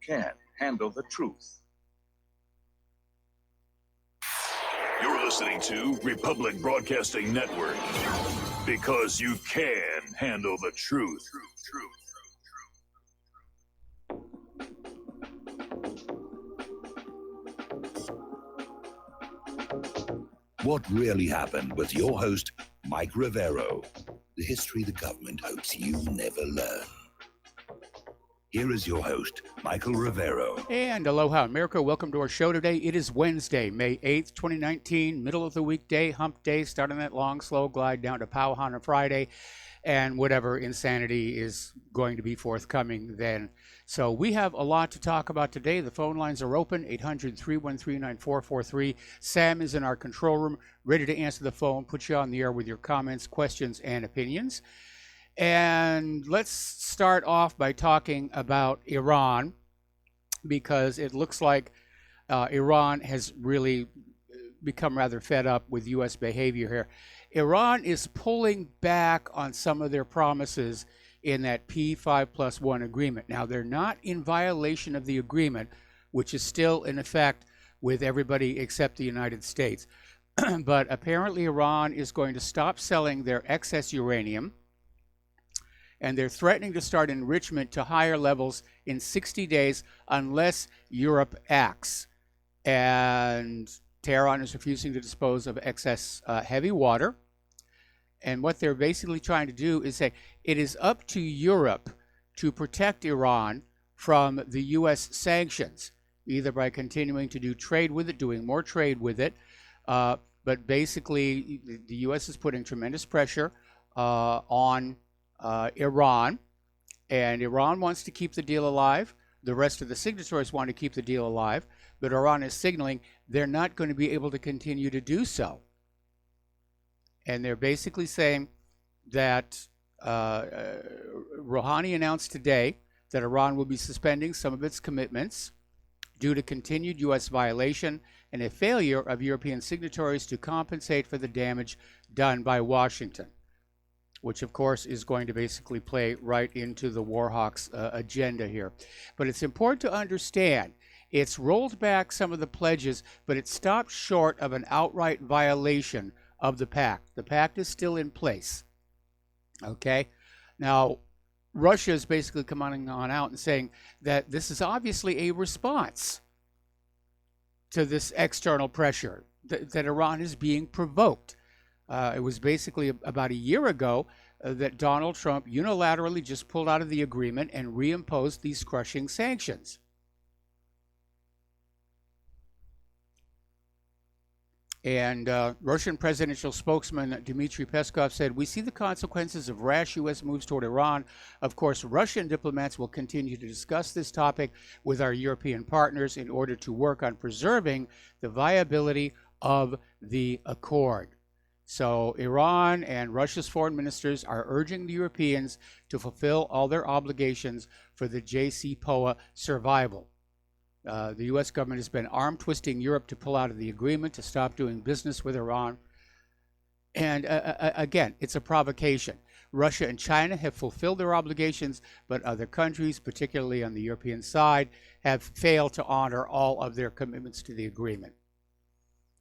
can handle the truth. You're listening to Republic Broadcasting Network, because you can handle the truth. What really happened with your host, Mike Rivero, the history the government hopes you never learn. Here is your host, Michael Rivero. And aloha, America. Welcome to our show today. It is Wednesday, May 8th, 2019, middle of the weekday, hump day, starting that long, slow glide down to Pauhana Friday, and whatever insanity is going to be forthcoming then. So we have a lot to talk about today. The phone lines are open, 800-313-9443. Sam is in our control room, ready to answer the phone, put you on the air with your comments, questions, and opinions. And let's start off by talking about Iran, because it looks like Iran has really become rather fed up with U.S. behavior here. Iran is pulling back on some of their promises in that P5+1 agreement. Now, they're not in violation of the agreement, which is still in effect with everybody except the United States. But apparently Iran is going to stop selling their excess uranium, and they're threatening to start enrichment to higher levels in 60 days unless Europe acts. And Tehran is refusing to dispose of excess heavy water. And what they're basically trying to do is say it is up to Europe to protect Iran from the U.S. sanctions, either by continuing to do trade with it, doing more trade with it. But basically, the U.S. is putting tremendous pressure on Iran, and Iran wants to keep the deal alive. The rest of the signatories want to keep the deal alive, but Iran is signaling they're not going to be able to continue to do so. And they're basically saying that Rouhani announced today that Iran will be suspending some of its commitments due to continued U.S. violation and a failure of European signatories to compensate for the damage done by Washington, which of course is going to basically play right into the Warhawks' agenda here. But it's important to understand it's rolled back some of the pledges, but it stopped short of an outright violation of the pact. The pact is still in place. Okay? Now, Russia is basically coming on out and saying that this is obviously a response to this external pressure, that Iran is being provoked. It was basically about a year ago that Donald Trump unilaterally just pulled out of the agreement and reimposed these crushing sanctions. And Russian presidential spokesman Dmitry Peskov said, "We see the consequences of rash U.S. moves toward Iran. Of course, Russian diplomats will continue to discuss this topic with our European partners in order to work on preserving the viability of the accord." So Iran and Russia's foreign ministers are urging the Europeans to fulfill all their obligations for the JCPOA survival. The U.S. government has been arm-twisting Europe to pull out of the agreement, to stop doing business with Iran. And again, it's a provocation. Russia and China have fulfilled their obligations, but other countries, particularly on the European side, have failed to honor all of their commitments to the agreement.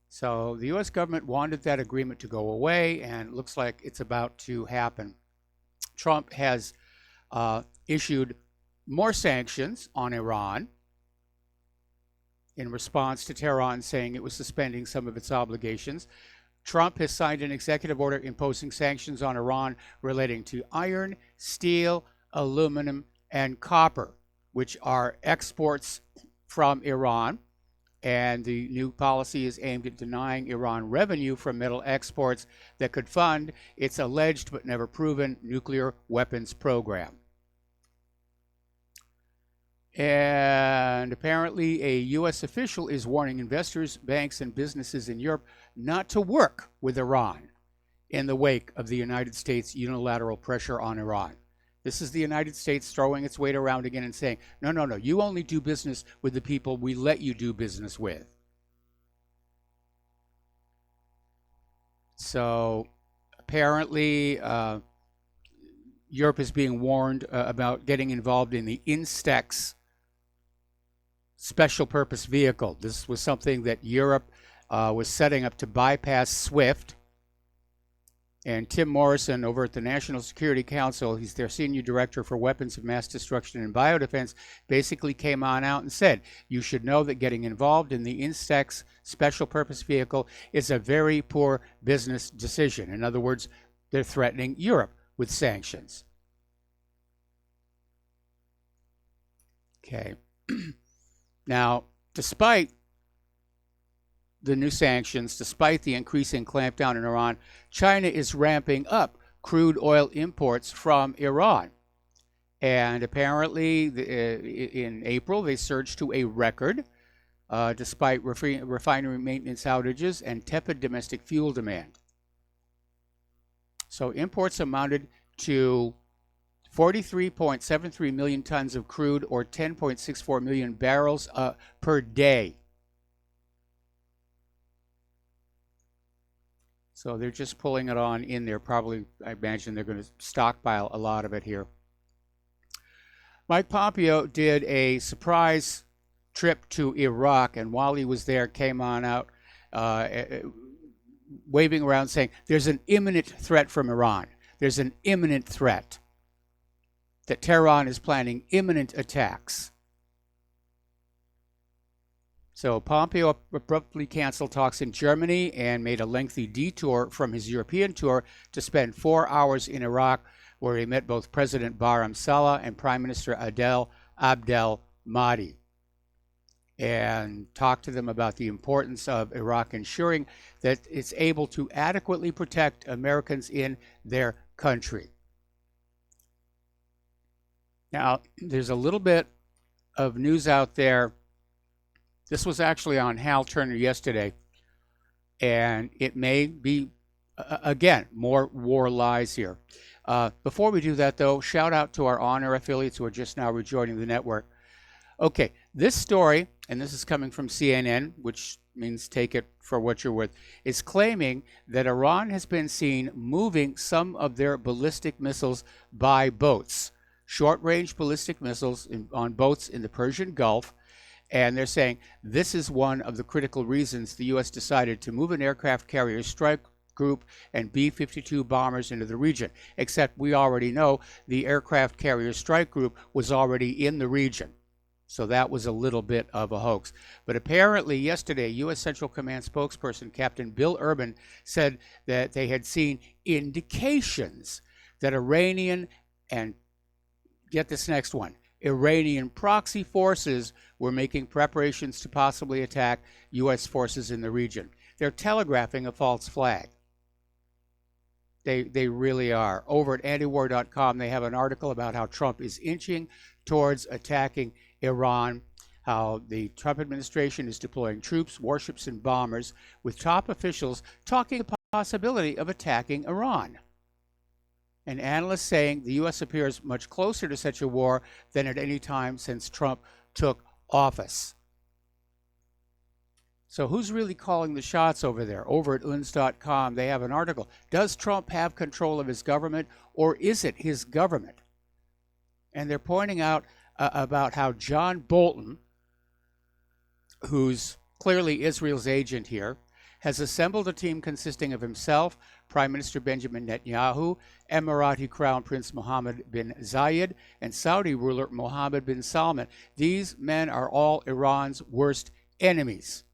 So the U.S. government wanted that agreement to go away, and it looks like it's about to happen. Trump has issued more sanctions on Iran in response to Tehran saying it was suspending some of its obligations. Trump has signed an executive order imposing sanctions on Iran relating to iron, steel, aluminum, and copper, which are exports from Iran. And the new policy is aimed at denying Iran revenue from metal exports that could fund its alleged but never proven nuclear weapons program. And apparently a U.S. official is warning investors, banks, and businesses in Europe not to work with Iran in the wake of the United States' unilateral pressure on Iran. This is the United States throwing its weight around again and saying, no, you only do business with the people we let you do business with. So apparently Europe is being warned about getting involved in the INSTEX special purpose vehicle. This was something that Europe was setting up to bypass SWIFT. And Tim Morrison over at the National Security Council, he's their senior director for weapons of mass destruction and biodefense, basically came on out and said, you should know that getting involved in the Instex special purpose vehicle is a very poor business decision. In other words, they're threatening Europe with sanctions. Okay. Now, despite the new sanctions, despite the increasing clampdown in Iran, China is ramping up crude oil imports from Iran. And apparently, in April, they surged to a record, despite refinery maintenance outages and tepid domestic fuel demand. So imports amounted to 43.73 million tons of crude, or 10.64 million barrels per day. So they're just pulling it on in there. Probably, I imagine they're going to stockpile a lot of it here. Mike Pompeo did a surprise trip to Iraq, and while he was there, came on out waving around saying, there's an imminent threat from Iran. There's an imminent threat. That Tehran is planning imminent attacks. So Pompeo abruptly canceled talks in Germany and made a lengthy detour from his European tour to spend 4 hours in Iraq, where he met both President Barham Saleh and Prime Minister Adel Abdel Mahdi, and talked to them about the importance of Iraq ensuring that it's able to adequately protect Americans in their country. Now, there's a little bit of news out there. This was actually on Hal Turner yesterday, and it may be, again, more war lies here. Before we do that, though, shout out to our on-air affiliates who are just now rejoining the network. Okay, this story, and this is coming from CNN, which means take it for what you're worth, is claiming that Iran has been seen moving some of their ballistic missiles by boats, short-range ballistic missiles on boats in the Persian Gulf. And they're saying this is one of the critical reasons the U.S. decided to move an aircraft carrier strike group and B-52 bombers into the region. Except we already know the aircraft carrier strike group was already in the region. So that was a little bit of a hoax. But apparently yesterday, U.S. Central Command spokesperson Captain Bill Urban said that they had seen indications that Iranian, and get this next one, Iranian proxy forces were making preparations to possibly attack U.S. forces in the region. They're telegraphing a false flag. They really are. Over at antiwar.com, they have an article about how Trump is inching towards attacking Iran, how the Trump administration is deploying troops, warships, and bombers, with top officials talking about the possibility of attacking Iran. And analysts saying the U.S. appears much closer to such a war than at any time since Trump took office. So who's really calling the shots over there? Over at UNS.com, they have an article. Does Trump have control of his government, or is it his government? And they're pointing out about how John Bolton, who's clearly Israel's agent here, has assembled a team consisting of himself, Prime Minister Benjamin Netanyahu, Emirati Crown Prince Mohammed bin Zayed, and Saudi ruler Mohammed bin Salman. These men are all Iran's worst enemies.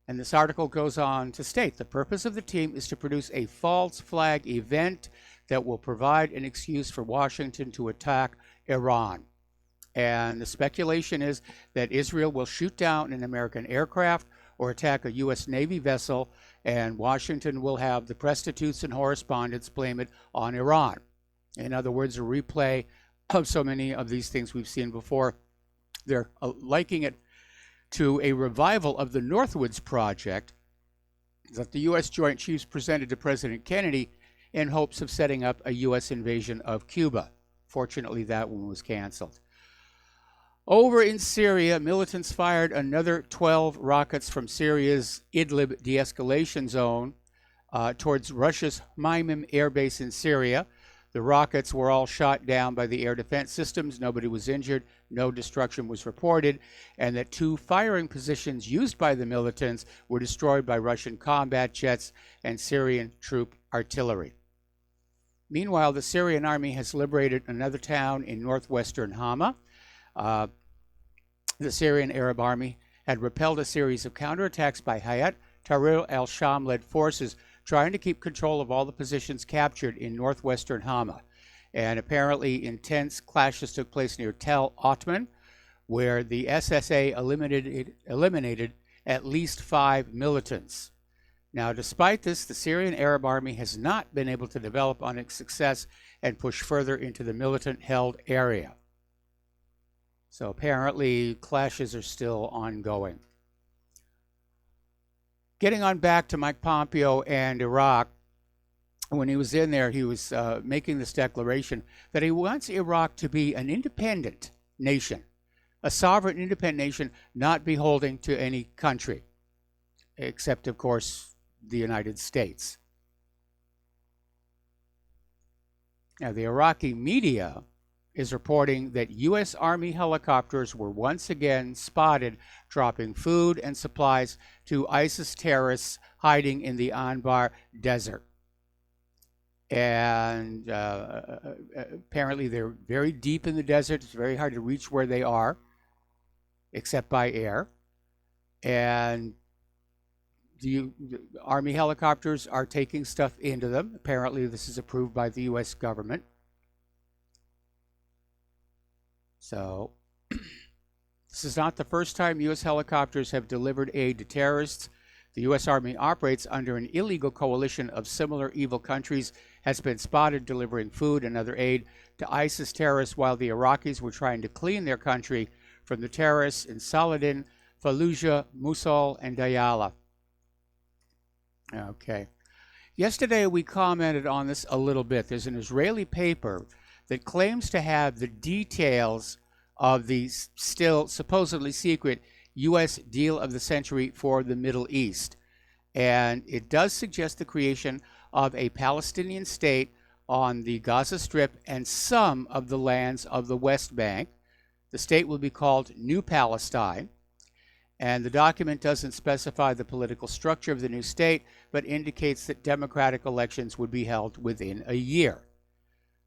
And this article goes on to state the purpose of the team is to produce a false flag event that will provide an excuse for Washington to attack Iran. And the speculation is that Israel will shoot down an American aircraft or attack a U.S. Navy vessel, and Washington will have the prostitutes and correspondents blame it on Iran. In other words, a replay of so many of these things we've seen before. They're liking it to a revival of the Northwoods Project that the U.S. Joint Chiefs presented to President Kennedy in hopes of setting up a U.S. invasion of Cuba. Fortunately, that one was canceled. Over in Syria, militants fired another 12 rockets from Syria's Idlib de-escalation zone towards Russia's Hmeimim air base in Syria. The rockets were all shot down by the air defense systems. Nobody was injured. No destruction was reported. And that 2 firing positions used by the militants were destroyed by Russian combat jets and Syrian troop artillery. Meanwhile, the Syrian army has liberated another town in northwestern Hama. The Syrian Arab army had repelled a series of counterattacks by Hayat Tahrir al-Sham-led forces trying to keep control of all the positions captured in northwestern Hama. And apparently intense clashes took place near Tel Otman, where the SSA eliminated at least 5 militants. Now, despite this, the Syrian Arab army has not been able to develop on its success and push further into the militant-held area. So apparently clashes are still ongoing. Getting on back to Mike Pompeo and Iraq, when he was in there, he was making this declaration that he wants Iraq to be an independent nation, a sovereign independent nation not beholden to any country, except, of course, the United States. Now, the Iraqi media is reporting that U.S. Army helicopters were once again spotted dropping food and supplies to ISIS terrorists hiding in the Anbar Desert. And apparently they're very deep in the desert. It's very hard to reach where they are, except by air. And the Army helicopters are taking stuff into them. Apparently this is approved by the U.S. government. So, this is not the first time U.S. helicopters have delivered aid to terrorists. The U.S. Army operates under an illegal coalition of similar evil countries, has been spotted delivering food and other aid to ISIS terrorists while the Iraqis were trying to clean their country from the terrorists in Saladin, Fallujah, Mosul, and Diyala. Okay. Yesterday we commented on this a little bit. There's an Israeli paper that claims to have the details of the still supposedly secret U.S. deal of the century for the Middle East. And it does suggest the creation of a Palestinian state on the Gaza Strip and some of the lands of the West Bank. The state will be called New Palestine. And the document doesn't specify the political structure of the new state, but indicates that democratic elections would be held within a year.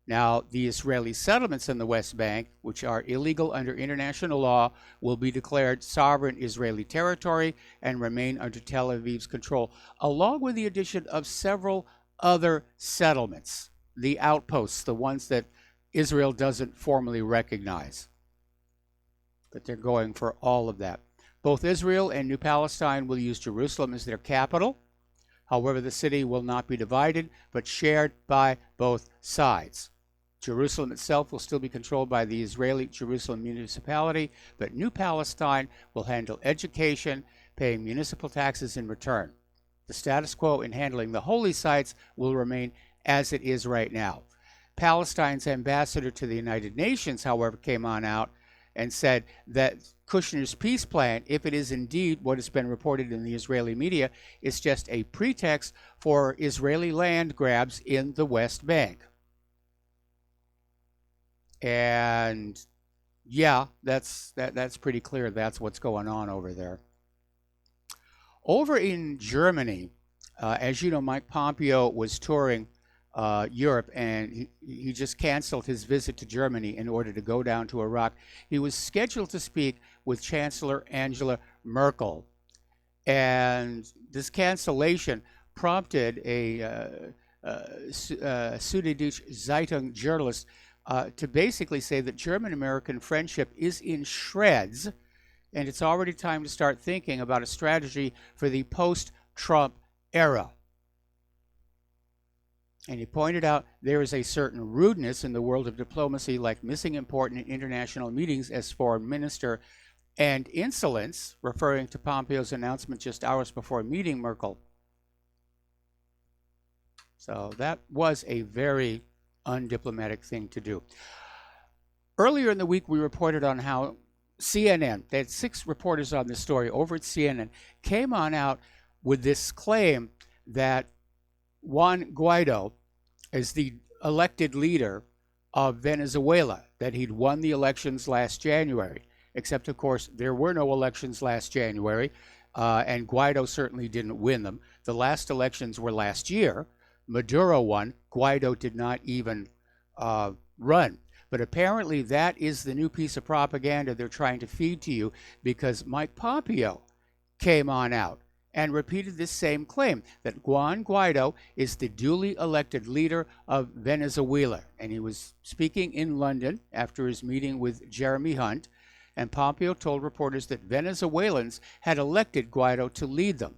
Now, the Israeli settlements in the West Bank, which are illegal under international law, will be declared sovereign Israeli territory and remain under Tel Aviv's control, along with the addition of several other settlements, the outposts, the ones that Israel doesn't formally recognize. But they're going for all of that. Both Israel and New Palestine will use Jerusalem as their capital. However, the city will not be divided, but shared by both sides. Jerusalem itself will still be controlled by the Israeli Jerusalem municipality, but New Palestine will handle education, paying municipal taxes in return. The status quo in handling the holy sites will remain as it is right now. Palestine's ambassador to the United Nations, however, came on out and said that Kushner's peace plan, if it is indeed what has been reported in the Israeli media, is just a pretext for Israeli land grabs in the West Bank. And yeah, that's pretty clear. That's what's going on over there. Over in Germany, as you know, Mike Pompeo was touring Europe, and he just canceled his visit to Germany in order to go down to Iraq. He was scheduled to speak with Chancellor Angela Merkel, and this cancellation prompted a Süddeutsche Zeitung journalist to basically say that German-American friendship is in shreds, and it's already time to start thinking about a strategy for the post-Trump era. And he pointed out there is a certain rudeness in the world of diplomacy, like missing important international meetings as foreign minister, and insolence, referring to Pompeo's announcement just hours before meeting Merkel. So that was a very undiplomatic thing to do. Earlier in the week, we reported on how CNN, they had 6 reporters on this story over at CNN, came on out with this claim that Juan Guaido is the elected leader of Venezuela, that he'd won the elections last January. Except, of course, there were no elections last January, and Guaido certainly didn't win them. The last elections were last year. Maduro won. Guaido did not even run. But apparently that is the new piece of propaganda they're trying to feed to you, because Mike Pompeo came on out and repeated this same claim that Juan Guaido is the duly elected leader of Venezuela. And he was speaking in London after his meeting with Jeremy Hunt, and Pompeo told reporters that Venezuelans had elected Guaido to lead them.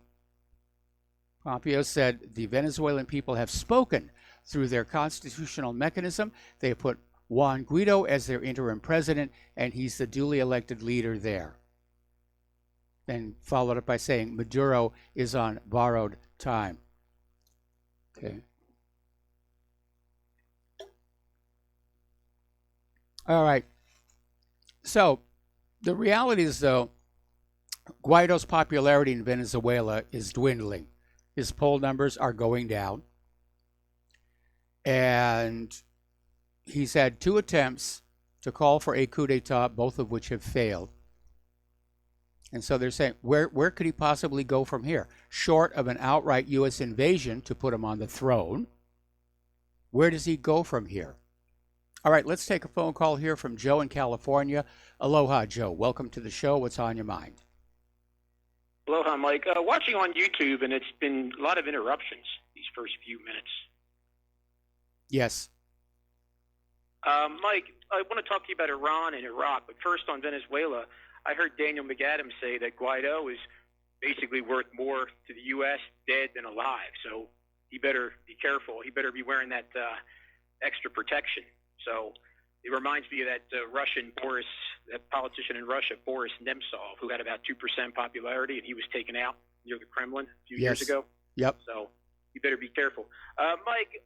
Pompeo said the Venezuelan people have spoken through their constitutional mechanism. They have put Juan Guaido as their interim president, and he's the duly elected leader there. Then followed up by saying Maduro is on borrowed time. Okay. All right. So the reality is, though, Guaido's popularity in Venezuela is dwindling. His poll numbers are going down. And he's had 2 attempts to call for a coup d'etat, both of which have failed. And so they're saying, where could he possibly go from here? Short of an outright U.S. invasion to put him on the throne, where does he go from here? All right, let's take a phone call here from Joe in California. Aloha, Joe. Welcome to the show. What's on your mind? Aloha, Mike. Watching on YouTube, and it's been a lot of interruptions these first few minutes. Yes. Mike, I want to talk to you about Iran and Iraq, but first on Venezuela. I heard Daniel McAdams say that Guaido is basically worth more to the U.S. dead than alive, so he better be careful. He better be wearing that extra protection. So it reminds me of that that politician in Russia, Boris Nemtsov, who had about 2% popularity, and he was taken out near the Kremlin a few years ago. Yep. So you better be careful. Mike,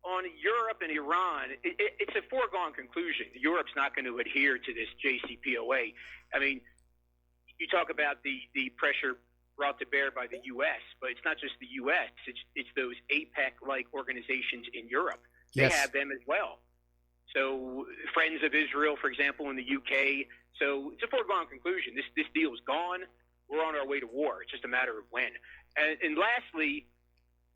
on Europe and Iran, it's a foregone conclusion. Europe's not going to adhere to this JCPOA. I mean, you talk about the pressure brought to bear by the U.S., but it's not just the U.S. It's those APEC-like organizations in Europe. They Yes. have them as well. So Friends of Israel, for example, in the UK. So it's a foregone conclusion. This deal is gone. We're on our way to war. It's just a matter of when. And lastly,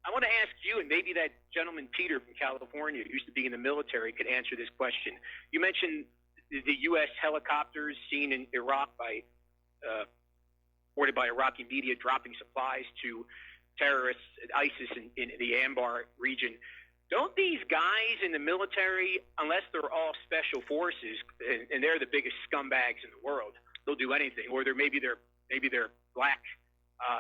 I want to ask you, and maybe that gentleman Peter from California, who used to be in the military, could answer this question. You mentioned the U.S. helicopters seen in Iraq reported by Iraqi media dropping supplies to terrorists at ISIS in the Anbar region. Don't these guys in the military, unless they're all special forces, and they're the biggest scumbags in the world, they'll do anything, or maybe they're black,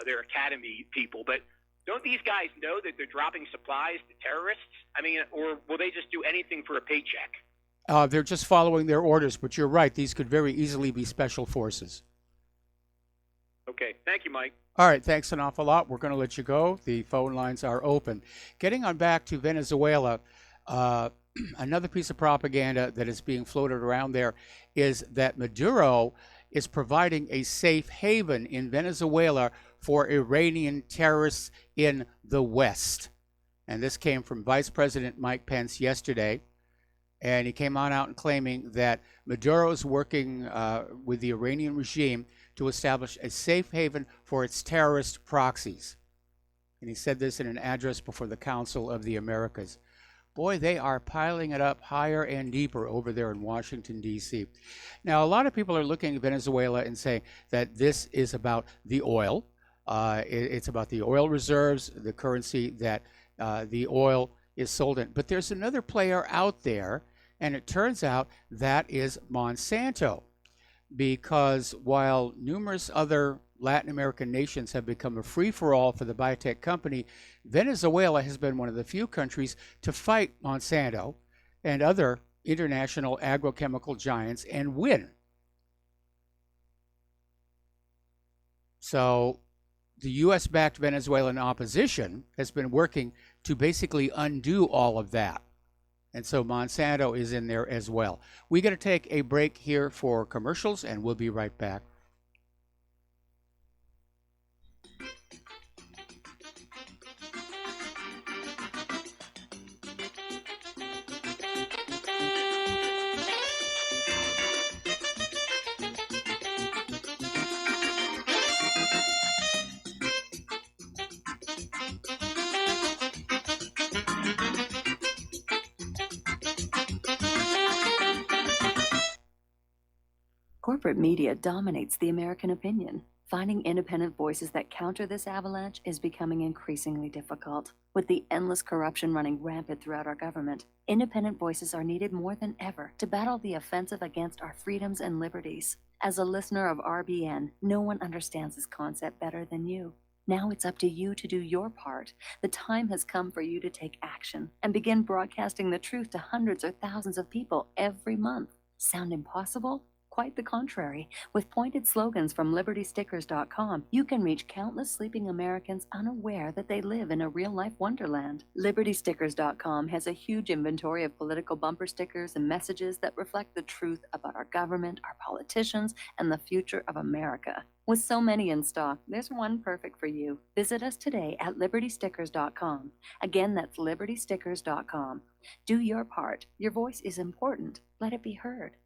they're academy people, but don't these guys know that they're dropping supplies to terrorists? I mean, or will they just do anything for a paycheck? They're just following their orders, but you're right. These could very easily be special forces. Okay. Thank you, Mike. All right. Thanks an awful lot. We're going to let you go. The phone lines are open. Getting on back to Venezuela, another piece of propaganda that is being floated around there is that Maduro is providing a safe haven in Venezuela for Iranian terrorists in the West. And this came from Vice President Mike Pence yesterday. And he came on out and claiming that Maduro is working with the Iranian regime to establish a safe haven for its terrorist proxies. And he said this in an address before the Council of the Americas. Boy, they are piling it up higher and deeper over there in Washington, D.C. Now, a lot of people are looking at Venezuela and saying that this is about the oil. It's about the oil reserves, the currency that the oil is sold in. But there's another player out there, and it turns out that is Monsanto. Because while numerous other Latin American nations have become a free-for-all for the biotech company, Venezuela has been one of the few countries to fight Monsanto and other international agrochemical giants and win. So the U.S.-backed Venezuelan opposition has been working to basically undo all of that. And so Monsanto is in there as well. We're going to take a break here for commercials, and we'll be right back. Corporate media dominates the American opinion. Finding independent voices that counter this avalanche is becoming increasingly difficult. With the endless corruption running rampant throughout our government, independent voices are needed more than ever to battle the offensive against our freedoms and liberties. As a listener of RBN, no one understands this concept better than you. Now it's up to you to do your part. The time has come for you to take action and begin broadcasting the truth to hundreds or thousands of people every month. Sound impossible? Quite the contrary. With pointed slogans from LibertyStickers.com, you can reach countless sleeping Americans unaware that they live in a real-life wonderland. LibertyStickers.com has a huge inventory of political bumper stickers and messages that reflect the truth about our government, our politicians, and the future of America. With so many in stock, there's one perfect for you. Visit us today at LibertyStickers.com. Again, that's LibertyStickers.com. Do your part. Your voice is important. Let it be heard.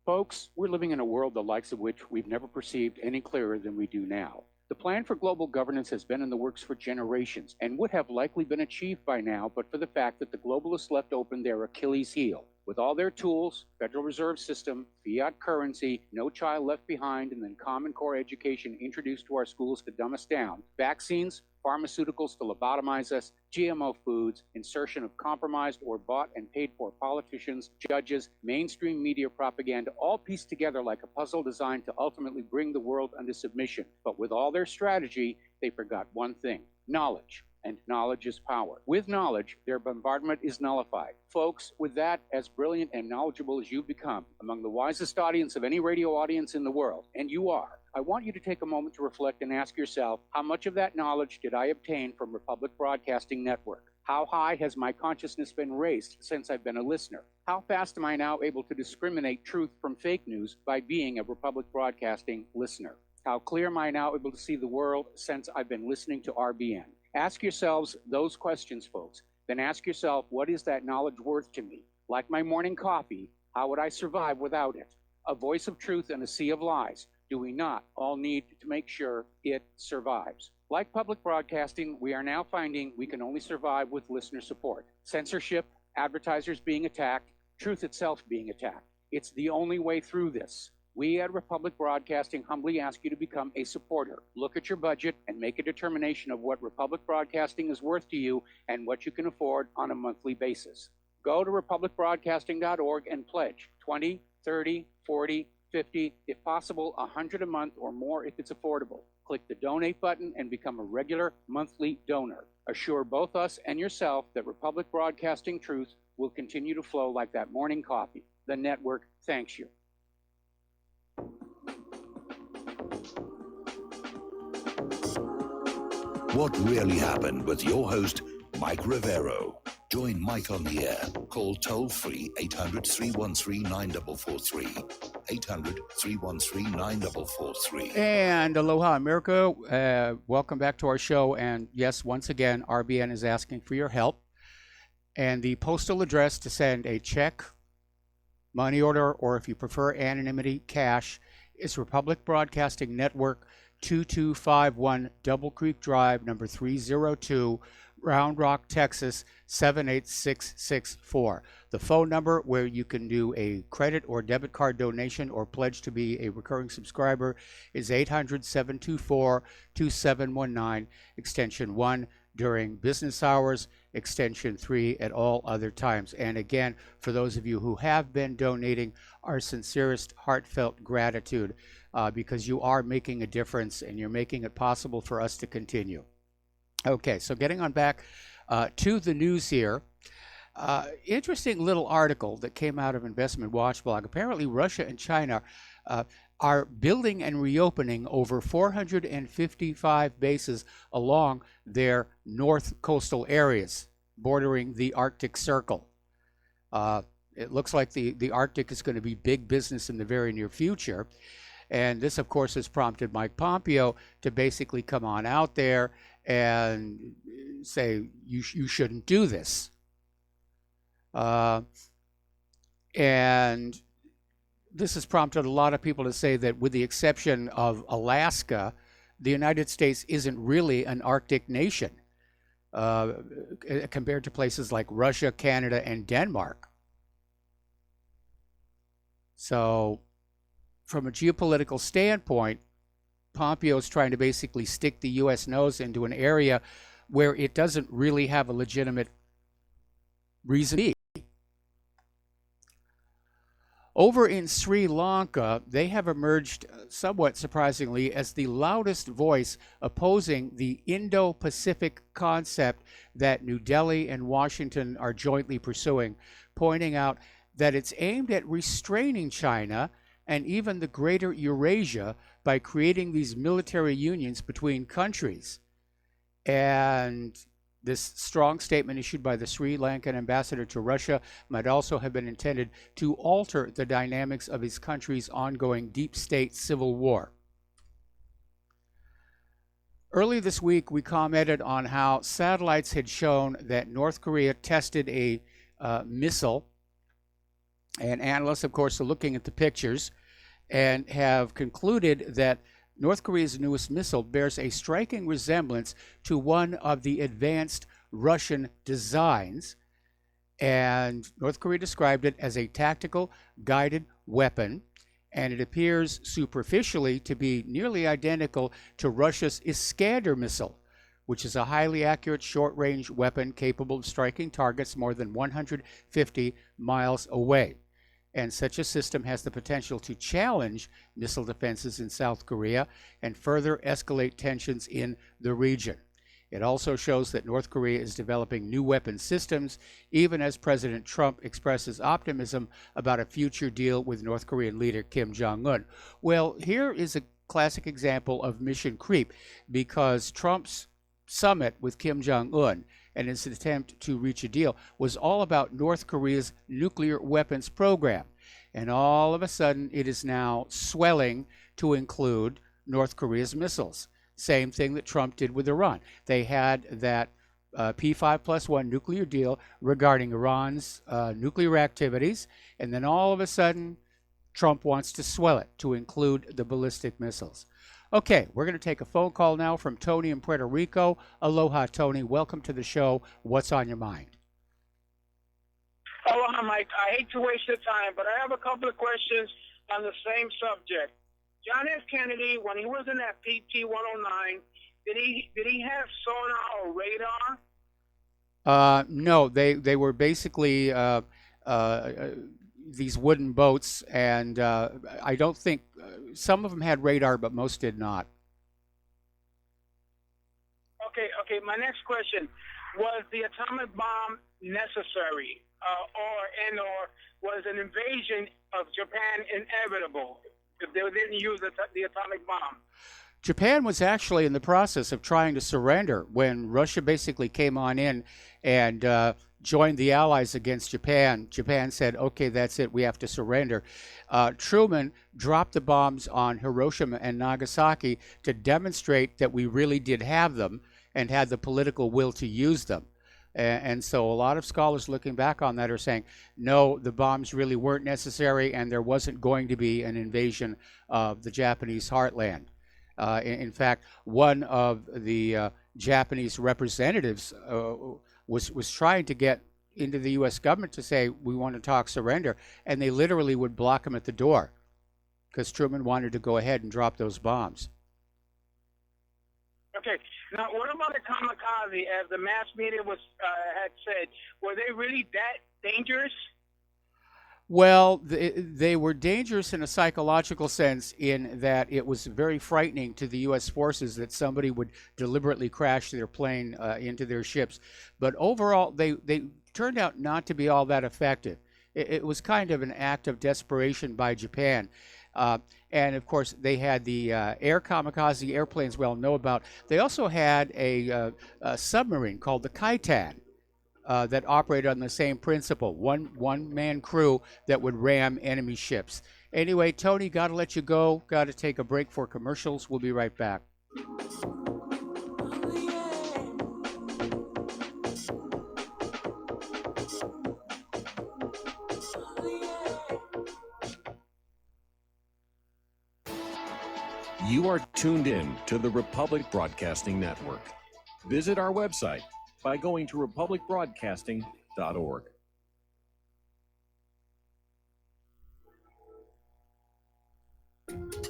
Folks, we're living in a world the likes of which we've never perceived any clearer than we do now. The plan for global governance has been in the works for generations and would have likely been achieved by now, but for the fact that the globalists left open their Achilles heel. With all their tools, Federal Reserve System, fiat currency, no child left behind, and then Common Core education introduced to our schools to dumb us down, vaccines, pharmaceuticals to lobotomize us, GMO foods, insertion of compromised or bought and paid for politicians, judges, mainstream media propaganda, all pieced together like a puzzle designed to ultimately bring the world under submission. But with all their strategy, they forgot one thing: knowledge. And knowledge is power. With knowledge, their bombardment is nullified. Folks, with that, as brilliant and knowledgeable as you've become, among the wisest audience of any radio audience in the world, and you are, I want you to take a moment to reflect and ask yourself, how much of that knowledge did I obtain from Republic Broadcasting Network? How high has my consciousness been raised since I've been a listener? How fast am I now able to discriminate truth from fake news by being a Republic Broadcasting listener? How clear am I now able to see the world since I've been listening to RBN? Ask yourselves those questions, folks. Then ask yourself, what is that knowledge worth to me? Like my morning coffee, how would I survive without it? A voice of truth in a sea of lies. Do we not all need to make sure it survives? Like public broadcasting, we are now finding we can only survive with listener support. Censorship, advertisers being attacked, truth itself being attacked. It's the only way through this. We at Republic Broadcasting humbly ask you to become a supporter. Look at your budget and make a determination of what Republic Broadcasting is worth to you and what you can afford on a monthly basis. Go to republicbroadcasting.org and pledge 20, 30, 40, 50, if possible, 100 a month or more if it's affordable. Click the donate button and become a regular monthly donor. Assure both us and yourself that Republic Broadcasting truth will continue to flow like that morning coffee. The network thanks you. What really happened with your host, Mike Rivero. Join Mike on the air. Call toll-free 800-313-9443. 800-313-9443. And aloha, America. Welcome back to our show. And yes, once again, RBN is asking for your help. And the postal address to send a check, money order, or if you prefer anonymity, cash, is Republic Broadcasting Network, 2251 Double Creek Drive, number 302, Round Rock, Texas, 78664. The phone number where you can do a credit or debit card donation or pledge to be a recurring subscriber is 800-724-2719, extension 1 during business hours, extension 3 at all other times. And again, for those of you who have been donating, our sincerest, heartfelt gratitude, because you are making a difference and you're making it possible for us to continue. Okay, so getting on back to the news here. Interesting little article that came out of Investment Watch blog. Apparently Russia and China are building and reopening over 455 bases along their north coastal areas bordering the Arctic Circle. It looks like the Arctic is going to be big business in the very near future. And this, of course, has prompted Mike Pompeo to basically come on out there and say, you shouldn't do this. And this has prompted a lot of people to say that with the exception of Alaska, the United States isn't really an Arctic nation compared to places like Russia, Canada, and Denmark. So from a geopolitical standpoint, Pompeo is trying to basically stick the U.S. nose into an area where it doesn't really have a legitimate reason to be. Over in Sri Lanka, they have emerged, somewhat surprisingly, as the loudest voice opposing the Indo-Pacific concept that New Delhi and Washington are jointly pursuing, pointing out that it's aimed at restraining China and even the greater Eurasia by creating these military unions between countries. And this strong statement issued by the Sri Lankan ambassador to Russia might also have been intended to alter the dynamics of his country's ongoing deep state civil war. Early this week, we commented on how satellites had shown that North Korea tested a missile, and analysts, of course, are looking at the pictures and have concluded that North Korea's newest missile bears a striking resemblance to one of the advanced Russian designs, and North Korea described it as a tactical guided weapon, and it appears superficially to be nearly identical to Russia's Iskander missile, which is a highly accurate short-range weapon capable of striking targets more than 150 miles away. And such a system has the potential to challenge missile defenses in South Korea and further escalate tensions in the region. It also shows that North Korea is developing new weapon systems, even as President Trump expresses optimism about a future deal with North Korean leader Kim Jong-un. Well, here is a classic example of mission creep, because Trump's summit with Kim Jong-un and his attempt to reach a deal was all about North Korea's nuclear weapons program. And all of a sudden, it is now swelling to include North Korea's missiles. Same thing that Trump did with Iran. They had that P5+1 nuclear deal regarding Iran's nuclear activities, and then all of a sudden, Trump wants to swell it to include the ballistic missiles. Okay, we're going to take a phone call now from Tony in Puerto Rico. Aloha, Tony. Welcome to the show. What's on your mind? Aloha, Mike. I hate to waste your time, but I have a couple of questions on the same subject. John F. Kennedy, when he was in that PT-109, did he have sonar or radar? No, they were basically these wooden boats, and I don't think some of them had radar, but most did not. Okay. My next question: was the atomic bomb necessary, or was an invasion of Japan inevitable if they didn't use the atomic bomb? Japan was actually in the process of trying to surrender when Russia basically came on in and joined the Allies against Japan. Japan said, okay, that's it, we have to surrender. Truman dropped the bombs on Hiroshima and Nagasaki to demonstrate that we really did have them and had the political will to use them. And so a lot of scholars looking back on that are saying, no, the bombs really weren't necessary, and there wasn't going to be an invasion of the Japanese heartland. In fact, one of the Japanese representatives was trying to get into the U.S. government to say, we want to talk surrender, and they literally would block him at the door because Truman wanted to go ahead and drop those bombs. Okay. Now, what about the kamikaze, as the mass media had said? Were they really that dangerous? Well, they were dangerous in a psychological sense, in that it was very frightening to the U.S. forces that somebody would deliberately crash their plane into their ships. But overall, they turned out not to be all that effective. It was kind of an act of desperation by Japan. And, of course, they had the air kamikaze airplanes we all know about. They also had a submarine called the Kaitan that operated on the same principle, one-man crew that would ram enemy ships. Anyway, Tony, got to let you go. Got to take a break for commercials. We'll be right back. You are tuned in to the Republic Broadcasting Network. Visit our website by going to republicbroadcasting.org.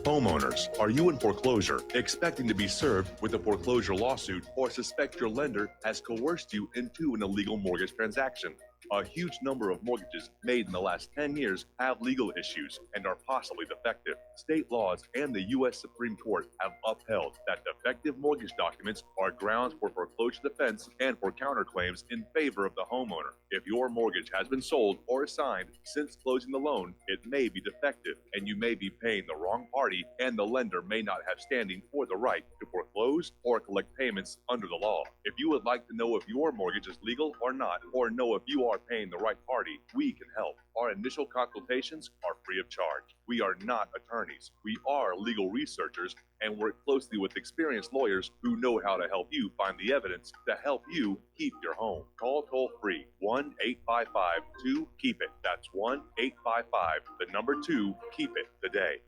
Homeowners, are you in foreclosure, expecting to be served with a foreclosure lawsuit, or suspect your lender has coerced you into an illegal mortgage transaction? A huge number of mortgages made in the last 10 years have legal issues and are possibly defective. State laws and the U.S. Supreme Court have upheld that defective mortgage documents are grounds for foreclosure defense and for counterclaims in favor of the homeowner. If your mortgage has been sold or assigned since closing the loan, it may be defective and you may be paying the wrong party, and the lender may not have standing or the right to foreclose or collect payments under the law. If you would like to know if your mortgage is legal or not, or know if you are paying the right party, we can help. Our initial consultations are free of charge. We are not attorneys. We are legal researchers and work closely with experienced lawyers who know how to help you find the evidence to help you keep your home. Call toll free 1-855-2-KEEP-IT. That's 1-855-2-KEEP-IT today.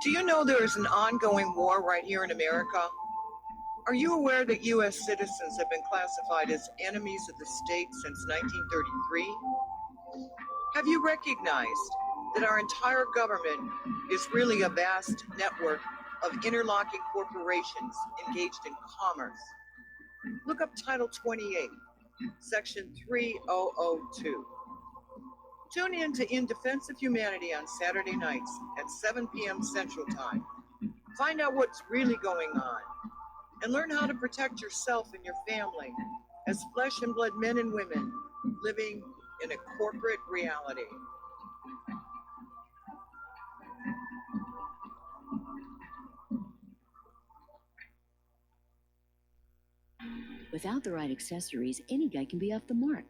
Do you know there is an ongoing war right here in America? Are you aware that U.S. citizens have been classified as enemies of the state since 1933? Have you recognized that our entire government is really a vast network of interlocking corporations engaged in commerce? Look up Title 28, Section 3002. Tune in to In Defense of Humanity on Saturday nights at 7 p.m. Central Time. Find out what's really going on and learn how to protect yourself and your family as flesh and blood men and women living in a corporate reality. Without the right accessories, any guy can be off the mark.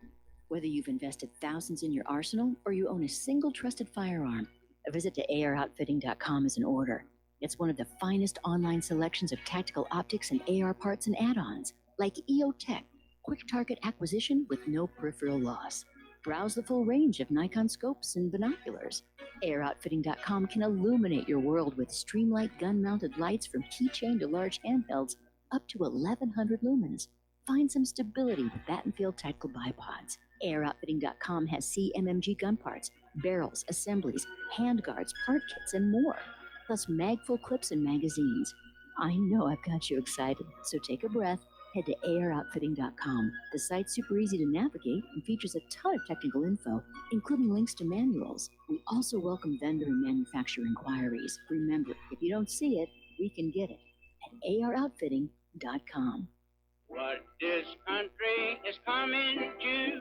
Whether you've invested thousands in your arsenal or you own a single trusted firearm, a visit to AROutfitting.com is in order. It's one of the finest online selections of tactical optics and AR parts and add-ons, like EOTech, quick target acquisition with no peripheral loss. Browse the full range of Nikon scopes and binoculars. AROutfitting.com can illuminate your world with Streamlight gun-mounted lights from keychain to large handhelds up to 1,100 lumens. Find some stability with Battenfield tactical bipods. AirOutfitting.com has CMMG gun parts, barrels, assemblies, handguards, part kits, and more, plus magful clips and magazines. I know I've got you excited, so take a breath. Head to AirOutfitting.com. The site's super easy to navigate and features a ton of technical info, including links to manuals. We also welcome vendor and manufacturer inquiries. Remember, if you don't see it, we can get it at AirOutfitting.com. What this country is coming to,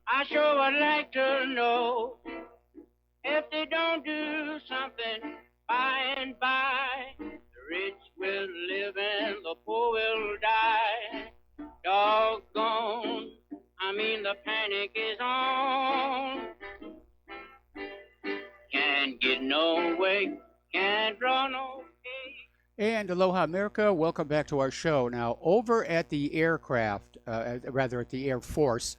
I sure would like to know. If they don't do something by and by, the rich will live and the poor will die. Doggone, I mean the panic is on. Can't get no way, can't draw no pay. And aloha, America. Welcome back to our show. Now, over at the aircraft, rather at the Air Force,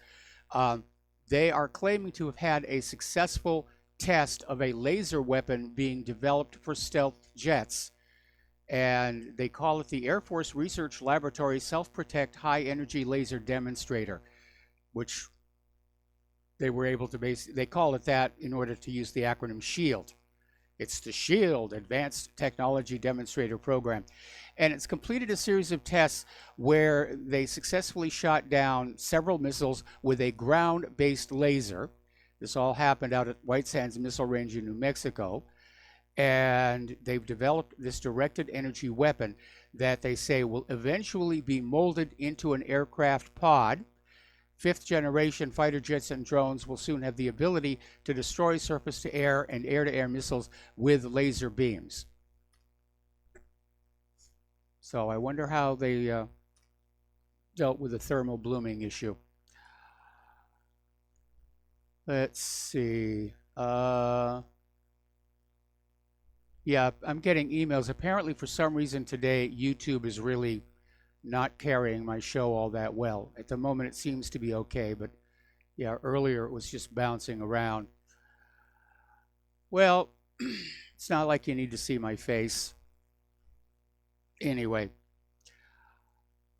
they are claiming to have had a successful test of a laser weapon being developed for stealth jets. And they call it the Air Force Research Laboratory Self-Protect High Energy Laser Demonstrator, which they were able to they call it that in order to use the acronym SHIELD. It's the SHIELD, Advanced Technology Demonstrator Program. And it's completed a series of tests where they successfully shot down several missiles with a ground-based laser. This all happened out at White Sands Missile Range in New Mexico. And they've developed this directed energy weapon that they say will eventually be molded into an aircraft pod. Fifth-generation fighter jets and drones will soon have the ability to destroy surface-to-air and air-to-air missiles with laser beams. So I wonder how they dealt with the thermal blooming issue. Let's see. Yeah, I'm getting emails. Apparently, for some reason today, YouTube is really not carrying my show all that well. At the moment, it seems to be okay, but yeah, earlier it was just bouncing around. Well, it's not like you need to see my face. Anyway,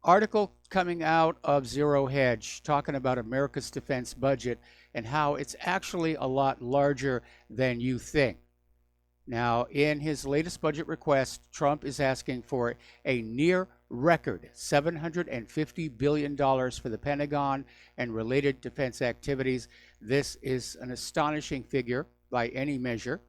article coming out of Zero Hedge talking about America's defense budget and how it's actually a lot larger than you think. Now, in his latest budget request, Trump is asking for a near record $750 billion for the Pentagon and related defense activities. This is an astonishing figure by any measure.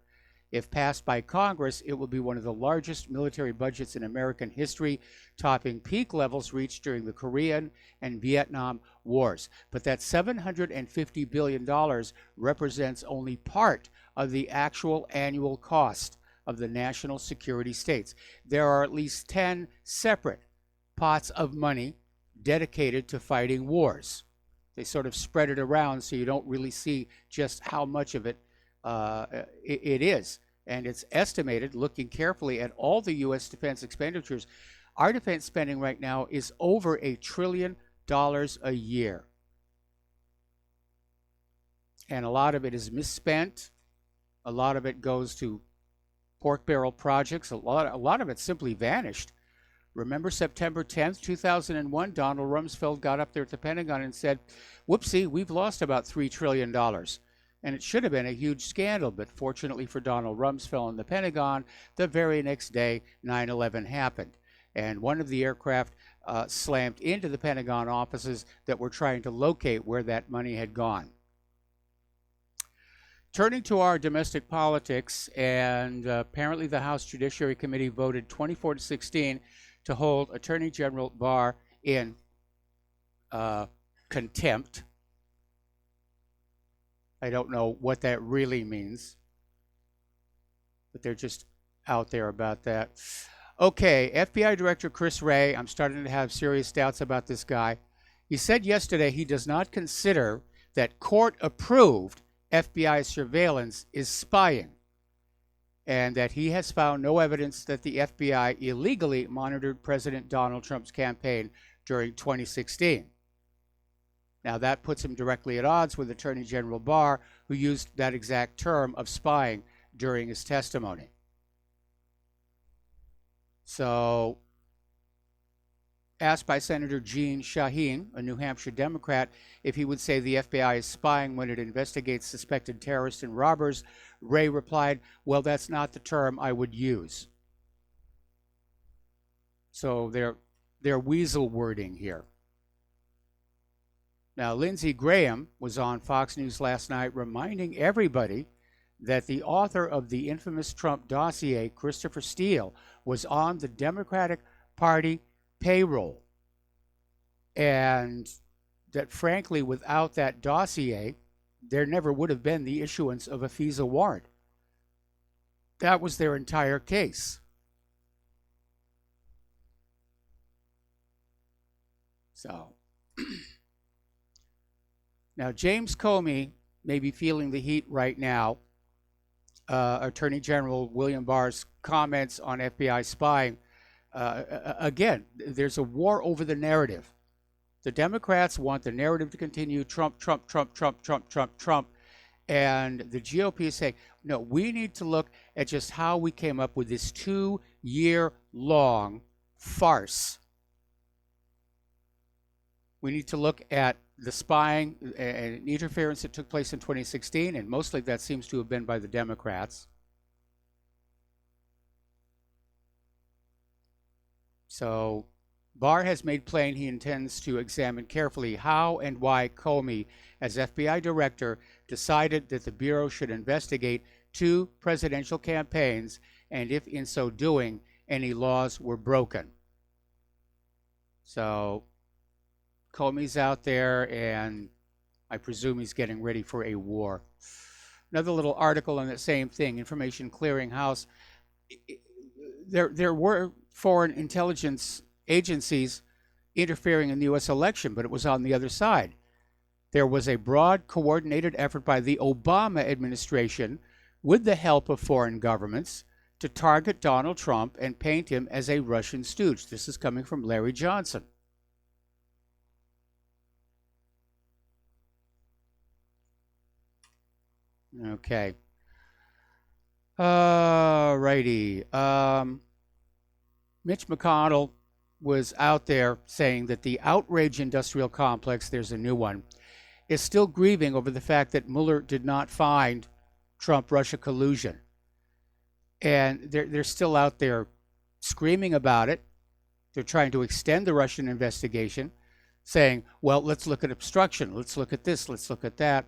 If passed by Congress, it will be one of the largest military budgets in American history, topping peak levels reached during the Korean and Vietnam wars. But that $750 billion represents only part of the actual annual cost of the national security states. There are at least 10 separate pots of money dedicated to fighting wars. They sort of spread it around so you don't really see just how much of it it is. And it's estimated, looking carefully at all the U.S. defense expenditures, our defense spending right now is over $1 trillion a year. And a lot of it is misspent. A lot of it goes to pork barrel projects. A lot of it simply vanished. Remember September 10th, 2001, Donald Rumsfeld got up there at the Pentagon and said, whoopsie, we've lost about $3 trillion. And it should have been a huge scandal, but fortunately for Donald Rumsfeld and the Pentagon, the very next day, 9/11 happened. And one of the aircraft slammed into the Pentagon offices that were trying to locate where that money had gone. Turning to our domestic politics, and apparently the House Judiciary Committee voted 24-16 to hold Attorney General Barr in contempt. I don't know what that really means, but they're just out there about that. Okay, FBI Director Chris Wray, I'm starting to have serious doubts about this guy. He said yesterday he does not consider that court-approved FBI surveillance is spying, and that he has found no evidence that the FBI illegally monitored President Donald Trump's campaign during 2016. Now, that puts him directly at odds with Attorney General Barr, who used that exact term of spying during his testimony. So, asked by Senator Jeanne Shaheen, a New Hampshire Democrat, if he would say the FBI is spying when it investigates suspected terrorists and robbers, Wray replied, well, that's not the term I would use. So they're weasel wording here. Now, Lindsey Graham was on Fox News last night reminding everybody that the author of the infamous Trump dossier, Christopher Steele, was on the Democratic Party payroll. And that, frankly, without that dossier, there never would have been the issuance of a FISA warrant. That was their entire case. So... Now, James Comey may be feeling the heat right now. Attorney General William Barr's comments on FBI spying. Again, there's a war over the narrative. The Democrats want the narrative to continue, Trump, Trump, Trump, Trump, Trump, Trump, Trump. And the GOP is saying, no, we need to look at just how we came up with this 2-year-long farce. We need to look at the spying and interference that took place in 2016, and mostly that seems to have been by the Democrats. So Barr has made plain he intends to examine carefully how and why Comey, as FBI director, decided that the Bureau should investigate 2 presidential campaigns, and if in so doing, any laws were broken. So Comey's out there, and I presume he's getting ready for a war. Another little article on the same thing, Information Clearinghouse. There were foreign intelligence agencies interfering in the U.S. election, but it was on the other side. There was a broad, coordinated effort by the Obama administration, with the help of foreign governments, to target Donald Trump and paint him as a Russian stooge. This is coming from Larry Johnson. Okay. Righty. Mitch McConnell was out there saying that the outrage industrial complex, there's a new one, is still grieving over the fact that Mueller did not find Trump-Russia collusion. And they're still out there screaming about it. They're trying to extend the Russian investigation, saying, well, let's look at obstruction, let's look at this, let's look at that.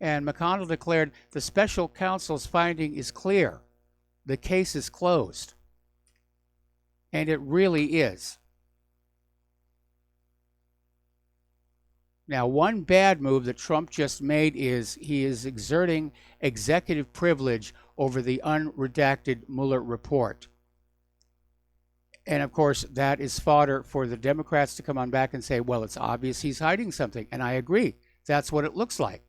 And McConnell declared the special counsel's finding is clear. The case is closed. And it really is. Now, one bad move that Trump just made is he is exerting executive privilege over the unredacted Mueller report. And of course, that is fodder for the Democrats to come on back and say, well, it's obvious he's hiding something. And I agree. That's what it looks like.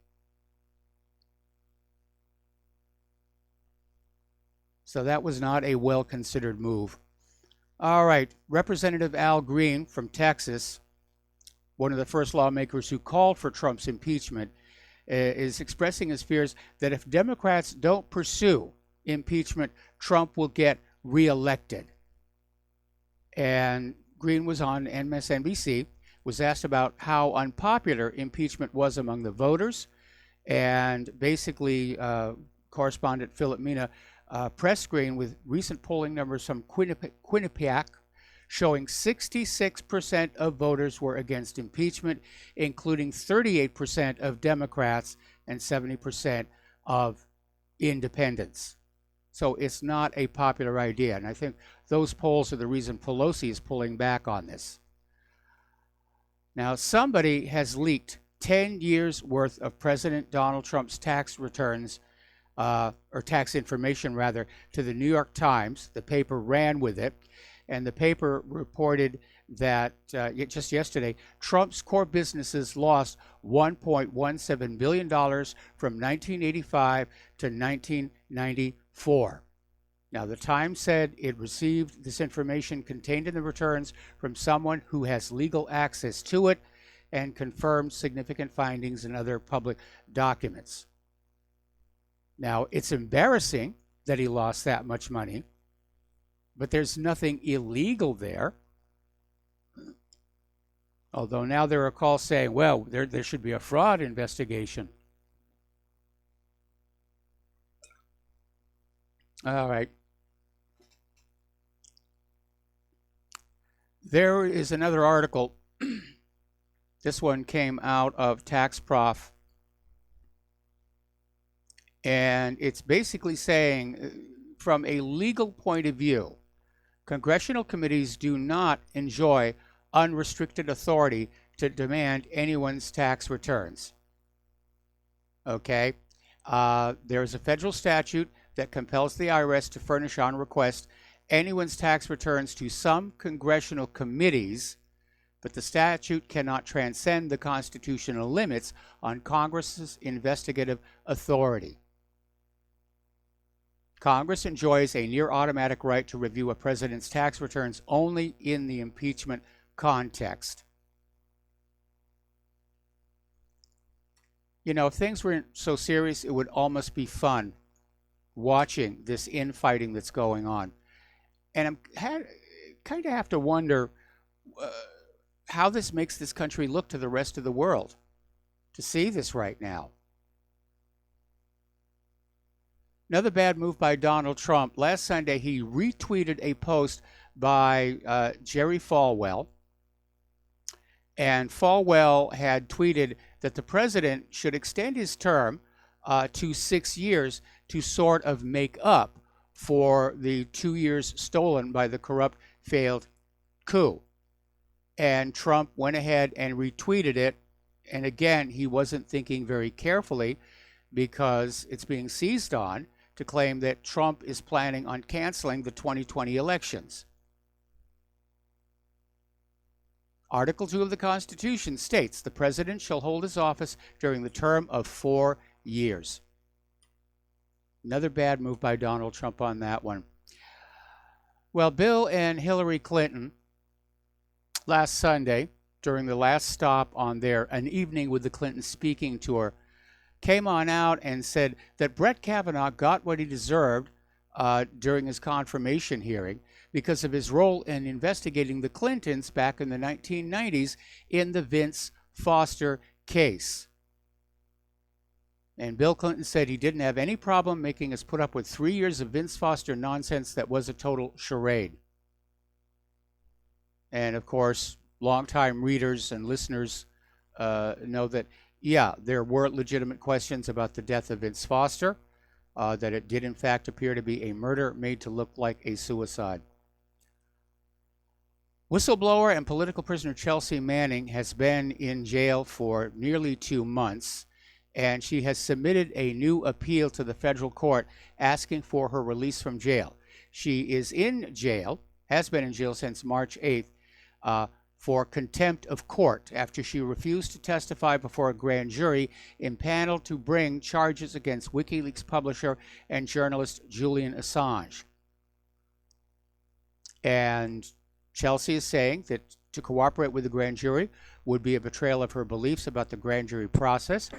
So that was not a well-considered move. All right, Representative Al Green from Texas, one of the first lawmakers who called for Trump's impeachment, is expressing his fears that if Democrats don't pursue impeachment, Trump will get reelected. And Green was on MSNBC, was asked about how unpopular impeachment was among the voters, and basically correspondent Philip Mina pressed Green with recent polling numbers from Quinnipiac showing 66% of voters were against impeachment, including 38% of Democrats and 70% of independents. So it's not a popular idea. And I think those polls are the reason Pelosi is pulling back on this. Now, somebody has leaked 10 years worth of President Donald Trump's tax returns, or tax information rather, to the New York Times. The paper ran with it. And the paper reported that just yesterday, Trump's core businesses lost $1.17 billion from 1985 to 1994. Now, the Times said it received this information contained in the returns from someone who has legal access to it and confirmed significant findings in other public documents. Now, it's embarrassing that he lost that much money, but there's nothing illegal there. Although now there are calls saying, well, there should be a fraud investigation. All right. There is another article. This one came out of TaxProf. And it's basically saying, from a legal point of view, congressional committees do not enjoy unrestricted authority to demand anyone's tax returns. Okay? There's a federal statute that compels the IRS to furnish on request anyone's tax returns to some congressional committees, but the statute cannot transcend the constitutional limits on Congress's investigative authority. Congress enjoys a near automatic right to review a president's tax returns only in the impeachment context. You know, if things weren't so serious, it would almost be fun watching this infighting that's going on. And I kind of have to wonder how this makes this country look to the rest of the world to see this right now. Another bad move by Donald Trump. Last Sunday, he retweeted a post by Jerry Falwell. And Falwell had tweeted that the president should extend his term to 6 years to sort of make up for the 2 years stolen by the corrupt failed coup. And Trump went ahead and retweeted it. And again, he wasn't thinking very carefully because it's being seized on to claim that Trump is planning on canceling the 2020 elections. Article 2 of the Constitution states the president shall hold his office during the term of 4 years. Another bad move by Donald Trump on that one. Well, Bill and Hillary Clinton last Sunday, during the last stop on their An Evening with the Clintons speaking tour, came on out and said that Brett Kavanaugh got what he deserved during his confirmation hearing because of his role in investigating the Clintons back in the 1990s in the Vince Foster case. And Bill Clinton said he didn't have any problem making us put up with 3 years of Vince Foster nonsense that was a total charade. And of course, longtime readers and listeners know that, yeah, there were legitimate questions about the death of Vince Foster, that it did in fact appear to be a murder made to look like a suicide. Whistleblower and political prisoner Chelsea Manning has been in jail for nearly 2 months, and she has submitted a new appeal to the federal court asking for her release from jail. She is in jail, has been in jail since March 8th, for contempt of court after she refused to testify before a grand jury impaneled to bring charges against WikiLeaks publisher and journalist Julian Assange. And Chelsea is saying that to cooperate with the grand jury would be a betrayal of her beliefs about the grand jury process,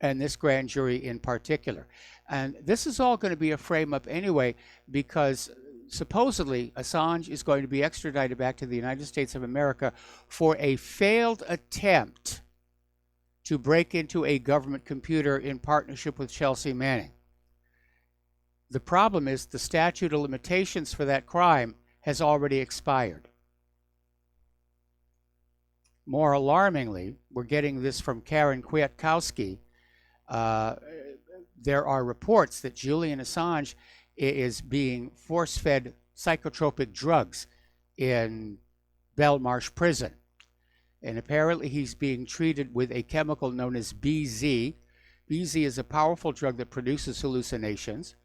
and this grand jury in particular. And this is all going to be a frame-up anyway, because supposedly Assange is going to be extradited back to the United States of America for a failed attempt to break into a government computer in partnership with Chelsea Manning. The problem is the statute of limitations for that crime has already expired. More alarmingly, we're getting this from Karen Kwiatkowski. There are reports that Julian Assange is being force-fed psychotropic drugs in Belmarsh prison. And apparently he's being treated with a chemical known as BZ. BZ is a powerful drug that produces hallucinations.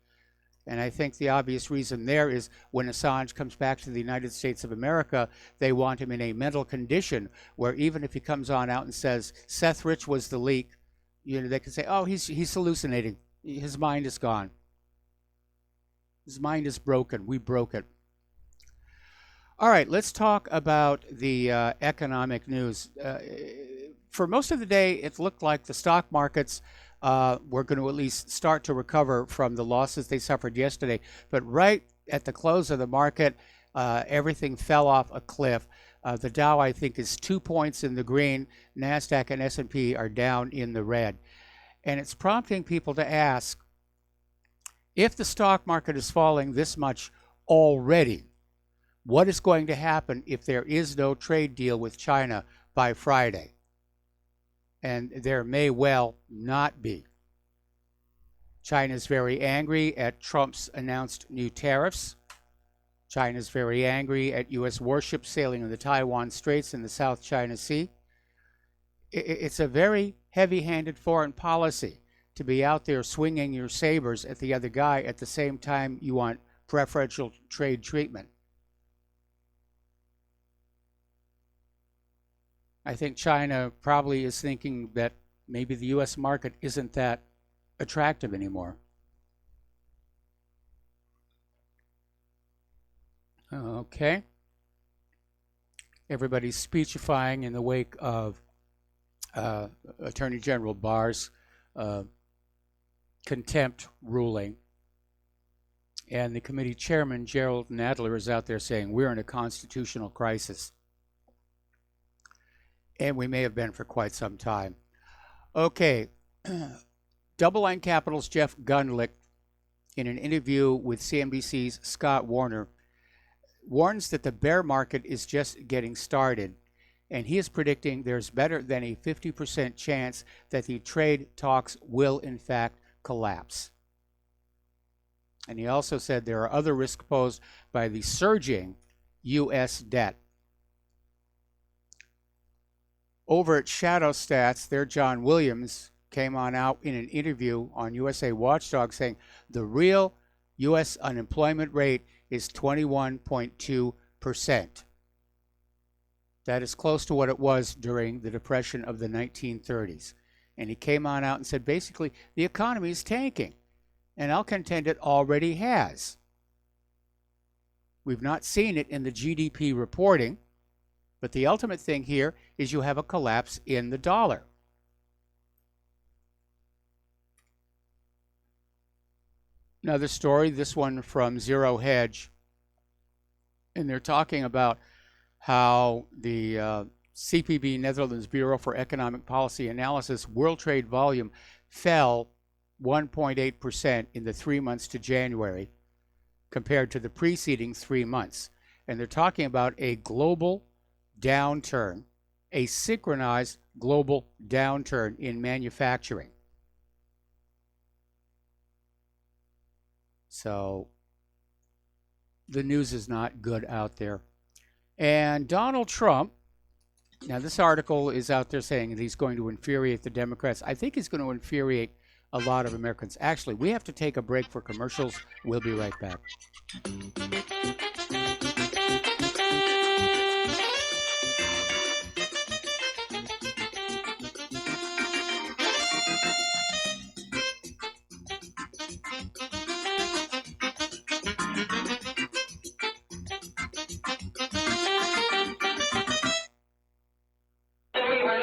And I think the obvious reason there is when Assange comes back to the United States of America, they want him in a mental condition where even if he comes on out and says, Seth Rich was the leak, you know, they can say, oh, he's hallucinating. His mind is gone. His mind is broken. We broke it. All right, let's talk about the economic news. For most of the day, it looked like the stock markets were going to at least start to recover from the losses they suffered yesterday. But right at the close of the market, everything fell off a cliff. The Dow, I think, is 2 points in the green. NASDAQ and S&P are down in the red. And it's prompting people to ask, if the stock market is falling this much already, what is going to happen if there is no trade deal with China by Friday? And there may well not be. China's very angry at Trump's announced new tariffs. China's very angry at U.S. warships sailing in the Taiwan Straits in the South China Sea. It's a very heavy-handed foreign policy to be out there swinging your sabers at the other guy at the same time you want preferential trade treatment. I think China probably is thinking that maybe the U.S. market isn't that attractive anymore. Okay. Everybody's speechifying in the wake of Attorney General Barr's contempt ruling. And the committee chairman, Gerald Nadler, is out there saying, we're in a constitutional crisis. And we may have been for quite some time. Okay. DoubleLine Capital's Jeff Gundlach, in an interview with CNBC's Scott Warner, warns that the bear market is just getting started. And he is predicting there's better than a 50% chance that the trade talks will, in fact, collapse. And he also said there are other risks posed by the surging U.S. debt. Over at Shadow Stats, their John Williams came on out in an interview on USA Watchdog saying the real U.S. unemployment rate is 21.2%. That is close to what it was during the Depression of the 1930s. And he came on out and said, basically, the economy is tanking. And I'll contend it already has. We've not seen it in the GDP reporting, but the ultimate thing here is you have a collapse in the dollar. Another story, this one from Zero Hedge. and they're talking about how the CPB, Netherlands Bureau for Economic Policy Analysis, world trade volume fell 1.8% in the 3 months to January compared to the preceding 3 months. And they're talking about a global downturn, a synchronized global downturn in manufacturing. So the news is not good out there. And Donald Trump, now this article is out there saying that he's going to infuriate the Democrats. I think he's going to infuriate a lot of Americans. Actually, we have to take a break for commercials. We'll be right back.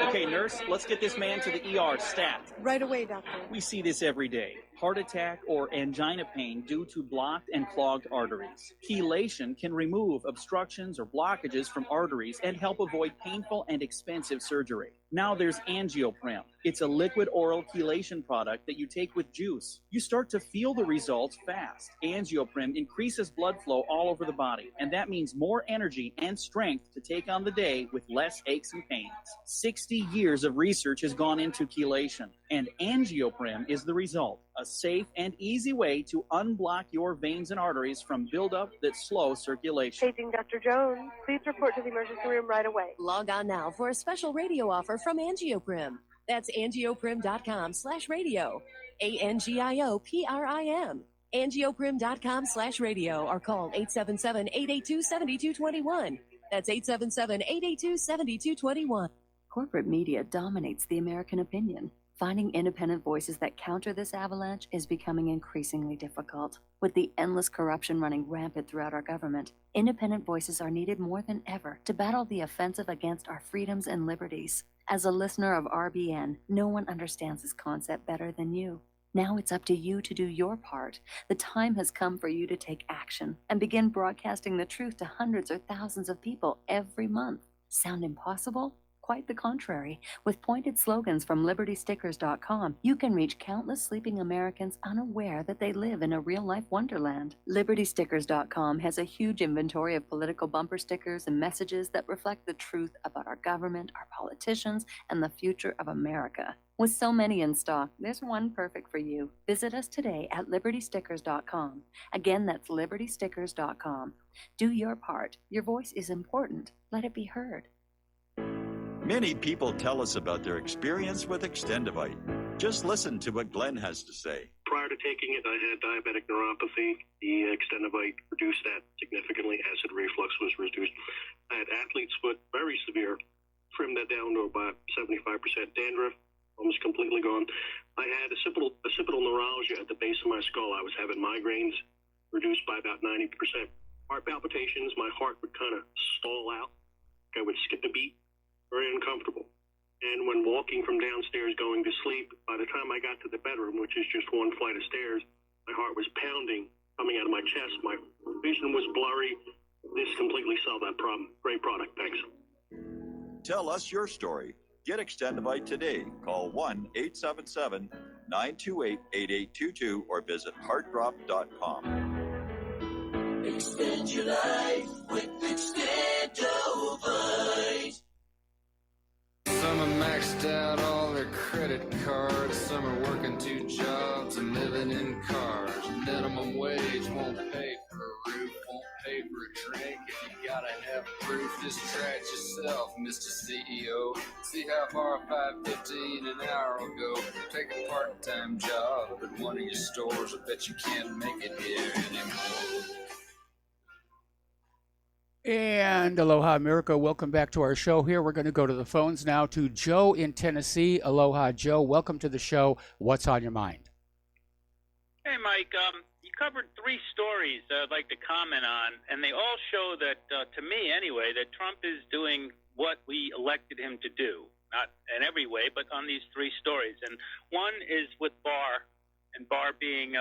Okay, nurse, let's get this man to the ER stat. Right away, doctor. We see this every day. Heart attack or angina pain due to blocked and clogged arteries. Chelation can remove obstructions or blockages from arteries and help avoid painful and expensive surgery. Now there's Angioprim. It's a liquid oral chelation product that you take with juice. You start to feel the results fast. Angioprim increases blood flow all over the body, and that means more energy and strength to take on the day with less aches and pains. 60 years of research has gone into chelation, and Angioprim is the result. A safe and easy way to unblock your veins and arteries from buildup that slow circulation. Paging Dr. Jones. Please report to the emergency room right away. Log on now for a special radio offer from Angioprim. That's angioprim.com/radio. ANGIOPRIM. Angioprim.com/radio or call 877-882-7221. That's 877-882-7221. Corporate media dominates the American opinion. Finding independent voices that counter this avalanche is becoming increasingly difficult. With the endless corruption running rampant throughout our government, independent voices are needed more than ever to battle the offensive against our freedoms and liberties. As a listener of RBN, no one understands this concept better than you. Now it's up to you to do your part. The time has come for you to take action and begin broadcasting the truth to hundreds or thousands of people every month. Sound impossible? Quite the contrary. With pointed slogans from LibertyStickers.com, you can reach countless sleeping Americans unaware that they live in a real-life wonderland. LibertyStickers.com has a huge inventory of political bumper stickers and messages that reflect the truth about our government, our politicians, and the future of America. With so many in stock, there's one perfect for you. Visit us today at LibertyStickers.com. Again, that's LibertyStickers.com. Do your part. Your voice is important. Let it be heard. Many people tell us about their experience with Extendivite. Just listen to what Glenn has to say. Prior to taking it, I had diabetic neuropathy. The Extendivite reduced that significantly. Acid reflux was reduced. I had athlete's foot, very severe. Trimmed that down to about 75%. Dandruff, almost completely gone. I had occipital neuralgia at the base of my skull. I was having migraines, reduced by about 90%. Heart palpitations, my heart would kind of stall out. I would skip a beat. Very uncomfortable. And when walking from downstairs going to sleep, by the time I got to the bedroom, which is just one flight of stairs, my heart was pounding coming out of my chest. My vision was blurry. This completely solved that problem. Great product. Thanks. Tell us your story. Get Extendivite today. Call 1-877-928-8822 or visit heartdrop.com. Extend your life with Extendivite. Some are maxed out all their credit cards. Some are working 2 jobs and living in cars. Minimum wage won't pay for a roof, won't pay for a drink. If you gotta have proof, just try it yourself, Mr. CEO. See how far $5.15 an hour will go. Take a part-time job at one of your stores. I bet you can't make it here anymore. And aloha, America. Welcome back to our show here. We're going to go to the phones now to Joe in Tennessee. Aloha, Joe. Welcome to the show. What's on your mind? Hey, Mike. You covered 3 stories I'd like to comment on, and they all show that, to me anyway, that Trump is doing what we elected him to do. Not in every way, but on these 3 stories. And one is with Barr, and Barr being,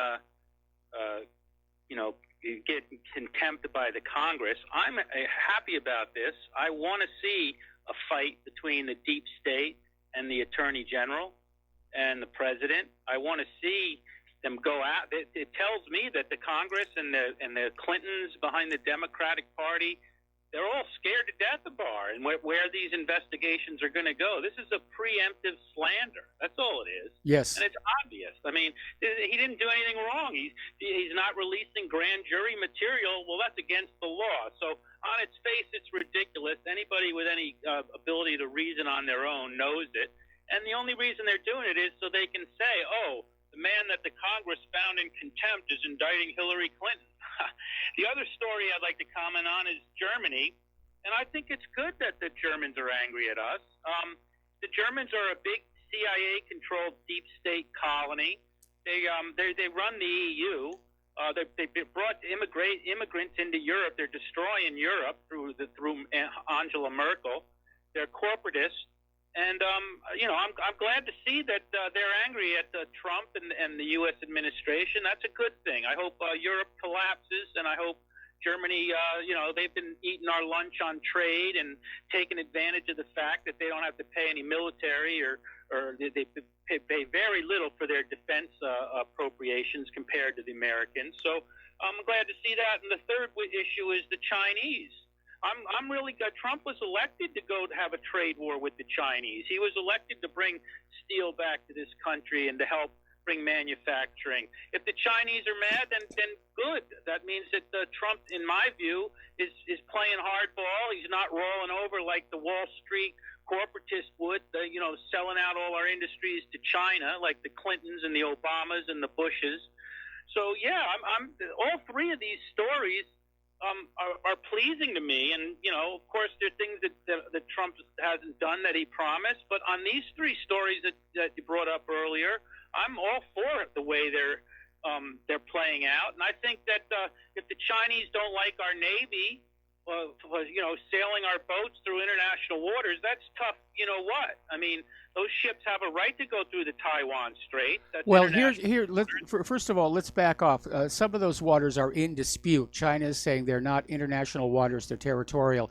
get contempt by the Congress. I'm happy about this. I want to see a fight between the deep state and the Attorney General and the President. I want to see them go out. It tells me that the Congress and the Clintons behind the Democratic Party, they're all scared to death of Barr and where these investigations are going to go. This is a preemptive slander. That's all it is. Yes. And it's obvious. I mean, he didn't do anything wrong. He's not releasing grand jury material. Well, that's against the law. So on its face, it's ridiculous. Anybody with any ability to reason on their own knows it. And the only reason they're doing it is so they can say, oh, the man that the Congress found in contempt is indicting Hillary Clinton. The other story I'd like to comment on is Germany, and I think it's good that the Germans are angry at us. The Germans are a big CIA-controlled deep state colony. They run the EU. They brought immigrants into Europe. They're destroying Europe through Angela Merkel. They're corporatists. And, I'm glad to see that they're angry at Trump and the U.S. administration. That's a good thing. I hope Europe collapses, and I hope Germany, they've been eating our lunch on trade and taking advantage of the fact that they don't have to pay any military or they pay very little for their defense appropriations compared to the Americans. So I'm glad to see that. And the third issue is the Chinese. I'm really glad Trump was elected to go to have a trade war with the Chinese. He was elected to bring steel back to this country and to help bring manufacturing. If the Chinese are mad, then good. That means that Trump, in my view, is playing hardball. He's not rolling over like the Wall Street corporatist would, selling out all our industries to China, like the Clintons and the Obamas and the Bushes. So yeah, I'm all three of these stories are pleasing to me, and of course, there are things that Trump hasn't done that he promised. But on these three stories that you brought up earlier, I'm all for the way they're playing out. And I think that if the Chinese don't like our Navy, sailing our boats through international waters, that's tough. You know what? I mean, those ships have a right to go through the Taiwan Strait. That's well, first of all, let's back off. Some of those waters are in dispute. China is saying they're not international waters; they're territorial.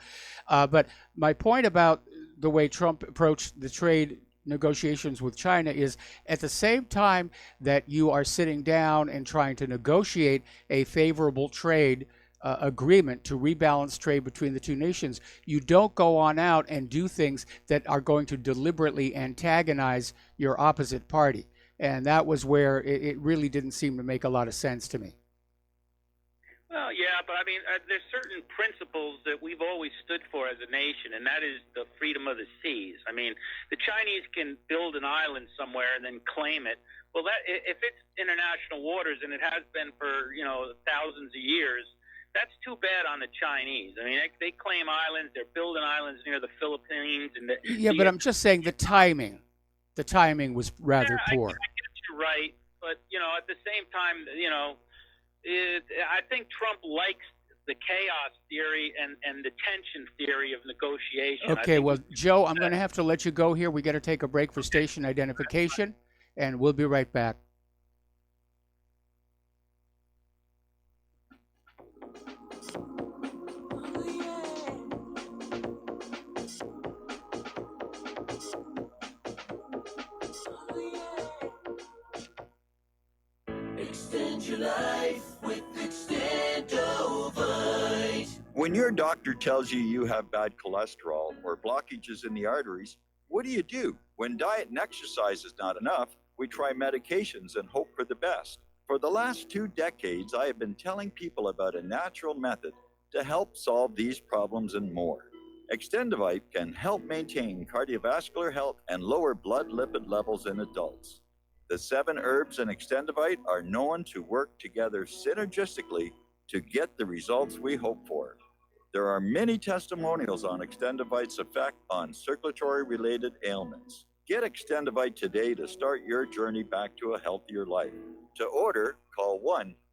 But my point about the way Trump approached the trade negotiations with China is, at the same time that you are sitting down and trying to negotiate a favorable trade agreement to rebalance trade between the two nations, you don't go on out and do things that are going to deliberately antagonize your opposite party. And that was where it really didn't seem to make a lot of sense to me. Well, yeah, but I mean, there's certain principles that we've always stood for as a nation, and that is the freedom of the seas. I mean, the Chinese can build an island somewhere and then claim it. Well, that if it's international waters, and it has been for thousands of years, that's too bad on the Chinese. I mean, they claim islands. They're building islands near the Philippines. But I'm just saying the timing. The timing was rather poor. I guess you're right. But, at the same time, I think Trump likes the chaos theory and the tension theory of negotiation. Okay, well, Joe, I'm going to have to let you go here. We got to take a break for station identification, and we'll be right back. Extend your life with Extendovite. When your doctor tells you you have bad cholesterol or blockages in the arteries, what do? When diet and exercise is not enough, we try medications and hope for the best. For the last 2 decades, I have been telling people about a natural method to help solve these problems and more. Extendovite can help maintain cardiovascular health and lower blood lipid levels in adults. The 7 herbs in Extendovite are known to work together synergistically to get the results we hope for. There are many testimonials on Extendovite's effect on circulatory-related ailments. Get Extendovite today to start your journey back to a healthier life. To order, call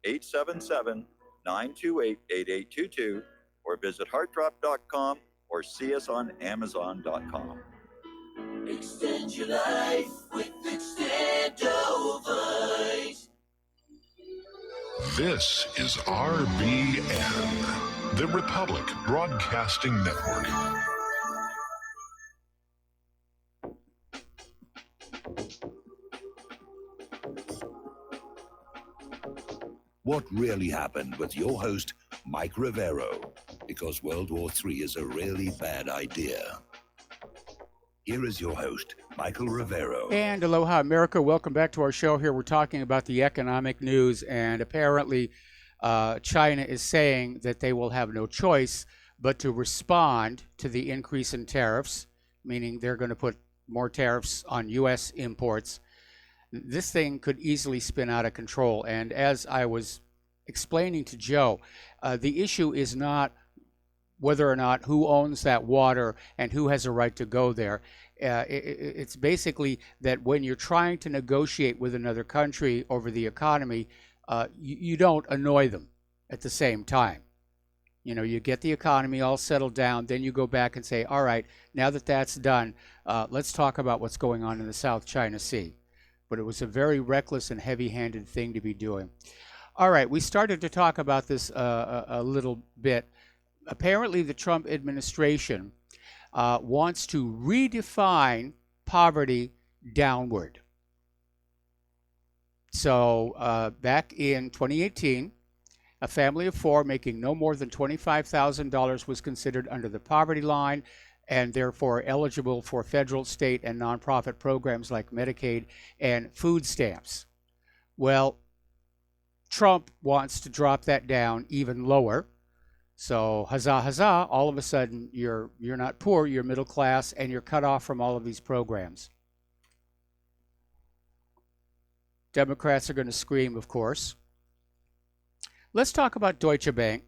1-877-928-8822 or visit heartdrop.com or see us on amazon.com. Extend your life with Extendovite. This is RBN, the Republic Broadcasting Network. What really happened with your host, Mike Rivero, because World War III is a really bad idea. Here is your host, Michael Rivero. And aloha, America. Welcome back to our show. Here we're talking about the economic news, and apparently China is saying that they will have no choice but to respond to the increase in tariffs, meaning they're going to put more tariffs on U.S. imports. This thing could easily spin out of control. And as I was explaining to Joe, the issue is not whether or not who owns that water and who has a right to go there. It's basically that when you're trying to negotiate with another country over the economy, you don't annoy them at the same time. You know, you get the economy all settled down, then you go back and say, all right, now that that's done, let's talk about what's going on in the South China Sea. But it was a very reckless and heavy-handed thing to be doing. All right, we started to talk about this a little bit. Apparently, the Trump administration wants to redefine poverty downward. So back in 2018, a family of four making no more than $25,000 was considered under the poverty line and therefore eligible for federal, state, and nonprofit programs like Medicaid and food stamps. Well, Trump wants to drop that down even lower. So huzzah, huzzah, all of a sudden you're not poor, you're middle class, and you're cut off from all of these programs. Democrats are going to scream, of course. Let's talk about Deutsche Bank.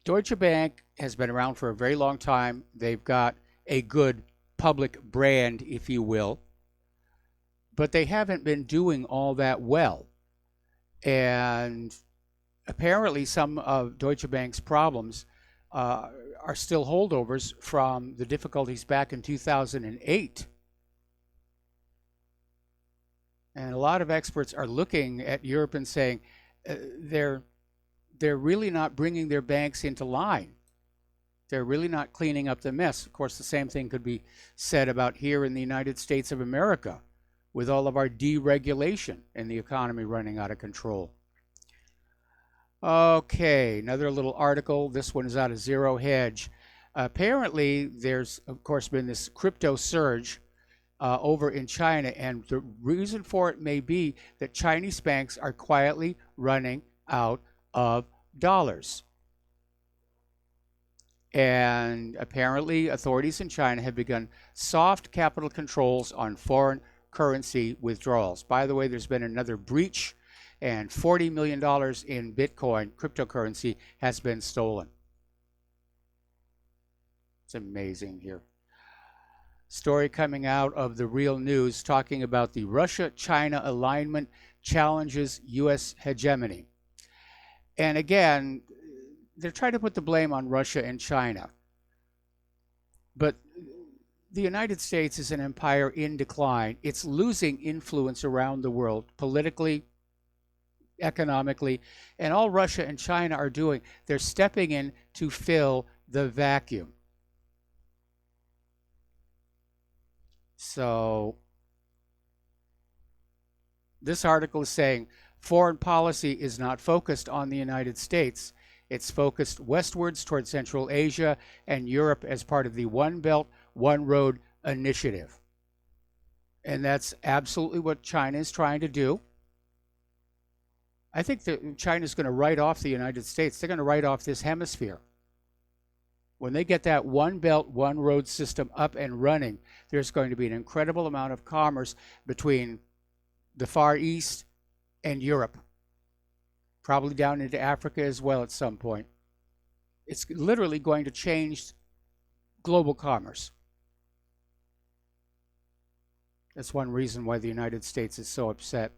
Deutsche Bank has been around for a very long time. They've got a good public brand, if you will, but they haven't been doing all that well. And apparently some of Deutsche Bank's problems are still holdovers from the difficulties back in 2008. And a lot of experts are looking at Europe and saying they're really not bringing their banks into line. They're really not cleaning up the mess. Of course, the same thing could be said about here in the United States of America with all of our deregulation and the economy running out of control. Okay, another little article. This one is out of Zero Hedge. Apparently, there's, of course, been this crypto surge over in China, and the reason for it may be that Chinese banks are quietly running out of dollars. And apparently, authorities in China have begun soft capital controls on foreign currency withdrawals. By the way, there's been another breach, and $40 million in Bitcoin, cryptocurrency, has been stolen. It's amazing here. Story coming out of the Real News talking about the Russia-China alignment challenges U.S. hegemony. And again, they're trying to put the blame on Russia and China. But the United States is an empire in decline. It's losing influence around the world, politically, economically, and all Russia and China are doing, they're stepping in to fill the vacuum. So this article is saying foreign policy is not focused on the United States. It's focused westwards toward Central Asia and Europe as part of the One Belt, One Road initiative. And that's absolutely what China is trying to do. I think that China is going to write off the United States. They're going to write off this hemisphere. When they get that One Belt, One Road system up and running, there's going to be an incredible amount of commerce between the Far East and Europe, probably down into Africa as well at some point. It's literally going to change global commerce. That's one reason why the United States is so upset.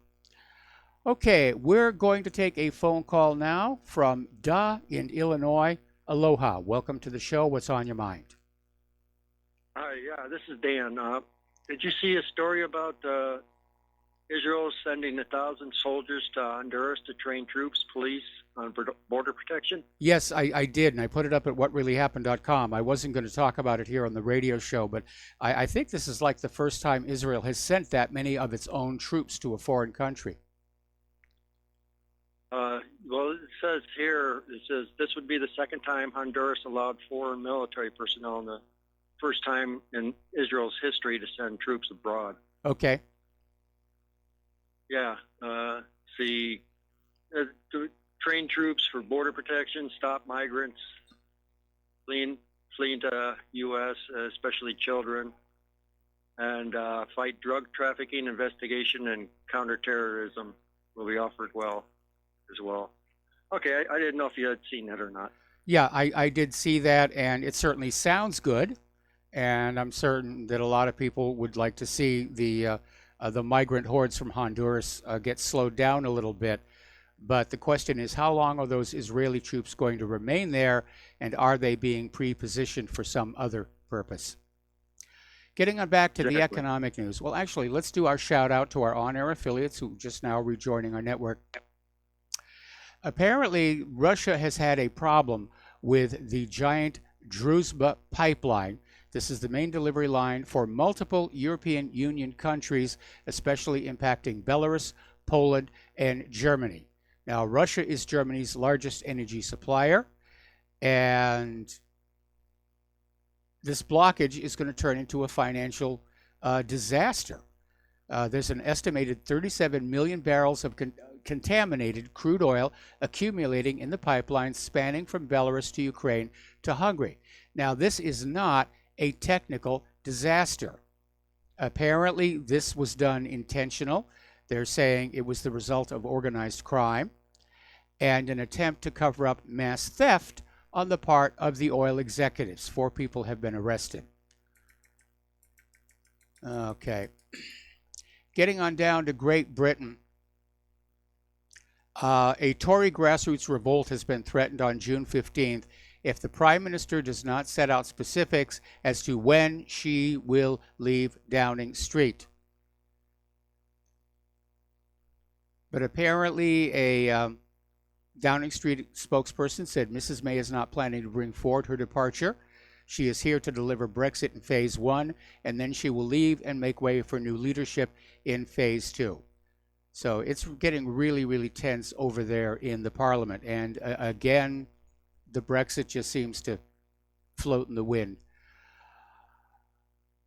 Okay, we're going to take a phone call now from Da in Illinois. Aloha. Welcome to the show. What's on your mind? Hi, yeah, this is Dan. Did you see a story about Israel is sending 1,000 soldiers to Honduras to train troops, police on border protection. Yes, I did, and I put it up at whatreallyhappened.com. I wasn't going to talk about it here on the radio show, but I think this is like the first time Israel has sent that many of its own troops to a foreign country. Well, it says here, this would be the second time Honduras allowed foreign military personnel and the first time in Israel's history to send troops abroad. Okay. Yeah. To train troops for border protection, stop migrants fleeing to U.S., especially children, and fight drug trafficking, investigation, and counterterrorism will be offered as well. Okay, I didn't know if you had seen that or not. Yeah, I did see that, and it certainly sounds good, and I'm certain that a lot of people would like to see the migrant hordes from Honduras get slowed down a little bit. But the question is, how long are those Israeli troops going to remain there, and are they being pre-positioned for some other purpose? Getting on back to the economic news. Well, actually, let's do our shout out to our on-air affiliates who just now rejoining our network. Apparently, Russia has had a problem with the giant Druzhba pipeline. This is the main delivery line for multiple European Union countries, especially impacting Belarus, Poland, and Germany. Now, Russia is Germany's largest energy supplier, and this blockage is going to turn into a financial disaster. There's an estimated 37 million barrels of contaminated crude oil accumulating in the pipeline spanning from Belarus to Ukraine to Hungary. Now, this is not a technical disaster. Apparently, this was done intentional. They're saying it was the result of organized crime and an attempt to cover up mass theft on the part of the oil executives. 4 people have been arrested. Okay. Getting on down to Great Britain. A Tory grassroots revolt has been threatened on June 15th if the Prime Minister does not set out specifics as to when she will leave Downing Street. But apparently a Downing Street spokesperson said Mrs. May is not planning to bring forward her departure. She is here to deliver Brexit in Phase 1, and then she will leave and make way for new leadership in Phase 2. So it's getting really, really tense over there in the Parliament. And again, the Brexit just seems to float in the wind.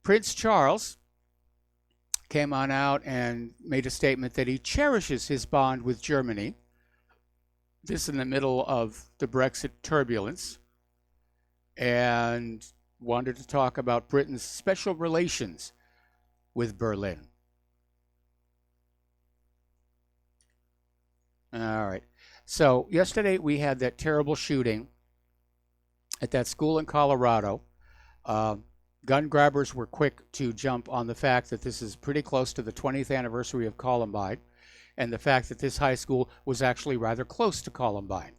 Prince Charles came on out and made a statement that he cherishes his bond with Germany. This in the middle of the Brexit turbulence. And wanted to talk about Britain's special relations with Berlin. All right. So yesterday we had that terrible shooting at that school in Colorado. Gun grabbers were quick to jump on the fact that this is pretty close to the 20th anniversary of Columbine, and the fact that this high school was actually rather close to Columbine.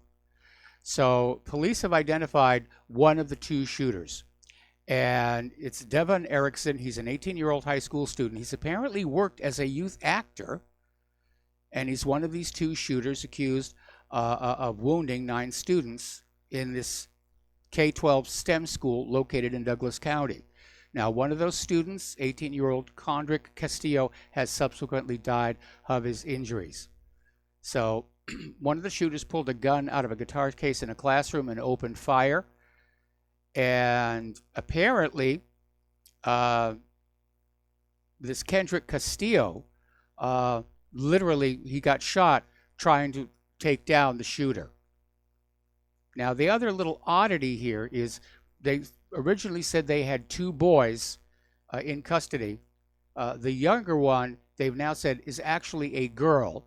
So police have identified one of the 2 shooters, and it's Devon Erickson. He's an 18-year-old high school student. He's apparently worked as a youth actor, and he's one of these 2 shooters accused of wounding 9 students in this K-12 STEM school located in Douglas County. Now, one of those students, 18-year-old Condrick Castillo, has subsequently died of his injuries. So one of the shooters pulled a gun out of a guitar case in a classroom and opened fire. And apparently, this Kendrick Castillo, literally, he got shot trying to take down the shooter. Now, the other little oddity here is they originally said they had 2 boys in custody. The younger one, they've now said, is actually a girl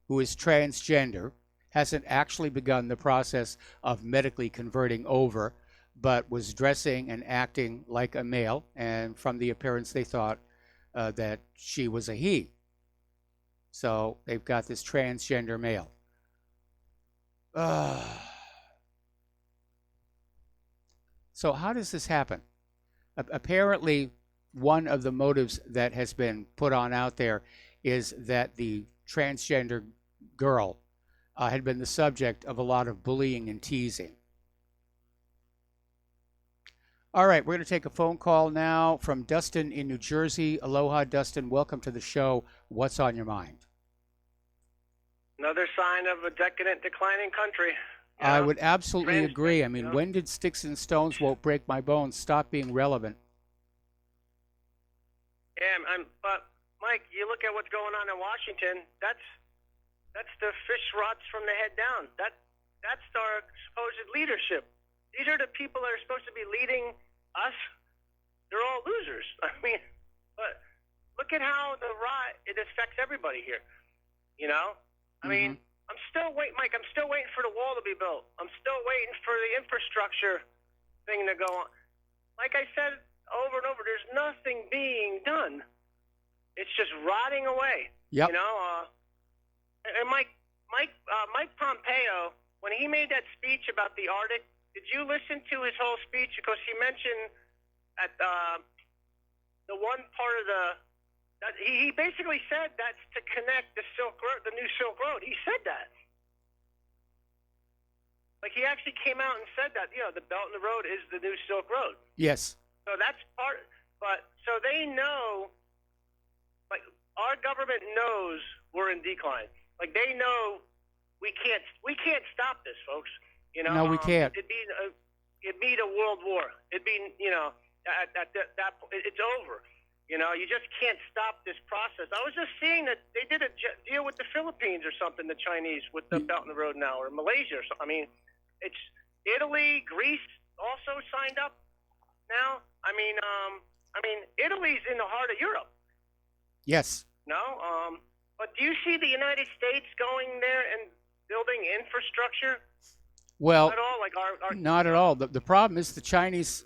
who is transgender, hasn't actually begun the process of medically converting over, but was dressing and acting like a male, and from the appearance they thought that she was a he. So they've got this transgender male. So how does this happen? Apparently, one of the motives that has been put on out there is that the transgender girl had been the subject of a lot of bullying and teasing. All right, we're going to take a phone call now from Dustin in New Jersey. Aloha, Dustin. Welcome to the show. What's on your mind? Another sign of a decadent, declining country. I would absolutely agree. I mean, when did Sticks and Stones Won't Break My Bones stop being relevant? Yeah, but Mike, you look at what's going on in Washington. That's the fish rots from the head down. That's our supposed leadership. These are the people that are supposed to be leading us. They're all losers. I mean, but look at how it affects everybody here. You know, I mean, I'm still waiting, Mike. I'm still waiting for the wall to be built. I'm still waiting for the infrastructure thing to go on. Like I said over and over, there's nothing being done. It's just rotting away. Yep. You know, and Mike Pompeo, when he made that speech about the Arctic, did you listen to his whole speech? Because he mentioned at the one part of he basically said that's to connect the Silk Road, the new Silk Road. He said that. Like, he actually came out and said that, the Belt and the Road is the new Silk Road. Yes. So that's part, so they know, like, our government knows we're in decline. Like, they know we can't stop this, folks. No, we can't. It'd be a world war. It'd be, at that point, it's over. You just can't stop this process. I was just seeing that they did a deal with the Philippines or something, the Chinese, with the Belt and the Road now, or Malaysia or something. I mean, it's Italy, Greece also signed up now. I mean, Italy's in the heart of Europe. Yes. No, but do you see the United States going there and building infrastructure? Well, not at all. Like not at all. The problem is the Chinese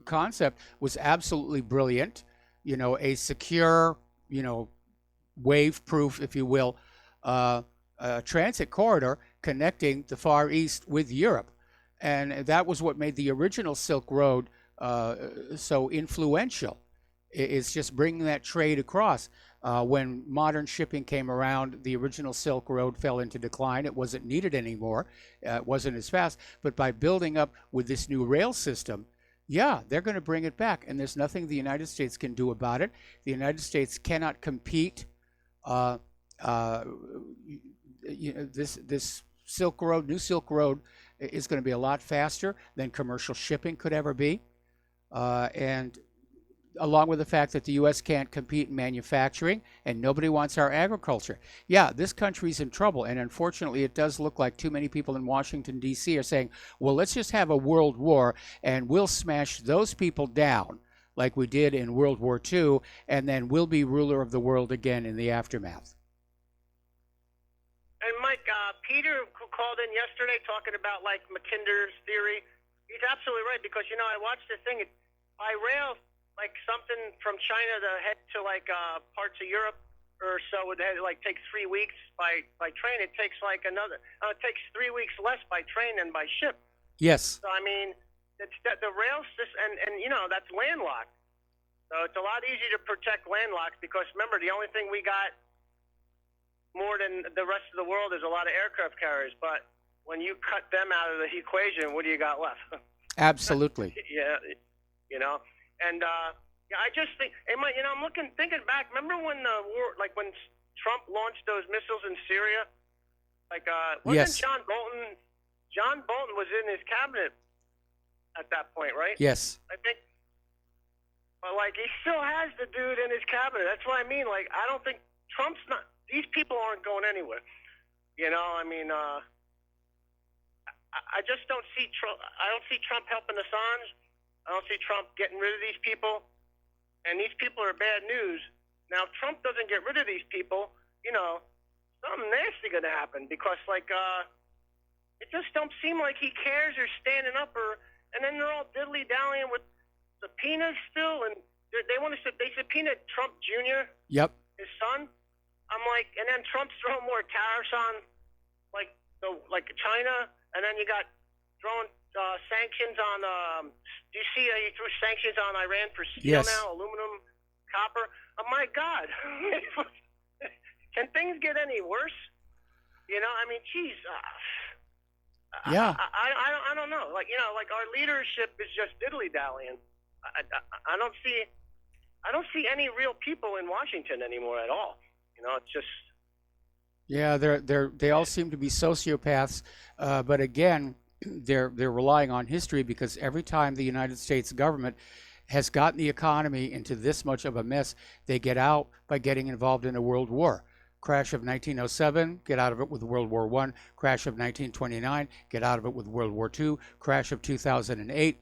concept was absolutely brilliant. A secure, wave-proof, if you will, transit corridor connecting the Far East with Europe. And that was what made the original Silk Road so influential. It's just bringing that trade across. When modern shipping came around, the original Silk Road fell into decline. It wasn't needed anymore. It wasn't as fast. But by building up with this new rail system, yeah, they're going to bring it back. And there's nothing the United States can do about it. The United States cannot compete. This Silk Road, new Silk Road, is going to be a lot faster than commercial shipping could ever be. And along with the fact that the U.S. can't compete in manufacturing and nobody wants our agriculture. Yeah, this country's in trouble, and unfortunately it does look like too many people in Washington, D.C. are saying, well, let's just have a world war and we'll smash those people down like we did in World War II, and then we'll be ruler of the world again in the aftermath. And Mike, Peter, who called in yesterday talking about, like, Mackinder's theory, he's absolutely right, because, I watched this thing by rail. Like something from China to head to like parts of Europe or so would take 3 weeks by train. It takes like it takes 3 weeks less by train than by ship. Yes. So I mean, it's the rail system, and that's landlocked. So it's a lot easier to protect landlocked, because remember, the only thing we got more than the rest of the world is a lot of aircraft carriers. But when you cut them out of the equation, what do you got left? Absolutely. Yeah, And I just think, I'm thinking back. Remember when the war, like when Trump launched those missiles in Syria? Like, wasn't yes. John Bolton? John Bolton was in his cabinet at that point, right? Yes. I think. But like, he still has the dude in his cabinet. That's what I mean. Like, I don't think Trump's not. These people aren't going anywhere. I just don't see Trump. I don't see Trump helping Assange. I don't see Trump getting rid of these people, and these people are bad news. Now, if Trump doesn't get rid of these people, something nasty going to happen, because, like, it just don't seem like he cares or standing up, and then they're all diddly-dallying with subpoenas still, and they subpoenaed Trump Jr., Yep. his son. I'm like, and then Trump's throwing more tariffs on, like China, and then you got throwing sanctions on, do you see he threw sanctions on Iran for steel Yes. now, aluminum, copper? Oh, my God. things get any worse? You know, I mean, geez. Yeah. I don't know. Like, you know, like our leadership is just diddly dallying. I don't see any real people in Washington anymore at all. You know, it's just. Yeah, they all seem to be sociopaths, but again, they're relying on history, because every time the United States government has gotten the economy into this much of a mess, they get out by getting involved in a world war. Crash of 1907, get out of it with World War I. Crash of 1929, get out of it with World War II. Crash of 2008,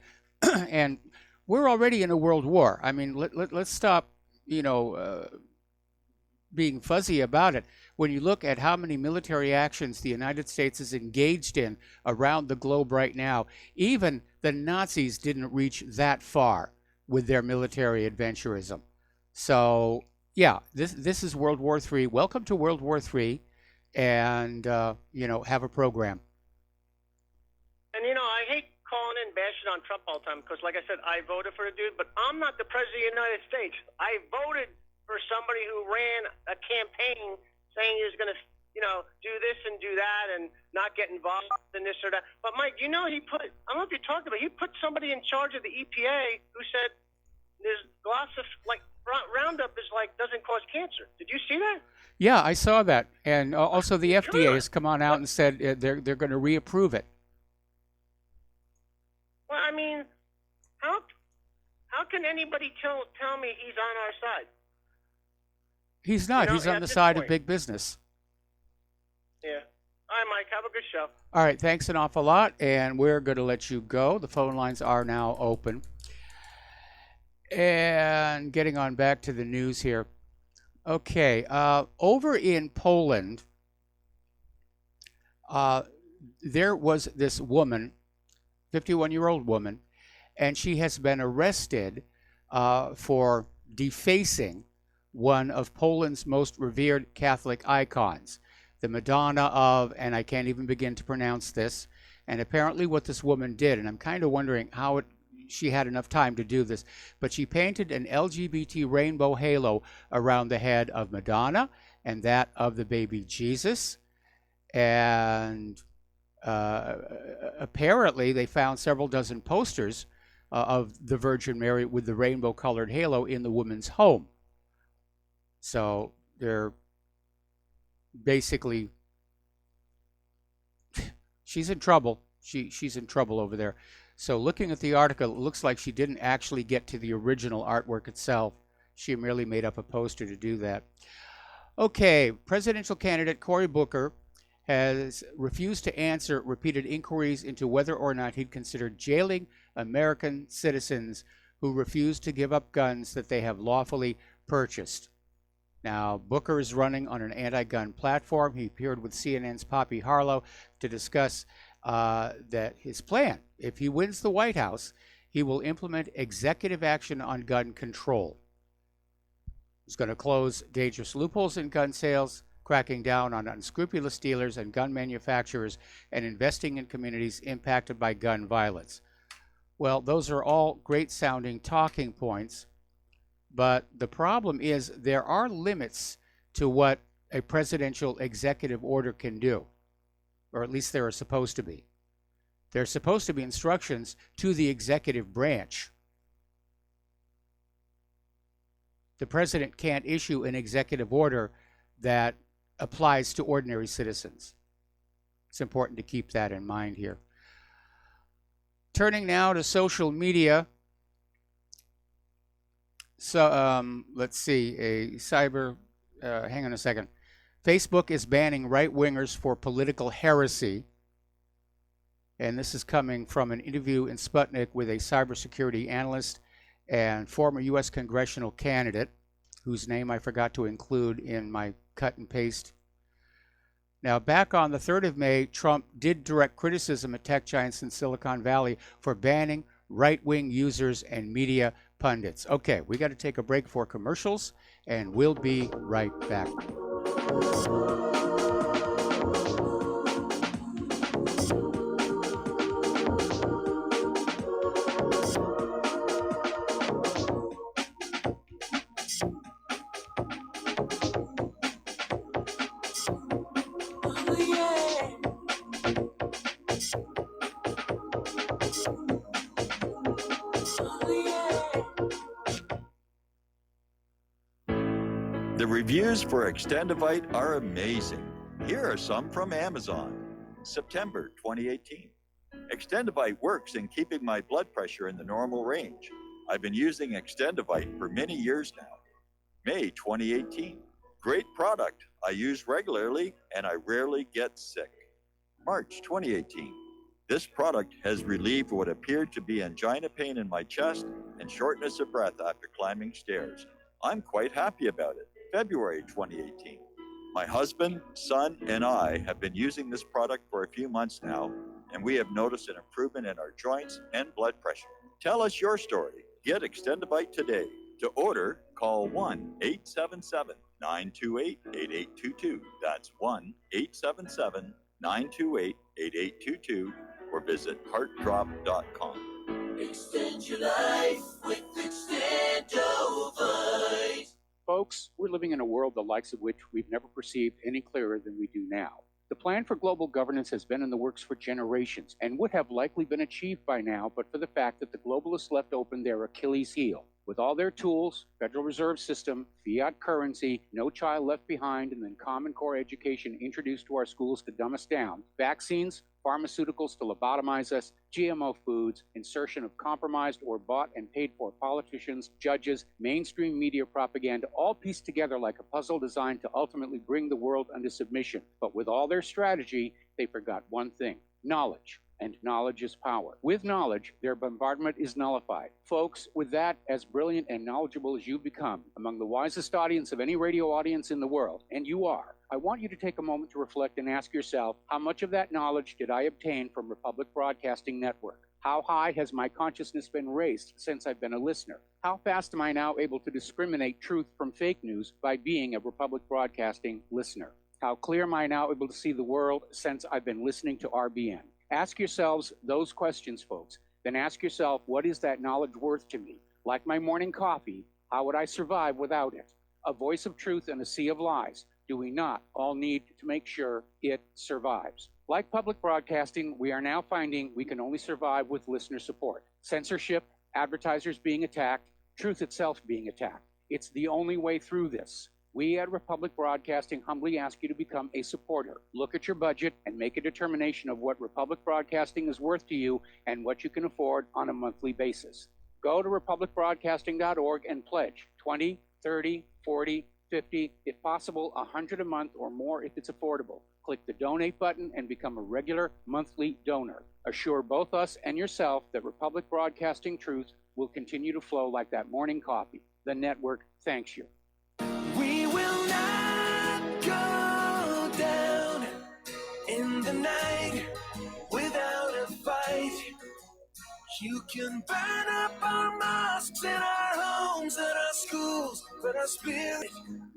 and we're already in a world war. I mean, let's stop, you know, being fuzzy about it. When you look at how many military actions the United States is engaged in around the globe right now, even the Nazis didn't reach that far with their military adventurism. So, yeah, this is World War III. Welcome to World War III, and, you know, have a program. And, you know, I hate calling in bashing on Trump all the time because, like I said, I voted for the dude, but I'm not the president of the United States. I voted for somebody who ran a campaign saying he was going to, you know, do this and do that and not get involved in this or that. But, Mike, you know, I don't know if you talked about it, he put somebody in charge of the EPA who said this Roundup is like, doesn't cause cancer. Did you see that? Yeah, I saw that. And also the FDA has come on out and said they're going to reapprove it. Well, I mean, how can anybody tell me he's on our side? He's not. You know, he's on the side of big business. Yeah. All right, Mike. Have a good show. All right. Thanks an awful lot. And we're going to let you go. The phone lines are now open. And getting on back to the news here. Okay. Over in Poland, there was this woman, 51-year-old woman, and she has been arrested for defacing one of Poland's most revered Catholic icons, the Madonna of, and I can't even begin to pronounce this, and apparently what this woman did, and I'm kind of wondering how she had enough time to do this, but she painted an LGBT rainbow halo around the head of Madonna and that of the baby Jesus, and apparently they found several dozen posters of the Virgin Mary with the rainbow-colored halo in the woman's home. So they're basically, she's in trouble. She's in trouble over there. So looking at the article, it looks like she didn't actually get to the original artwork itself. She merely made up a poster to do that. Okay, presidential candidate Cory Booker has refused to answer repeated inquiries into whether or not he'd consider jailing American citizens who refuse to give up guns that they have lawfully purchased. Now, Booker is running on an anti-gun platform. He appeared with CNN's Poppy Harlow to discuss that his plan, if he wins the White House, he will implement executive action on gun control. He's going to close dangerous loopholes in gun sales, cracking down on unscrupulous dealers and gun manufacturers, and investing in communities impacted by gun violence. Well, those are all great-sounding talking points, but the problem is there are limits to what a presidential executive order can do, or at least there are supposed to be. There are supposed to be instructions to the executive branch. The president can't issue an executive order that applies to ordinary citizens. It's important to keep that in mind here. Turning now to social media. So let's see, hang on a second. Facebook is banning right-wingers for political heresy. And this is coming from an interview in Sputnik with a cybersecurity analyst and former U.S. congressional candidate, whose name I forgot to include in my cut and paste. Now, back on the 3rd of May, Trump did direct criticism at tech giants in Silicon Valley for banning right-wing users and media pundits. Okay, we got to take a break for commercials, and we'll be right back. The reviews for Extendivite are amazing. Here are some from Amazon. September 2018. Extendivite works in keeping my blood pressure in the normal range. I've been using Extendivite for many years now. May 2018. Great product. I use regularly and I rarely get sick. March 2018. This product has relieved what appeared to be angina pain in my chest and shortness of breath after climbing stairs. I'm quite happy about it. February 2018. My husband, son, and I have been using this product for a few months now, and we have noticed an improvement in our joints and blood pressure. Tell us your story. Get Extendivite today. To order, call 1-877-928-8822. That's 1-877-928-8822, or visit heartdrop.com. Extend your life with Extendovite. Folks, we're living in a world the likes of which we've never perceived any clearer than we do now. The plan for global governance has been in the works for generations and would have likely been achieved by now, but for the fact that the globalists left open their Achilles heel. With all their tools, Federal Reserve System, fiat currency, no child left behind, and then Common Core education introduced to our schools to dumb us down, vaccines, pharmaceuticals to lobotomize us, GMO foods, insertion of compromised or bought and paid for politicians, judges, mainstream media propaganda, all pieced together like a puzzle designed to ultimately bring the world under submission. But with all their strategy, they forgot one thing: knowledge. And knowledge is power. With knowledge, their bombardment is nullified. Folks, with that, as brilliant and knowledgeable as you've become, among the wisest audience of any radio audience in the world, and you are, I want you to take a moment to reflect and ask yourself, how much of that knowledge did I obtain from Republic Broadcasting Network? How high has my consciousness been raised since I've been a listener? How fast am I now able to discriminate truth from fake news by being a Republic Broadcasting listener? How clear am I now able to see the world since I've been listening to RBN? Ask yourselves those questions, folks. Then ask yourself, what is that knowledge worth to me? Like my morning coffee, how would I survive without it? A voice of truth in a sea of lies. Do we not all need to make sure it survives? Like public broadcasting, we are now finding we can only survive with listener support. Censorship, advertisers being attacked, truth itself being attacked. It's the only way through this. We at Republic Broadcasting humbly ask you to become a supporter. Look at your budget and make a determination of what Republic Broadcasting is worth to you and what you can afford on a monthly basis. Go to republicbroadcasting.org and pledge $20, $30, $40, $50, if possible, $100 a month or more if it's affordable. Click the donate button and become a regular monthly donor. Assure both us and yourself that Republic Broadcasting truth will continue to flow like that morning coffee. The network thanks you. We will not go down in the night without a fight. You can burn up our mosques and our homes and our schools, but our spirit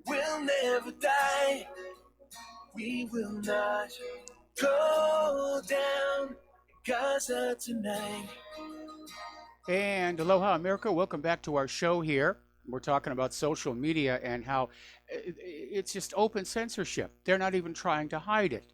will never die. We will not go down in Gaza tonight. And aloha, America. Welcome back to our show here. We're talking about social media and how it's just open censorship. They're not even trying to hide it.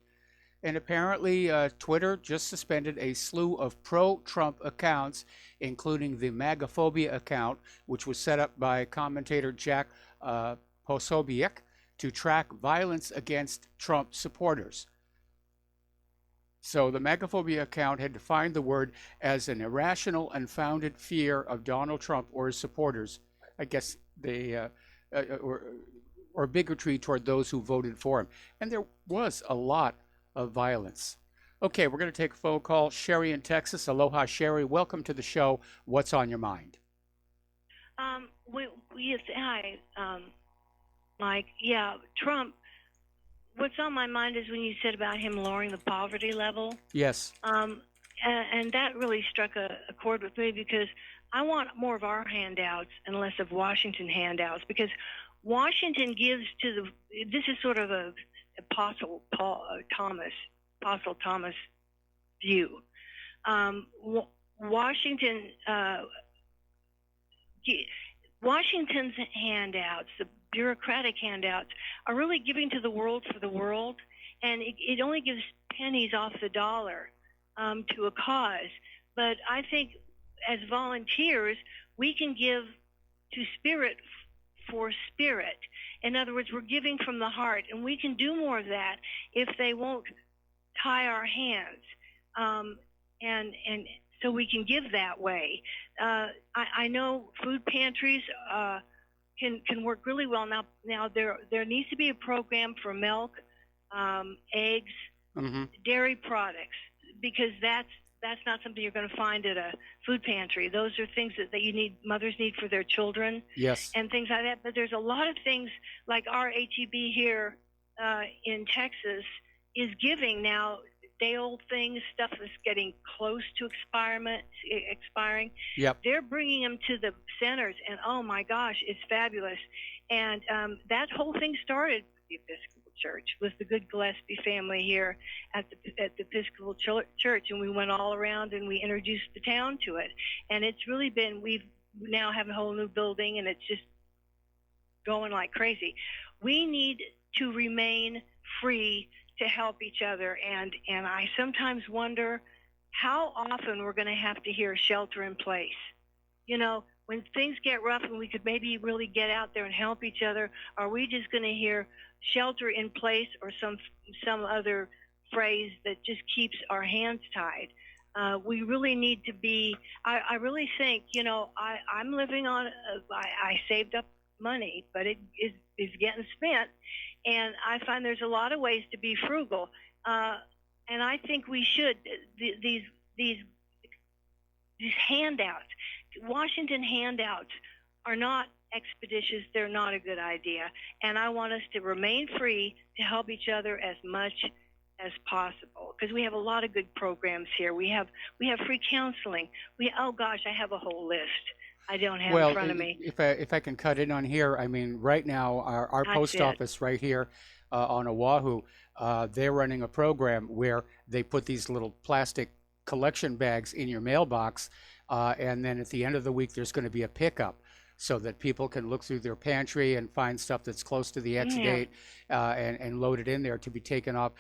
And apparently, Twitter just suspended a slew of pro-Trump accounts, including the MAGAphobia account, which was set up by commentator Jack Posobiec to track violence against Trump supporters. So the MAGAphobia account had defined the word as an irrational, unfounded fear of Donald Trump or his supporters. I guess they, or bigotry toward those who voted for him. And there was a lot of violence. Okay, we're going to take a phone call. Sherry in Texas. Aloha, Sherry. Welcome to the show. What's on your mind? Hi, Mike. Yeah, Trump. What's on my mind is when you said about him lowering the poverty level. Yes. And that really struck a chord with me because I want more of our handouts and less of Washington handouts, because Washington gives to the. This is sort of a Apostle Thomas view. Washington's handouts, the bureaucratic handouts, are really giving to the world for the world, and it only gives pennies off the dollar to a cause. But I think as volunteers, we can give to Spirit for spirit. In other words, we're giving from the heart, and we can do more of that if they won't tie our hands, and so we can give that way. I know food pantries can work really well now. Now there needs to be a program for milk, eggs, dairy products, because that's not something you're going to find at a food pantry. Those are things that you need, mothers need for their children. Yes. And things like that. But there's a lot of things like our HEB here in Texas is giving now day-old things, stuff that's getting close to expiring. Yep. They're bringing them to the centers, and oh my gosh, it's fabulous. And that whole thing started with the Episcopal Church, with the good Gillespie family here at the Episcopal Church, and we went all around and we introduced the town to it. And it's really been, we now have a whole new building, and it's just going like crazy. We need to remain free to help each other, and I sometimes wonder how often we're going to have to hear shelter in place. You know, when things get rough and we could maybe really get out there and help each other, are we just going to hear shelter in place or some other phrase that just keeps our hands tied? We really need to be, I really think, you know, I'm living on, I saved up money, but it is getting spent. And I find there's a lot of ways to be frugal, and I think we should. These handouts, Washington handouts, are not expeditious. They're not a good idea, and I want us to remain free to help each other as much as possible, because we have a lot of good programs here. We have free counseling. Oh gosh, I have a whole list. I don't have in front of me. If I can cut in on here, I mean, right now our post office right here on Oahu, they're running a program where they put these little plastic collection bags in your mailbox, and then at the end of the week there's going to be a pickup, so that people can look through their pantry and find stuff that's close to the ex date and load it in there to be taken off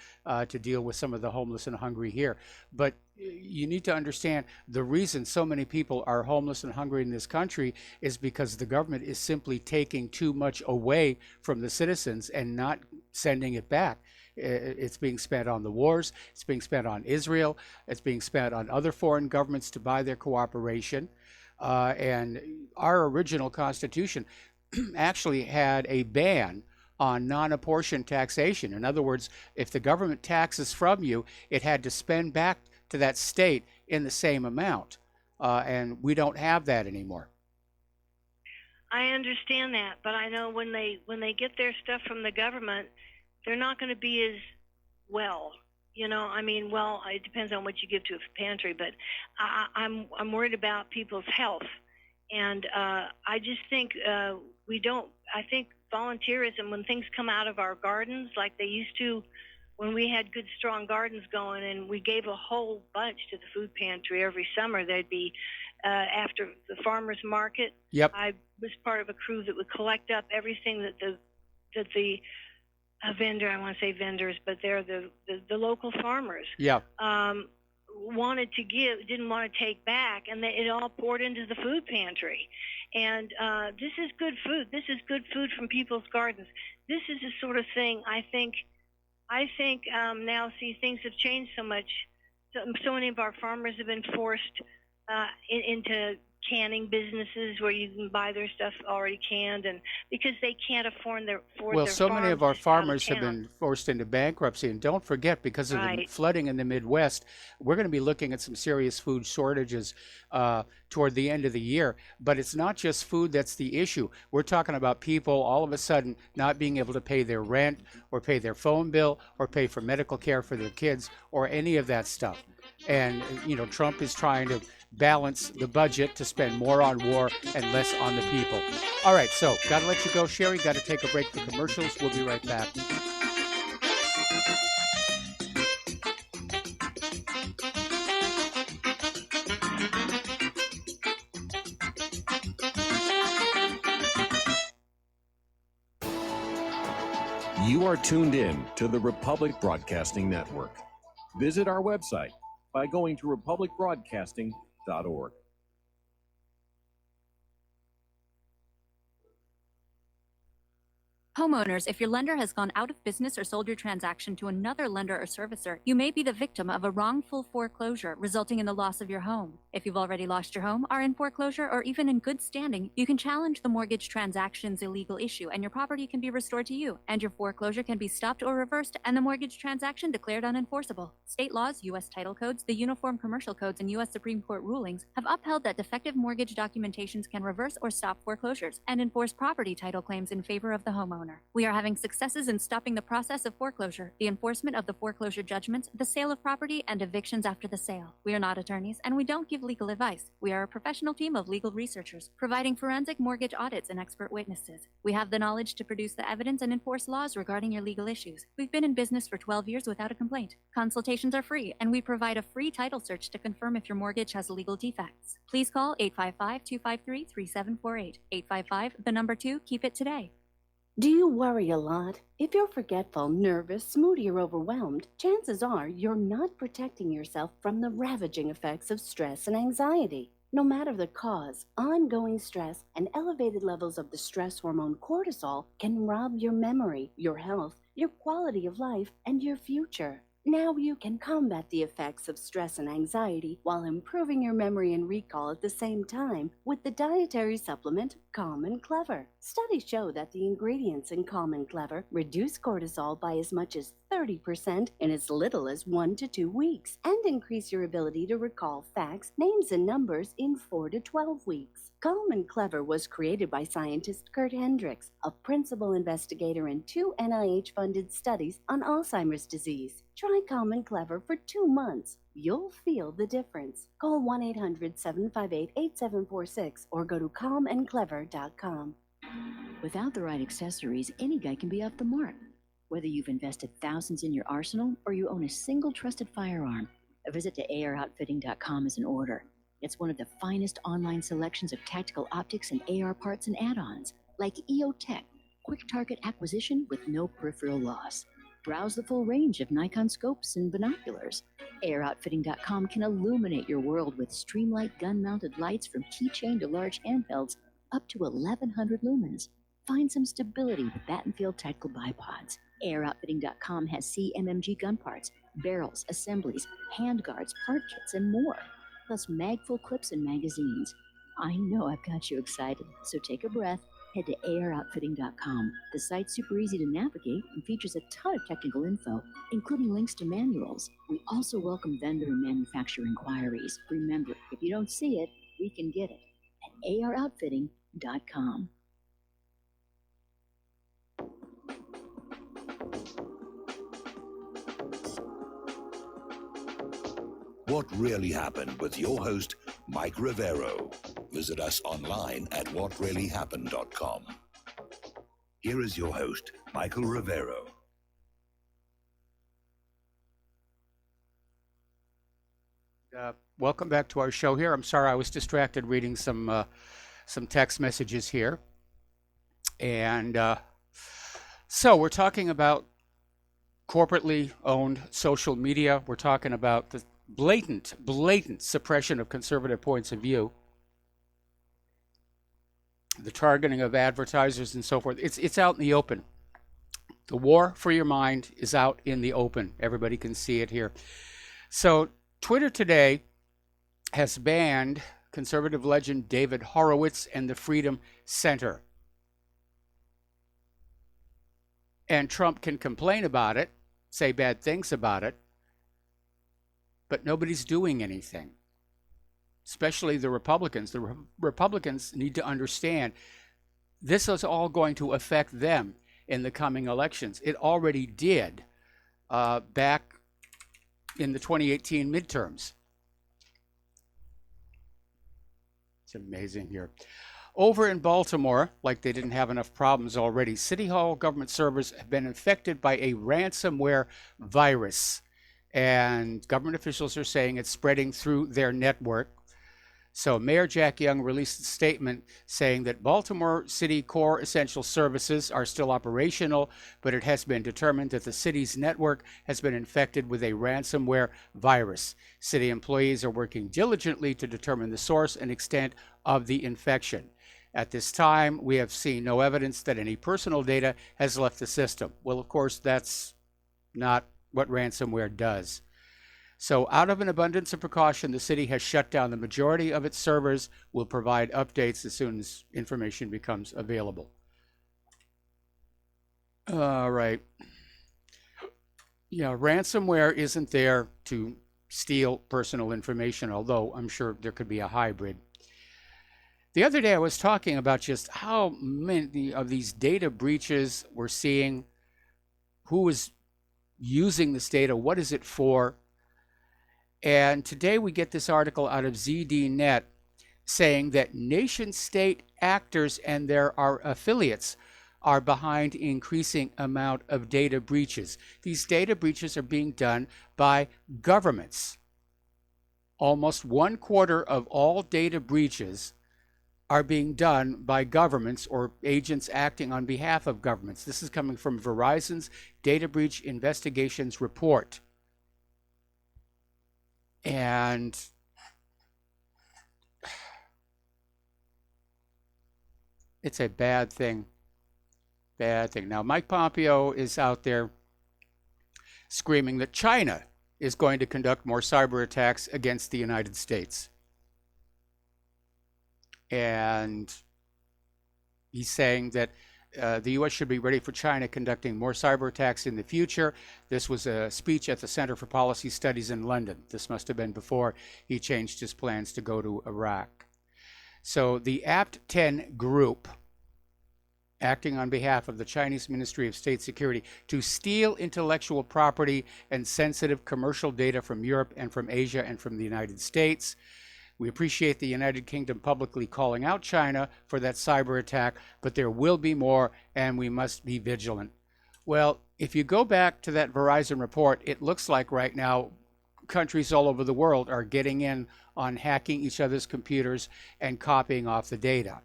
to deal with some of the homeless and hungry here. But you need to understand the reason so many people are homeless and hungry in this country is because the government is simply taking too much away from the citizens and not sending it back. It's being spent on the wars, it's being spent on Israel, it's being spent on other foreign governments to buy their cooperation. And our original Constitution actually had a ban on non-apportioned taxation. In other words, if the government taxes from you, it had to spend back to that state in the same amount. And we don't have that anymore. I understand that, but I know when they get their stuff from the government, they're not going to be as well. You know, I mean, well, it depends on what you give to a pantry, but I'm worried about people's health, and I just think I think volunteerism, when things come out of our gardens like they used to when we had good, strong gardens going, and we gave a whole bunch to the food pantry every summer. There'd be after the farmers market. Yep. I was part of a crew that would collect up everything that the a vendor, I want to say vendors, but they're the local farmers. Yeah. Wanted to give, didn't want to take back, and it all poured into the food pantry. And this is good food. This is good food from people's gardens. This is the sort of thing I think now, see, things have changed so much. So many of our farmers have been forced into canning businesses where you can buy their stuff already canned, and because they can't afford their so many of our farmers have town. been forced into bankruptcy, and don't forget, because of the flooding in the Midwest, we're going to be looking at some serious food shortages toward the end of the year. But it's not just food that's the issue. We're talking about people all of a sudden not being able to pay their rent or pay their phone bill or pay for medical care for their kids or any of that stuff. And you know, Trump is trying to balance the budget to spend more on war and less on the people. All right, so got to let you go, Sherry. Got to take a break for commercials. We'll be right back. You are tuned in to the Republic Broadcasting Network. Visit our website by going to republicbroadcasting.org. Homeowners, if your lender has gone out of business or sold your transaction to another lender or servicer, you may be the victim of a wrongful foreclosure, resulting in the loss of your home. If you've already lost your home, are in foreclosure, or even in good standing, you can challenge the mortgage transaction's illegal issue, and your property can be restored to you, and your foreclosure can be stopped or reversed, and the mortgage transaction declared unenforceable. State laws, U.S. title codes, the Uniform Commercial Codes, and U.S. Supreme Court rulings have upheld that defective mortgage documentations can reverse or stop foreclosures and enforce property title claims in favor of the homeowner. We are having successes in stopping the process of foreclosure, the enforcement of the foreclosure judgments, the sale of property, and evictions after the sale. We are not attorneys, and we don't give legal advice. We are a professional team of legal researchers, providing forensic mortgage audits and expert witnesses. We have the knowledge to produce the evidence and enforce laws regarding your legal issues. We've been in business for 12 years without a complaint. Consultations are free, and we provide a free title search to confirm if your mortgage has legal defects. Please call 855-253-3748. 855, the number 2, keep it today. Do you worry a lot? If you're forgetful, nervous, moody, or overwhelmed, chances are you're not protecting yourself from the ravaging effects of stress and anxiety. No matter the cause, ongoing stress and elevated levels of the stress hormone cortisol can rob your memory, your health, your quality of life, and your future. Now you can combat the effects of stress and anxiety while improving your memory and recall at the same time with the dietary supplement Calm and Clever. Studies show that the ingredients in Calm and Clever reduce cortisol by as much as 30% in as little as 1 to 2 weeks and increase your ability to recall facts, names, and numbers in 4 to 12 weeks. Calm and Clever was created by scientist Kurt Hendricks, a principal investigator in 2 NIH-funded studies on Alzheimer's disease. Try Calm and Clever for 2 months. You'll feel the difference. Call 1-800-758-8746 or go to calmandclever.com. Without the right accessories, any guy can be off the mark. Whether you've invested thousands in your arsenal or you own a single trusted firearm, a visit to AROutfitting.com is in order. It's one of the finest online selections of tactical optics and AR parts and add-ons, like EOTech, quick target acquisition with no peripheral loss. Browse the full range of Nikon scopes and binoculars. AROutfitting.com can illuminate your world with Streamlight gun-mounted lights from keychain to large handhelds up to 1,100 lumens. Find some stability with Battenfield tactical bipods. AROutfitting.com has CMMG gun parts, barrels, assemblies, handguards, part kits, and more, plus magful clips and magazines. I know I've got you excited, so take a breath. Head to AROutfitting.com. The site's super easy to navigate and features a ton of technical info, including links to manuals. We also welcome vendor and manufacturer inquiries. Remember, if you don't see it, we can get it at AROutfitting.com. What Really Happened with your host, Mike Rivero. Visit us online at whatreallyhappened.com. Here is your host, Michael Rivero. Welcome back to our show here. I'm sorry I was distracted reading some text messages here. And so we're talking about corporately owned social media. We're talking about the blatant suppression of conservative points of view, the targeting of advertisers and so forth. It's out in the open. The war for your mind is out in the open. Everybody can see it here. So Twitter today has banned conservative legend David Horowitz and the Freedom Center. And Trump can complain about it, say bad things about it, but nobody's doing anything, especially the Republicans. The Republicans need to understand this is all going to affect them in the coming elections. It already did back in the 2018 midterms. It's amazing here. Over in Baltimore, like they didn't have enough problems already, City Hall government servers have been infected by a ransomware virus. And government officials are saying it's spreading through their network. So Mayor Jack Young released a statement saying that Baltimore City core essential services are still operational, but it has been determined that the city's network has been infected with a ransomware virus. City employees are working diligently to determine the source and extent of the infection. At this time, we have seen no evidence that any personal data has left the system. Well, of course, that's not what ransomware does. So out of an abundance of precaution, the city has shut down the majority of its servers. Will provide updates as soon as information becomes available. All right. Yeah, ransomware isn't there to steal personal information, although I'm sure there could be a hybrid. The other day I was talking about just how many of these data breaches we're seeing, who is using this data, what is it for? And today we get this article out of ZDNet saying that nation-state actors and their affiliates are behind increasing amount of data breaches. These data breaches are being done by governments. Almost 1/4 of all data breaches are being done by governments or agents acting on behalf of governments. This is coming from Verizon's Data Breach Investigations Report. And it's a bad thing. Bad thing. Now, Mike Pompeo is out there screaming that China is going to conduct more cyber attacks against the United States. And he's saying that the U.S. should be ready for China conducting more cyber attacks in the future. This was a speech at the Center for Policy Studies in London. This must have been before he changed his plans to go to Iraq. So the APT-10 group, acting on behalf of the Chinese Ministry of State Security, to steal intellectual property and sensitive commercial data from Europe and from Asia and from the United States. We appreciate the United Kingdom publicly calling out China for that cyber attack, but there will be more, and we must be vigilant. Well, if you go back to that Verizon report, it looks like right now countries all over the world are getting in on hacking each other's computers and copying off the data.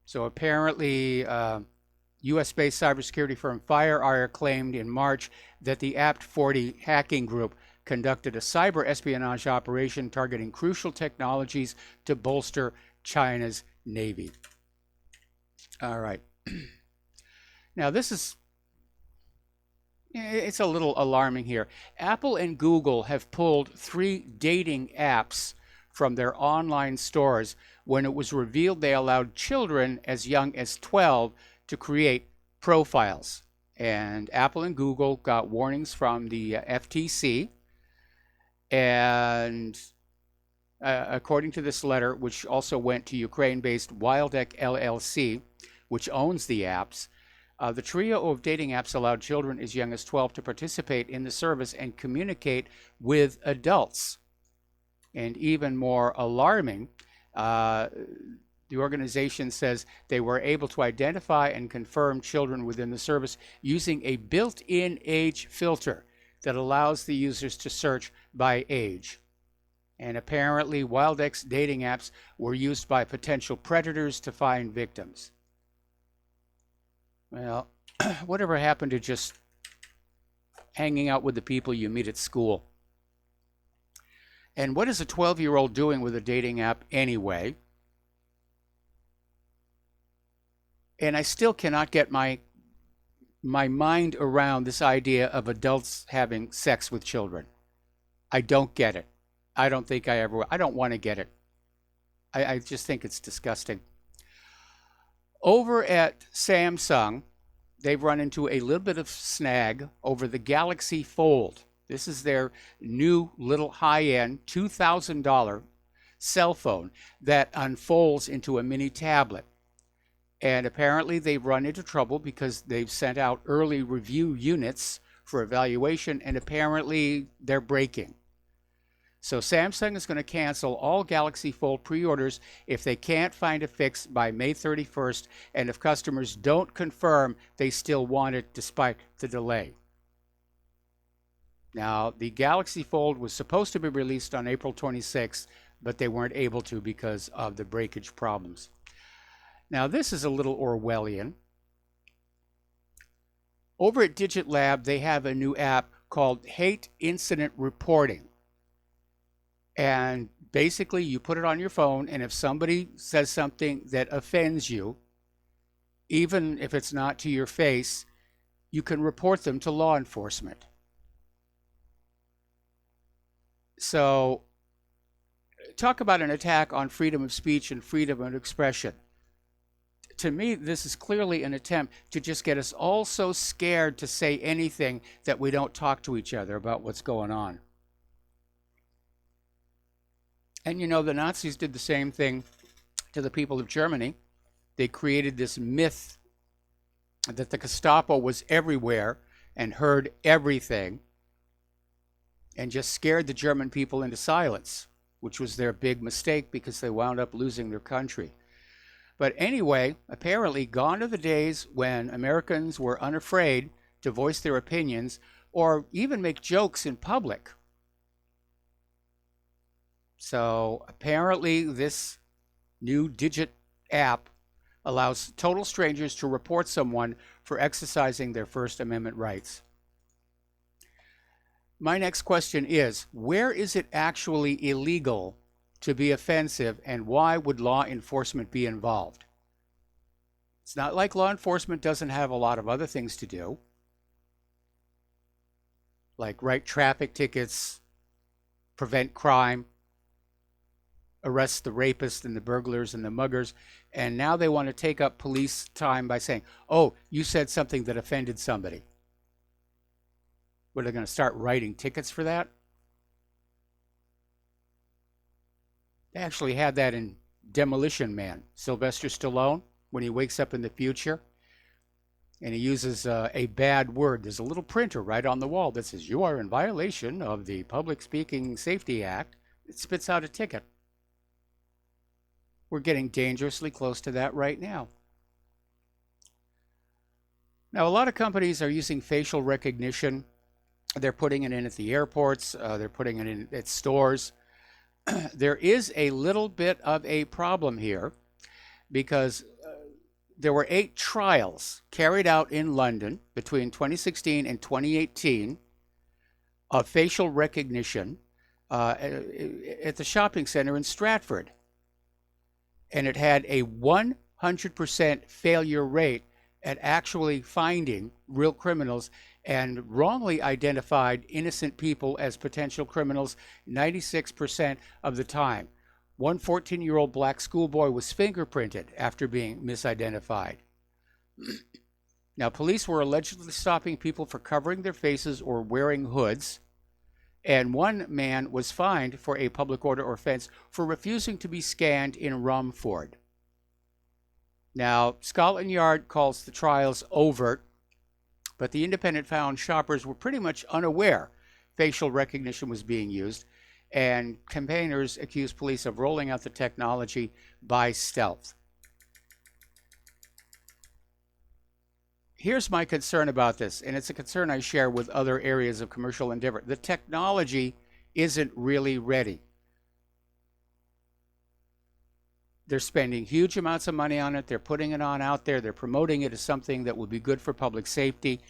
So apparently, U.S.-based cybersecurity firm FireEye claimed in March that the APT-40 hacking group conducted a cyber espionage operation targeting crucial technologies to bolster China's Navy. All right. Now, it's a little alarming here. Apple and Google have pulled 3 dating apps from their online stores when it was revealed they allowed children as young as 12 to create profiles. And Apple and Google got warnings from the FTC. And according to this letter, which also went to Ukraine-based Wildek LLC, which owns the apps, the trio of dating apps allowed children as young as 12 to participate in the service and communicate with adults. And even more alarming, the organization says they were able to identify and confirm children within the service using a built-in age filter that allows the users to search by age. And apparently, Wildek's dating apps were used by potential predators to find victims. Well, whatever happened to just hanging out with the people you meet at school? And what is a 12-year-old doing with a dating app anyway? And I still cannot get my mind around this idea of adults having sex with children. I don't get it. I don't think I ever will. I don't want to get it. I just think it's disgusting. Over at Samsung, they've run into a little bit of snag over the Galaxy Fold. This is their new little high-end $2,000 cell phone that unfolds into a mini tablet. And apparently they've run into trouble because they've sent out early review units for evaluation, and apparently they're breaking. So Samsung is going to cancel all Galaxy Fold pre-orders if they can't find a fix by May 31st, and if customers don't confirm they still want it despite the delay. Now, the Galaxy Fold was supposed to be released on April 26th, but they weren't able to because of the breakage problems. Now, this is a little Orwellian. Over at Digit Lab, they have a new app called Hate Incident Reporting. And basically, you put it on your phone, and if somebody says something that offends you, even if it's not to your face, you can report them to law enforcement. So, talk about an attack on freedom of speech and freedom of expression. To me, this is clearly an attempt to just get us all so scared to say anything that we don't talk to each other about what's going on. And you know, the Nazis did the same thing to the people of Germany. They created this myth that the Gestapo was everywhere and heard everything, and just scared the German people into silence, which was their big mistake because they wound up losing their country. But anyway, apparently gone are the days when Americans were unafraid to voice their opinions or even make jokes in public. So apparently this new digit app allows total strangers to report someone for exercising their First Amendment rights. My next question is, where is it actually illegal to be offensive, and why would law enforcement be involved? It's not like law enforcement doesn't have a lot of other things to do, like write traffic tickets, prevent crime, arrest the rapists and the burglars and the muggers, and now they want to take up police time by saying, oh, you said something that offended somebody. What, are they going to start writing tickets for that? They actually had that in Demolition Man, Sylvester Stallone, when he wakes up in the future and he uses a bad word. There's a little printer right on the wall that says, you are in violation of the Public Speaking Safety Act. It spits out a ticket. We're getting dangerously close to that right now. Now, a lot of companies are using facial recognition. They're putting it in at the airports. They're putting it in at stores. There is a little bit of a problem here because there were 8 trials carried out in London between 2016 and 2018 of facial recognition at the shopping center in Stratford. And it had a 100% failure rate at actually finding real criminals, and wrongly identified innocent people as potential criminals 96% of the time. One 14-year-old black schoolboy was fingerprinted after being misidentified. Now, police were allegedly stopping people for covering their faces or wearing hoods, and one man was fined for a public order offense for refusing to be scanned in Romford. Now, Scotland Yard calls the trials overt, but the Independent found shoppers were pretty much unaware facial recognition was being used, and campaigners accused police of rolling out the technology by stealth. Here's my concern about this, and it's a concern I share with other areas of commercial endeavor. The technology isn't really ready. They're spending huge amounts of money on it. They're putting it on out there. They're promoting it as something that will be good for public safety,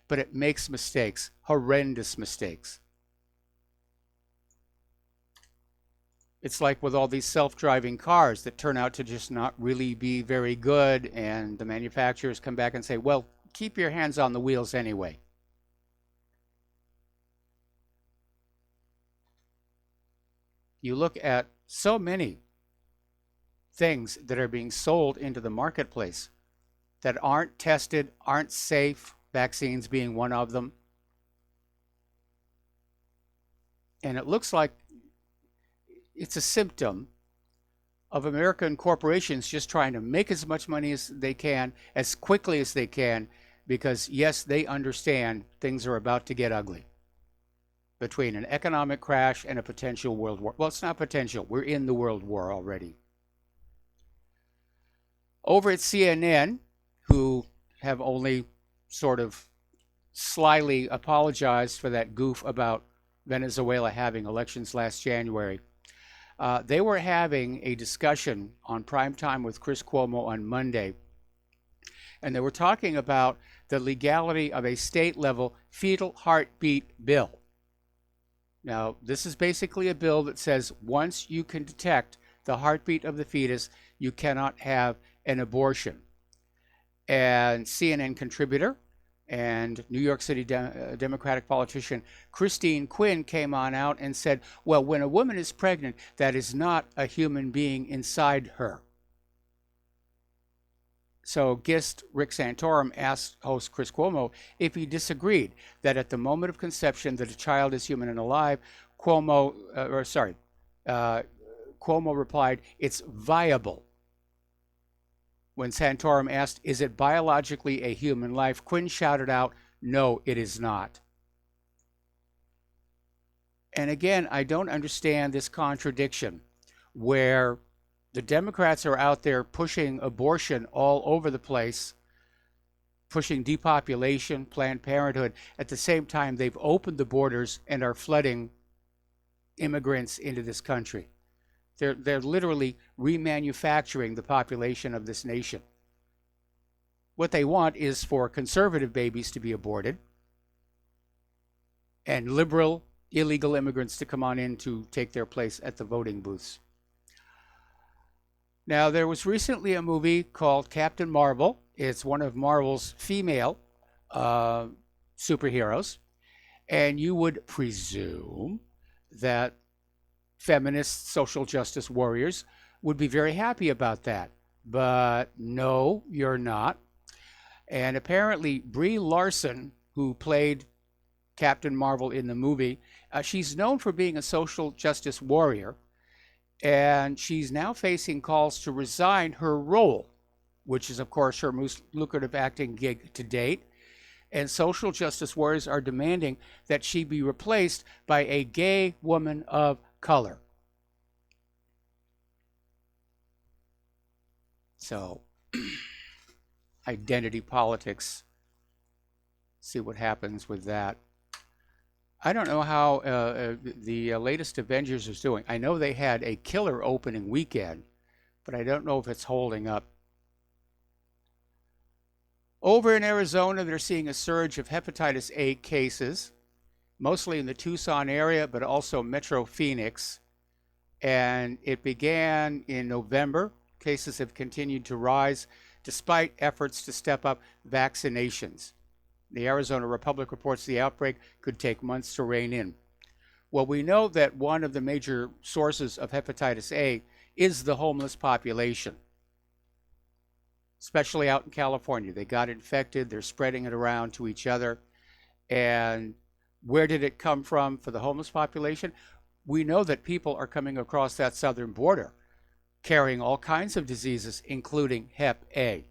but it makes mistakes, horrendous mistakes. It's like with all these self-driving cars that turn out to just not really be very good, and the manufacturers come back and say, well, keep your hands on the wheels anyway. You look at so many things that are being sold into the marketplace that aren't tested, aren't safe, vaccines being one of them. And it looks like it's a symptom of American corporations just trying to make as much money as they can, as quickly as they can, because yes, they understand things are about to get ugly between an economic crash and a potential world war. Well, it's not potential. We're in the world war already. Over at CNN, who have only sort of slyly apologized for that goof about Venezuela having elections last January, they were having a discussion on Primetime with Chris Cuomo on Monday, and they were talking about the legality of a state-level fetal heartbeat bill. Now, this is basically a bill that says once you can detect the heartbeat of the fetus, you cannot have an abortion. And CNN contributor and New York City Democratic politician Christine Quinn came on out and said, well, when a woman is pregnant, that is not a human being inside her. So guest Rick Santorum asked host Chris Cuomo if he disagreed that at the moment of conception that a child is human and alive. Cuomo replied, it's viable. When Santorum asked, is it biologically a human life? Quinn shouted out, no, it is not. And again, I don't understand this contradiction where the Democrats are out there pushing abortion all over the place, pushing depopulation, Planned Parenthood. At the same time, they've opened the borders and are flooding immigrants into this country. They're literally remanufacturing the population of this nation. What they want is for conservative babies to be aborted and liberal, illegal immigrants to come on in to take their place at the voting booths. Now, there was recently a movie called Captain Marvel. It's one of Marvel's female superheroes. And you would presume that feminist social justice warriors would be very happy about that. But no, you're not. And apparently Brie Larson, who played Captain Marvel in the movie, she's known for being a social justice warrior. And she's now facing calls to resign her role, which is, of course, her most lucrative acting gig to date. And social justice warriors are demanding that she be replaced by a gay woman of color. So, identity politics. See what happens with that. I don't know how the latest Avengers is doing. I know they had a killer opening weekend, but I don't know if it's holding up. Over in Arizona, they're seeing a surge of hepatitis A cases, mostly in the Tucson area, but also Metro Phoenix. And it began in November. Cases have continued to rise despite efforts to step up vaccinations. The Arizona Republic reports the outbreak could take months to rein in. Well, we know that one of the major sources of hepatitis A is the homeless population, especially out in California. They got infected, they're spreading it around to each other. And where did it come from for the homeless population? We know that people are coming across that southern border carrying all kinds of diseases, including Hep A.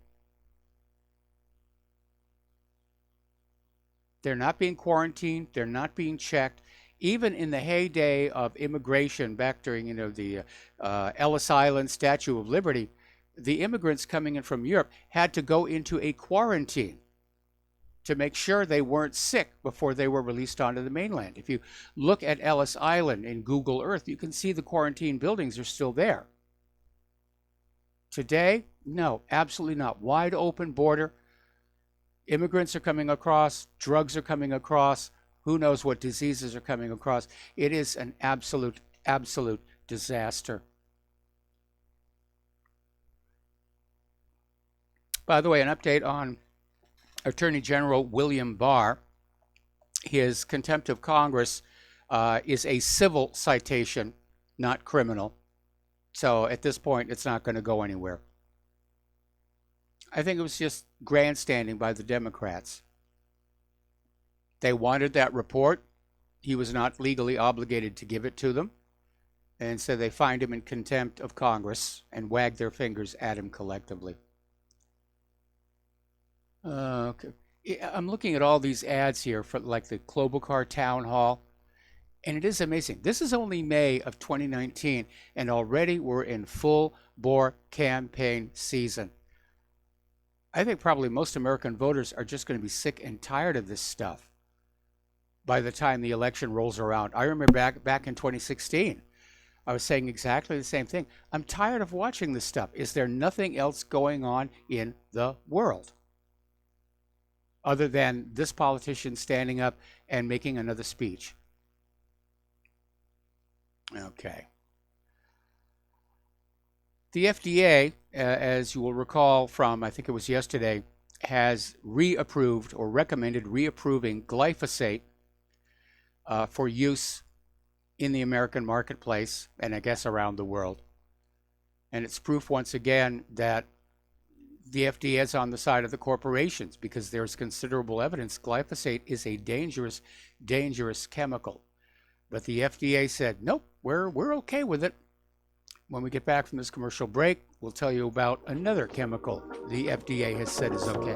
They're not being quarantined. They're not being checked. Even in the heyday of immigration back during, the Ellis Island Statue of Liberty, the immigrants coming in from Europe had to go into a quarantine to make sure they weren't sick before they were released onto the mainland. If you look at Ellis Island in Google Earth, you can see the quarantine buildings are still there. Today, no, absolutely not. Wide open border. Immigrants are coming across, drugs are coming across, who knows what diseases are coming across. It is an absolute disaster. By the way, an update on Attorney General William Barr. His contempt of Congress is a civil citation, not criminal. So at this point, it's not going to go anywhere. I think it was just grandstanding by the Democrats. They wanted that report. He was not legally obligated to give it to them. And so they fined him in contempt of Congress and wagged their fingers at him collectively. Okay. I'm looking at all these ads here for like the Klobuchar Town Hall. And it is amazing. This is only May of 2019, and already we're in full-bore campaign season. I think probably most American voters are just going to be sick and tired of this stuff by the time the election rolls around. I remember back in 2016, I was saying exactly the same thing. I'm tired of watching this stuff. Is there nothing else going on in the world other than this politician standing up and making another speech? Okay. The FDA, as you will recall from, I think it was yesterday, has reapproved or recommended reapproving glyphosate for use in the American marketplace and I guess around the world. And it's proof once again that the FDA is on the side of the corporations because there's considerable evidence glyphosate is a dangerous, dangerous chemical. But the FDA said, nope, we're okay with it. When we get back from this commercial break, we'll tell you about another chemical the FDA has said is okay.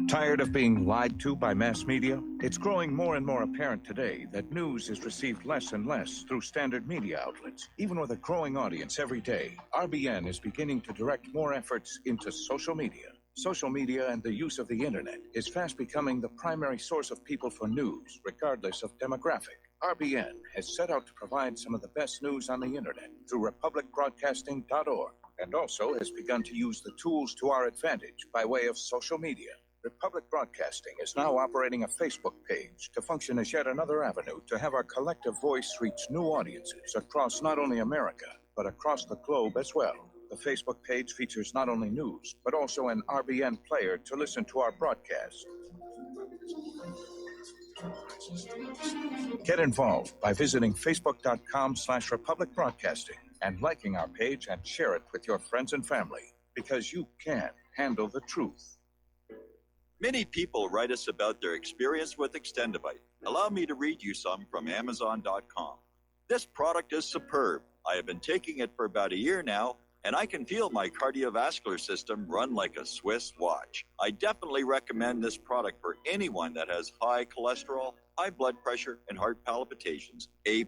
Tired of being lied to by mass media? It's growing more and more apparent today that news is received less and less through standard media outlets. Even with a growing audience every day, RBN is beginning to direct more efforts into social media. Social media and the use of the internet is fast becoming the primary source of people for news, regardless of demographic. RBN has set out to provide some of the best news on the internet through republicbroadcasting.org, and also has begun to use the tools to our advantage by way of social media. Republic Broadcasting is now operating a Facebook page to function as yet another avenue to have our collective voice reach new audiences across not only America, but across the globe as well. The Facebook page features not only news, but also an RBN player to listen to our broadcast. Get involved by visiting facebook.com/Republic Broadcasting and liking our page and share it with your friends and family, because you can handle the truth. Many people write us about their experience with Extendivite. Allow me to read you some from Amazon.com. This product is superb. I have been taking it for about a year now, and I can feel my cardiovascular system run like a Swiss watch. I definitely recommend this product for anyone that has high cholesterol, high blood pressure, and heart palpitations. A+.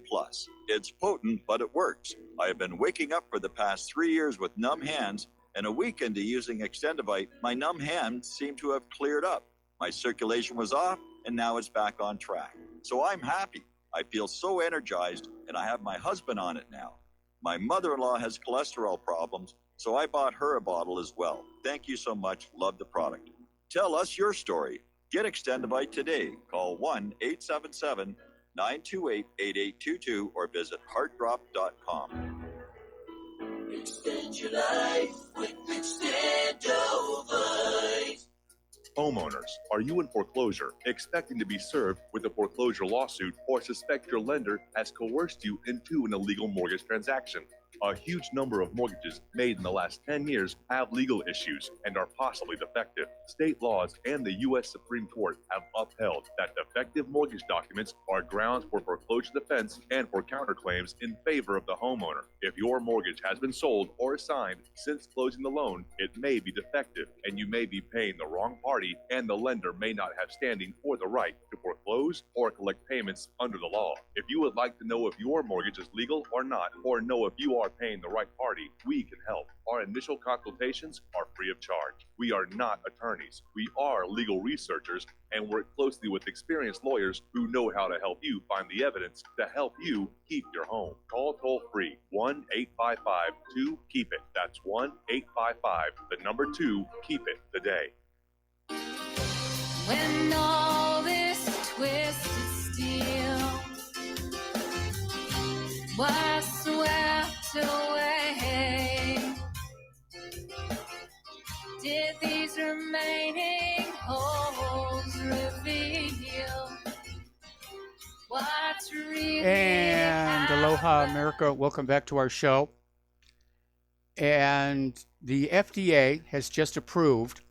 It's potent, but it works. I have been waking up for the past 3 years with numb hands, and a week into using Extendivite, my numb hands seem to have cleared up. My circulation was off, and now it's back on track. So I'm happy. I feel so energized, and I have my husband on it now. My mother-in-law has cholesterol problems, so I bought her a bottle as well. Thank you so much. Love the product. Tell us your story. Get Extendivite today. Call 1-877-928-8822 or visit heartdrop.com. Extend your life with Extendovite. Homeowners, are you in foreclosure, expecting to be served with a foreclosure lawsuit, or suspect your lender has coerced you into an illegal mortgage transaction? A huge number of mortgages made in the last 10 years have legal issues and are possibly defective. State laws and the U.S. Supreme Court have upheld that defective mortgage documents are grounds for foreclosure defense and for counterclaims in favor of the homeowner. If your mortgage has been sold or assigned since closing the loan, it may be defective, and you may be paying the wrong party, and the lender may not have standing or the right to foreclose or collect payments under the law. If you would like to know if your mortgage is legal or not, or know if you are paying the right party, we can help. Our initial consultations are free of charge. We are not attorneys. We are legal researchers and work closely with experienced lawyers who know how to help you find the evidence to help you keep your home. Call toll free 1-855-2-KEEP-IT. That's 1-855-2-KEEP-IT today. When all this twisted steel was swept away, did these remaining holes reveal what's really And aloha, America. Welcome back to our show. And the FDA has just approved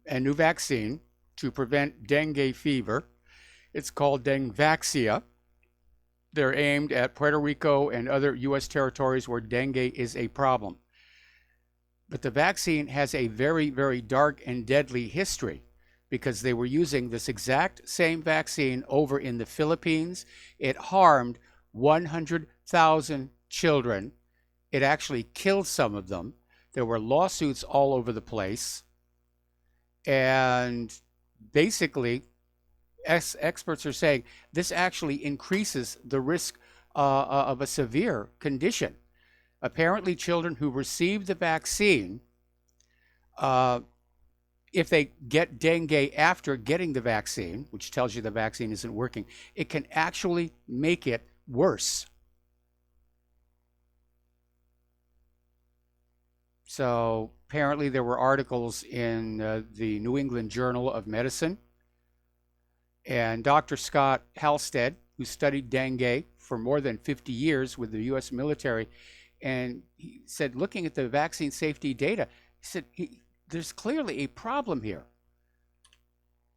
a new vaccine to prevent dengue fever. It's called Dengvaxia. They're aimed at Puerto Rico and other U.S. territories where dengue is a problem. But the vaccine has a very, very dark and deadly history because they were using this exact same vaccine over in the Philippines. It harmed 100,000 children It actually killed some of them. There were lawsuits all over the place. And basically, experts are saying this actually increases the risk of a severe condition. Apparently, children who receive the vaccine, if they get dengue after getting the vaccine, which tells you the vaccine isn't working, it can actually make it worse. So apparently there were articles in the New England Journal of Medicine, and Dr. Scott Halstead, who studied dengue for more than 50 years with the U.S. military, and he said, looking at the vaccine safety data, he said, there's clearly a problem here.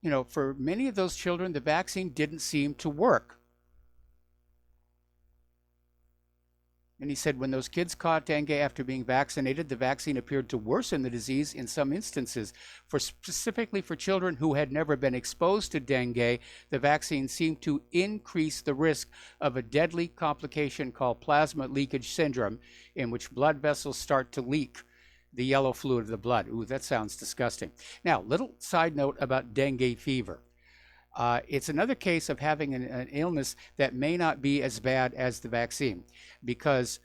You know, for many of those children, the vaccine didn't seem to work. And he said when those kids caught dengue after being vaccinated, the vaccine appeared to worsen the disease in some instances. Specifically for children who had never been exposed to dengue, the vaccine seemed to increase the risk of a deadly complication called plasma leakage syndrome, in which blood vessels start to leak the yellow fluid of the blood. Ooh, that sounds disgusting. Now, little side note about dengue fever. It's another case of having an illness that may not be as bad as the vaccine, because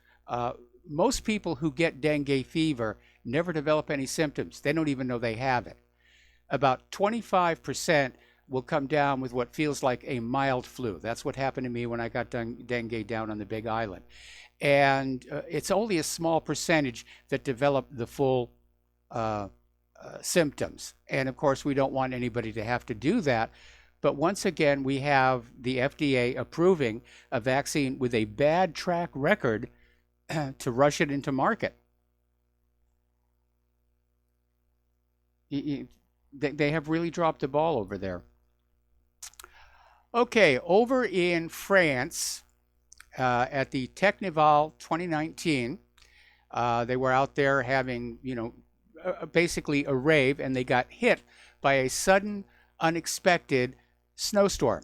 most people who get dengue fever never develop any symptoms. They don't even know they have it. About 25% will come down with what feels like a mild flu. That's what happened to me when I got dengue down on the Big Island. And it's only a small percentage that develop the full symptoms. And of course, we don't want anybody to have to do that. But once again, we have the FDA approving a vaccine with a bad track record to rush it into market. They have really dropped the ball over there. Okay, over in France, at the Technival 2019, they were out there having, basically a rave, and they got hit by a sudden, unexpected snowstorm,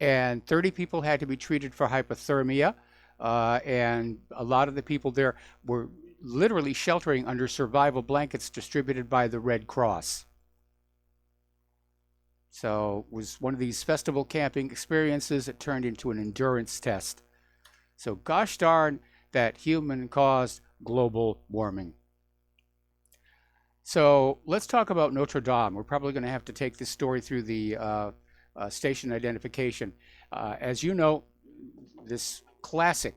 and 30 people had to be treated for hypothermia, and a lot of the people there were literally sheltering under survival blankets distributed by the Red Cross. So it was one of these festival camping experiences that turned into an endurance test. So gosh darn that human-caused global warming. So let's talk about Notre Dame. We're probably going to have to take this story through the station identification. As you know, this classic.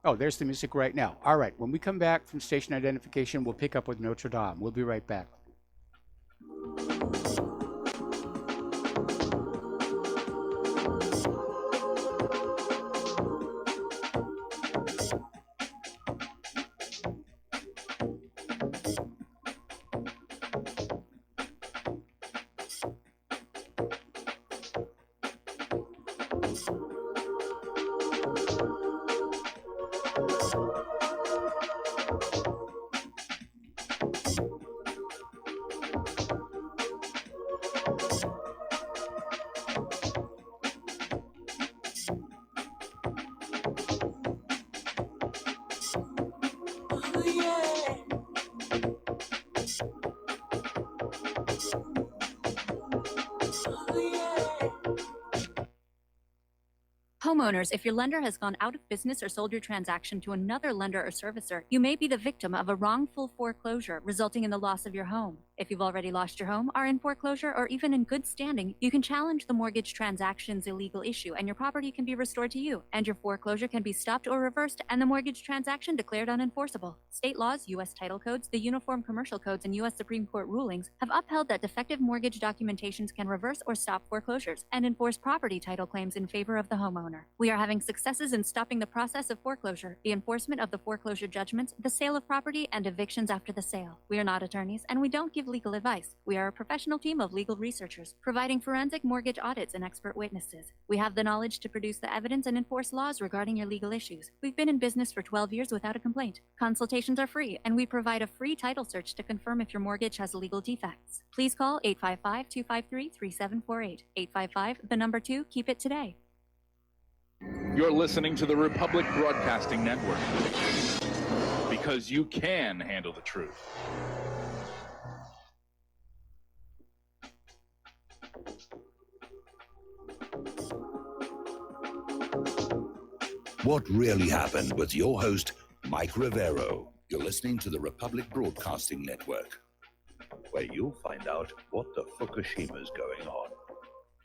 Oh, there's the music right now. All right, when we come back from station identification, we'll pick up with Notre Dame. We'll be right back. Homeowners, if your lender has gone out of business or sold your transaction to another lender or servicer, you may be the victim of a wrongful foreclosure, resulting in the loss of your home. If you've already lost your home, are in foreclosure, or even in good standing, you can challenge the mortgage transaction's illegal issue, and your property can be restored to you, and your foreclosure can be stopped or reversed, and the mortgage transaction declared unenforceable. State laws, U.S. title codes, the Uniform Commercial Codes, and U.S. Supreme Court rulings have upheld that defective mortgage documentations can reverse or stop foreclosures and enforce property title claims in favor of the homeowner. We are having successes in stopping the process of foreclosure, the enforcement of the foreclosure judgments, the sale of property, and evictions after the sale. We are not attorneys, and we don't give legal advice. We are a professional team of legal researchers, providing forensic mortgage audits and expert witnesses. We have the knowledge to produce the evidence and enforce laws regarding your legal issues. We've been in business for 12 years without a complaint. Consultations are free, and we provide a free title search to confirm if your mortgage has legal defects. Please call 855-253-3748. 855, the number 2, keep it today. You're listening to the Republic Broadcasting Network. Because you can handle the truth. What really happened with your host, Mike Rivero. You're listening to the Republic Broadcasting Network, where you'll find out what the Fukushima's going on.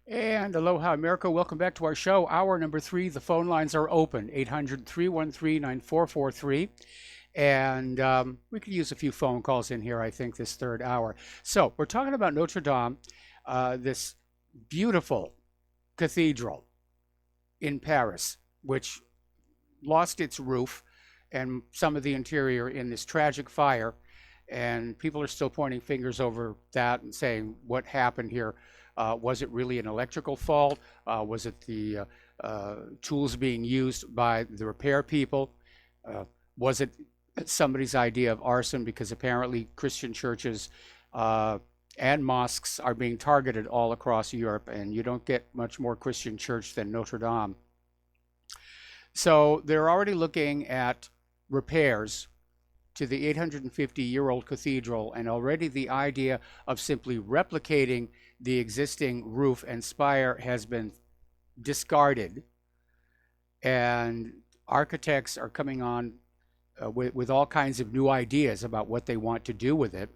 And aloha, America. Welcome back to our show. Hour number 3. The phone lines are open, 800-313-9443. And we could use a few phone calls in here, I think, this third hour. So we're talking about Notre Dame, this beautiful cathedral in Paris, which lost its roof and some of the interior in this tragic fire. And people are still pointing fingers over that and saying, what happened here? Was it really an electrical fault? Was it the tools being used by the repair people? Was it somebody's idea of arson? Because apparently Christian churches and mosques are being targeted all across Europe, and you don't get much more Christian church than Notre Dame. So they're already looking at repairs to the 850-year-old cathedral, and already the idea of simply replicating the existing roof and spire has been discarded. And architects are coming on with all kinds of new ideas about what they want to do with it.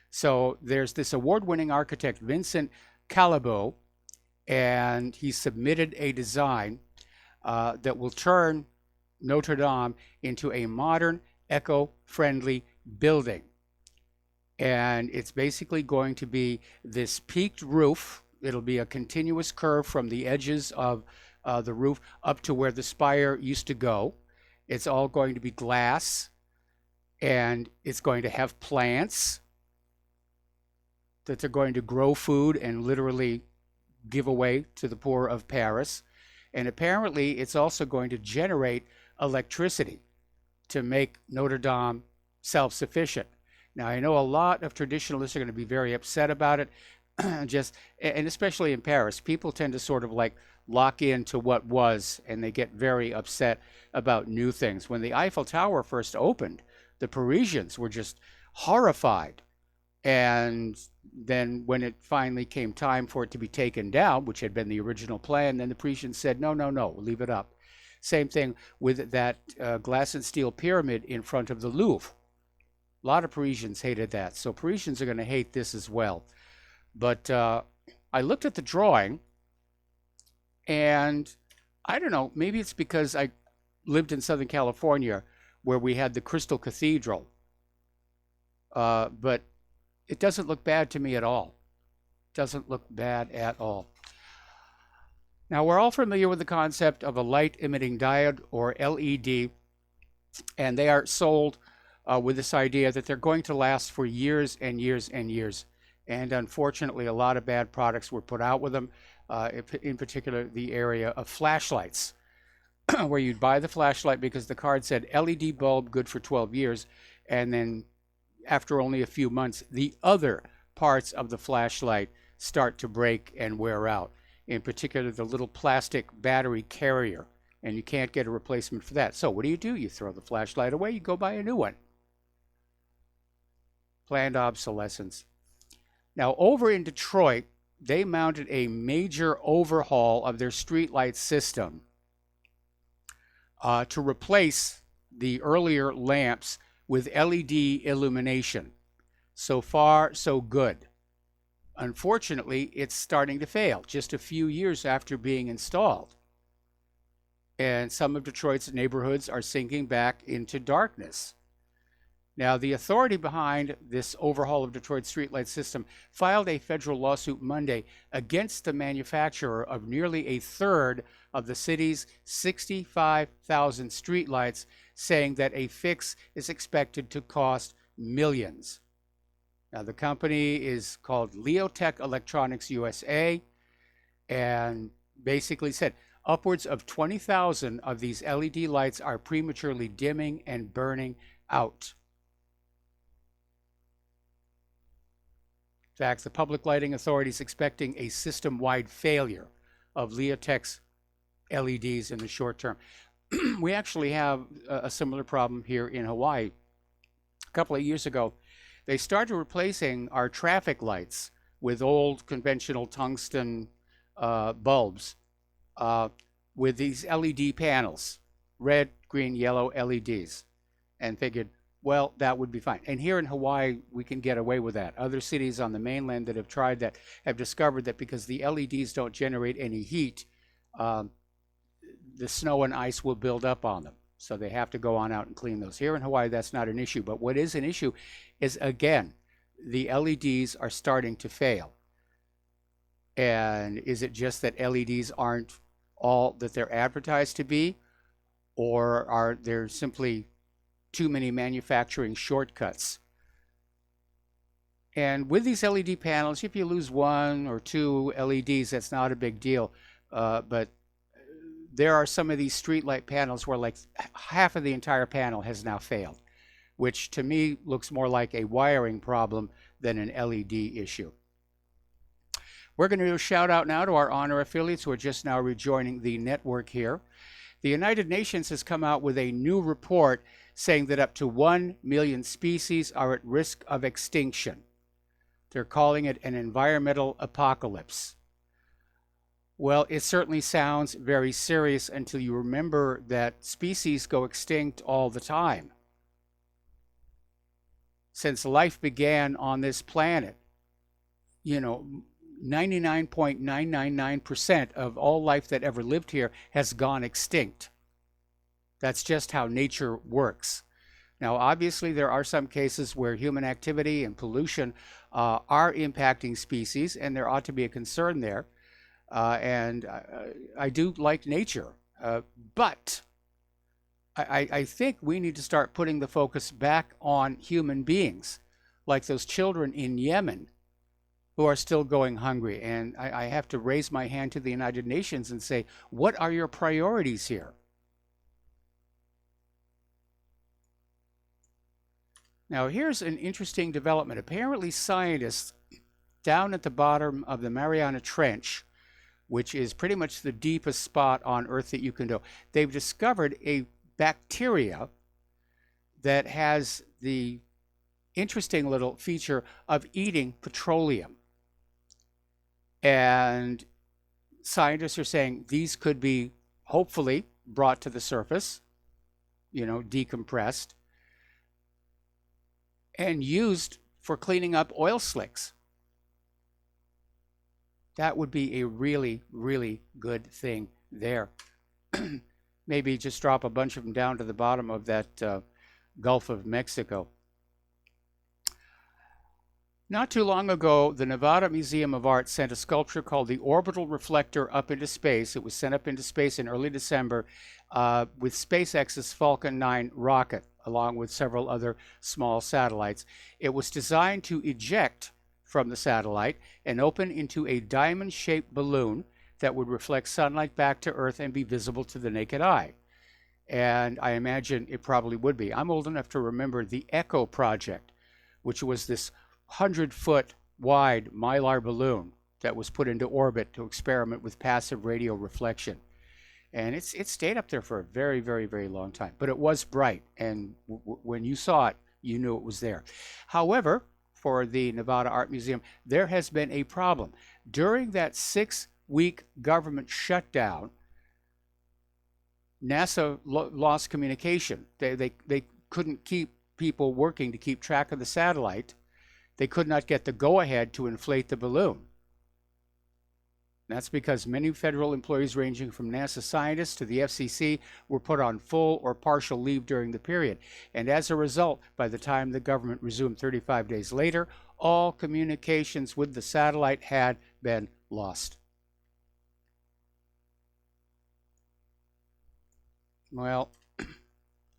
So there's this award-winning architect, Vincent Calibo, and he submitted a design that will turn Notre Dame into a modern, eco-friendly building. And it's basically going to be this peaked roof. It'll be a continuous curve from the edges of the roof up to where the spire used to go. It's all going to be glass, and it's going to have plants that they're going to grow food and literally give away to the poor of Paris. And apparently it's also going to generate electricity to make Notre Dame self-sufficient. Now, I know a lot of traditionalists are going to be very upset about it, and especially in Paris, people tend to sort of like lock into what was, and they get very upset about new things. When the Eiffel Tower first opened, the Parisians were just horrified. And then when it finally came time for it to be taken down, which had been the original plan, then the Parisians said, no, leave it up. Same thing with that glass and steel pyramid in front of the Louvre. A lot of Parisians hated that. So Parisians are going to hate this as well. But I looked at the drawing, and I don't know, maybe it's because I lived in Southern California where we had the Crystal Cathedral. But it doesn't look bad to me at all. Doesn't look bad at all. Now, we're all familiar with the concept of a light-emitting diode, or LED, and they are sold with this idea that they're going to last for years and years and years. And unfortunately, a lot of bad products were put out with them, in particular the area of flashlights, where you'd buy the flashlight because the card said LED bulb, good for 12 years, and then after only a few months, the other parts of the flashlight start to break and wear out, in particular the little plastic battery carrier, and you can't get a replacement for that. So what do? You throw the flashlight away, you go buy a new one. Planned obsolescence. Now, over in Detroit, they mounted a major overhaul of their streetlight system to replace the earlier lamps with LED illumination. So far, so good. Unfortunately, it's starting to fail just a few years after being installed. And some of Detroit's neighborhoods are sinking back into darkness. Now, the authority behind this overhaul of Detroit's streetlight system filed a federal lawsuit Monday against the manufacturer of nearly a third of the city's 65,000 streetlights, saying that a fix is expected to cost millions. Now, the company is called Leotech Electronics USA, and basically said upwards of 20,000 of these LED lights are prematurely dimming and burning out. In fact, the Public Lighting Authority is expecting a system-wide failure of Leotech's LEDs in the short term. We actually have a similar problem here in Hawaii. A couple of years ago, they started replacing our traffic lights with old conventional tungsten bulbs with these LED panels, red, green, yellow LEDs, and figured, well, that would be fine. And here in Hawaii, we can get away with that. Other cities on the mainland that have tried that have discovered that because the LEDs don't generate any heat, the snow and ice will build up on them. So they have to go on out and clean those. Here in Hawaii, that's not an issue. But what is an issue is, again, the LEDs are starting to fail. And is it just that LEDs aren't all that they're advertised to be? Or are there simply too many manufacturing shortcuts? And with these LED panels, if you lose 1 or 2 LEDs, that's not a big deal. But there are some of these streetlight panels where like half of the entire panel has now failed, which to me looks more like a wiring problem than an LED issue. We're going to do a shout out now to our honor affiliates who are just now rejoining the network here. The United Nations has come out with a new report saying that up to 1 million species are at risk of extinction. They're calling it an environmental apocalypse. Well, it certainly sounds very serious until you remember that species go extinct all the time. Since life began on this planet, 99.999% of all life that ever lived here has gone extinct. That's just how nature works. Now, obviously, there are some cases where human activity and pollution are impacting species, and there ought to be a concern there. And I do like nature, but I think we need to start putting the focus back on human beings, like those children in Yemen who are still going hungry. And I have to raise my hand to the United Nations and say, what are your priorities here? Now, here's an interesting development. Apparently, scientists down at the bottom of the Mariana Trench, which is pretty much the deepest spot on Earth that you can go, they've discovered a bacteria that has the interesting little feature of eating petroleum. And scientists are saying these could be hopefully brought to the surface, decompressed, and used for cleaning up oil slicks. That would be a really, really good thing there. Maybe just drop a bunch of them down to the bottom of that Gulf of Mexico. Not too long ago, the Nevada Museum of Art sent a sculpture called the Orbital Reflector up into space. It was sent up into space in early December with SpaceX's Falcon 9 rocket, along with several other small satellites. It was designed to eject from the satellite and open into a diamond-shaped balloon that would reflect sunlight back to Earth and be visible to the naked eye. And I imagine it probably would be. I'm old enough to remember the ECHO project, which was this 100-foot wide Mylar balloon that was put into orbit to experiment with passive radio reflection. And it stayed up there for a very, very, very long time. But it was bright, and when you saw it, you knew it was there. However, for the Nevada Art Museum, there has been a problem. During that 6-week government shutdown, NASA lost communication. They couldn't keep people working to keep track of the satellite. They could not get the go-ahead to inflate the balloon. That's because many federal employees ranging from NASA scientists to the FCC were put on full or partial leave during the period. And as a result, by the time the government resumed 35 days later, all communications with the satellite had been lost. Well,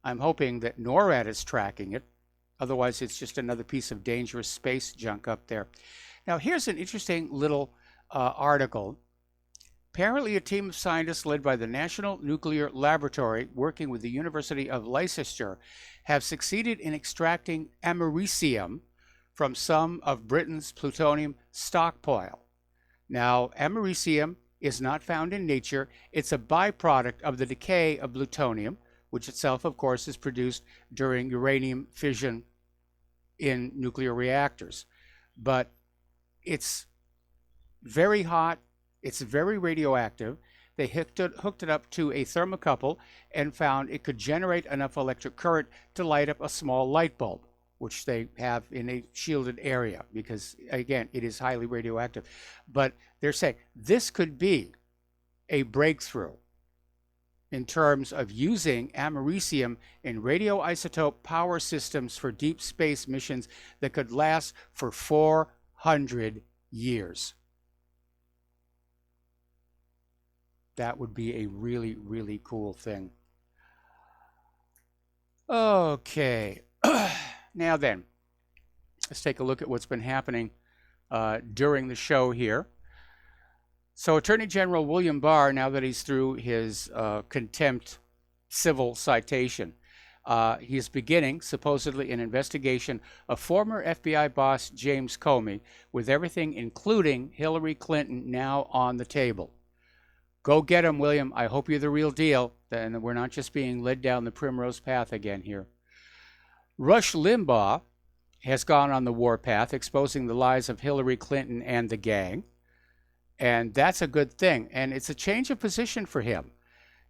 I'm hoping that NORAD is tracking it. Otherwise, it's just another piece of dangerous space junk up there. Now, here's an interesting little article. Apparently, a team of scientists led by the National Nuclear Laboratory, working with the University of Leicester, have succeeded in extracting americium from some of Britain's plutonium stockpile. Now, americium is not found in nature. It's a byproduct of the decay of plutonium, which itself, of course, is produced during uranium fission in nuclear reactors. But it's very hot. It's very radioactive. They hooked it up to a thermocouple and found it could generate enough electric current to light up a small light bulb, which they have in a shielded area because, again, it is highly radioactive. But they're saying this could be a breakthrough in terms of using americium in radioisotope power systems for deep space missions that could last for 400 years. That would be a really, really cool thing. Okay. Now then, let's take a look at what's been happening during the show here. So Attorney General William Barr, now that he's through his contempt civil citation, he's beginning, supposedly, an investigation of former FBI boss James Comey, with everything, including Hillary Clinton, now on the table. Go get him, William. I hope you're the real deal, and we're not just being led down the primrose path again here. Rush Limbaugh has gone on the warpath, exposing the lies of Hillary Clinton and the gang. And that's a good thing. And it's a change of position for him.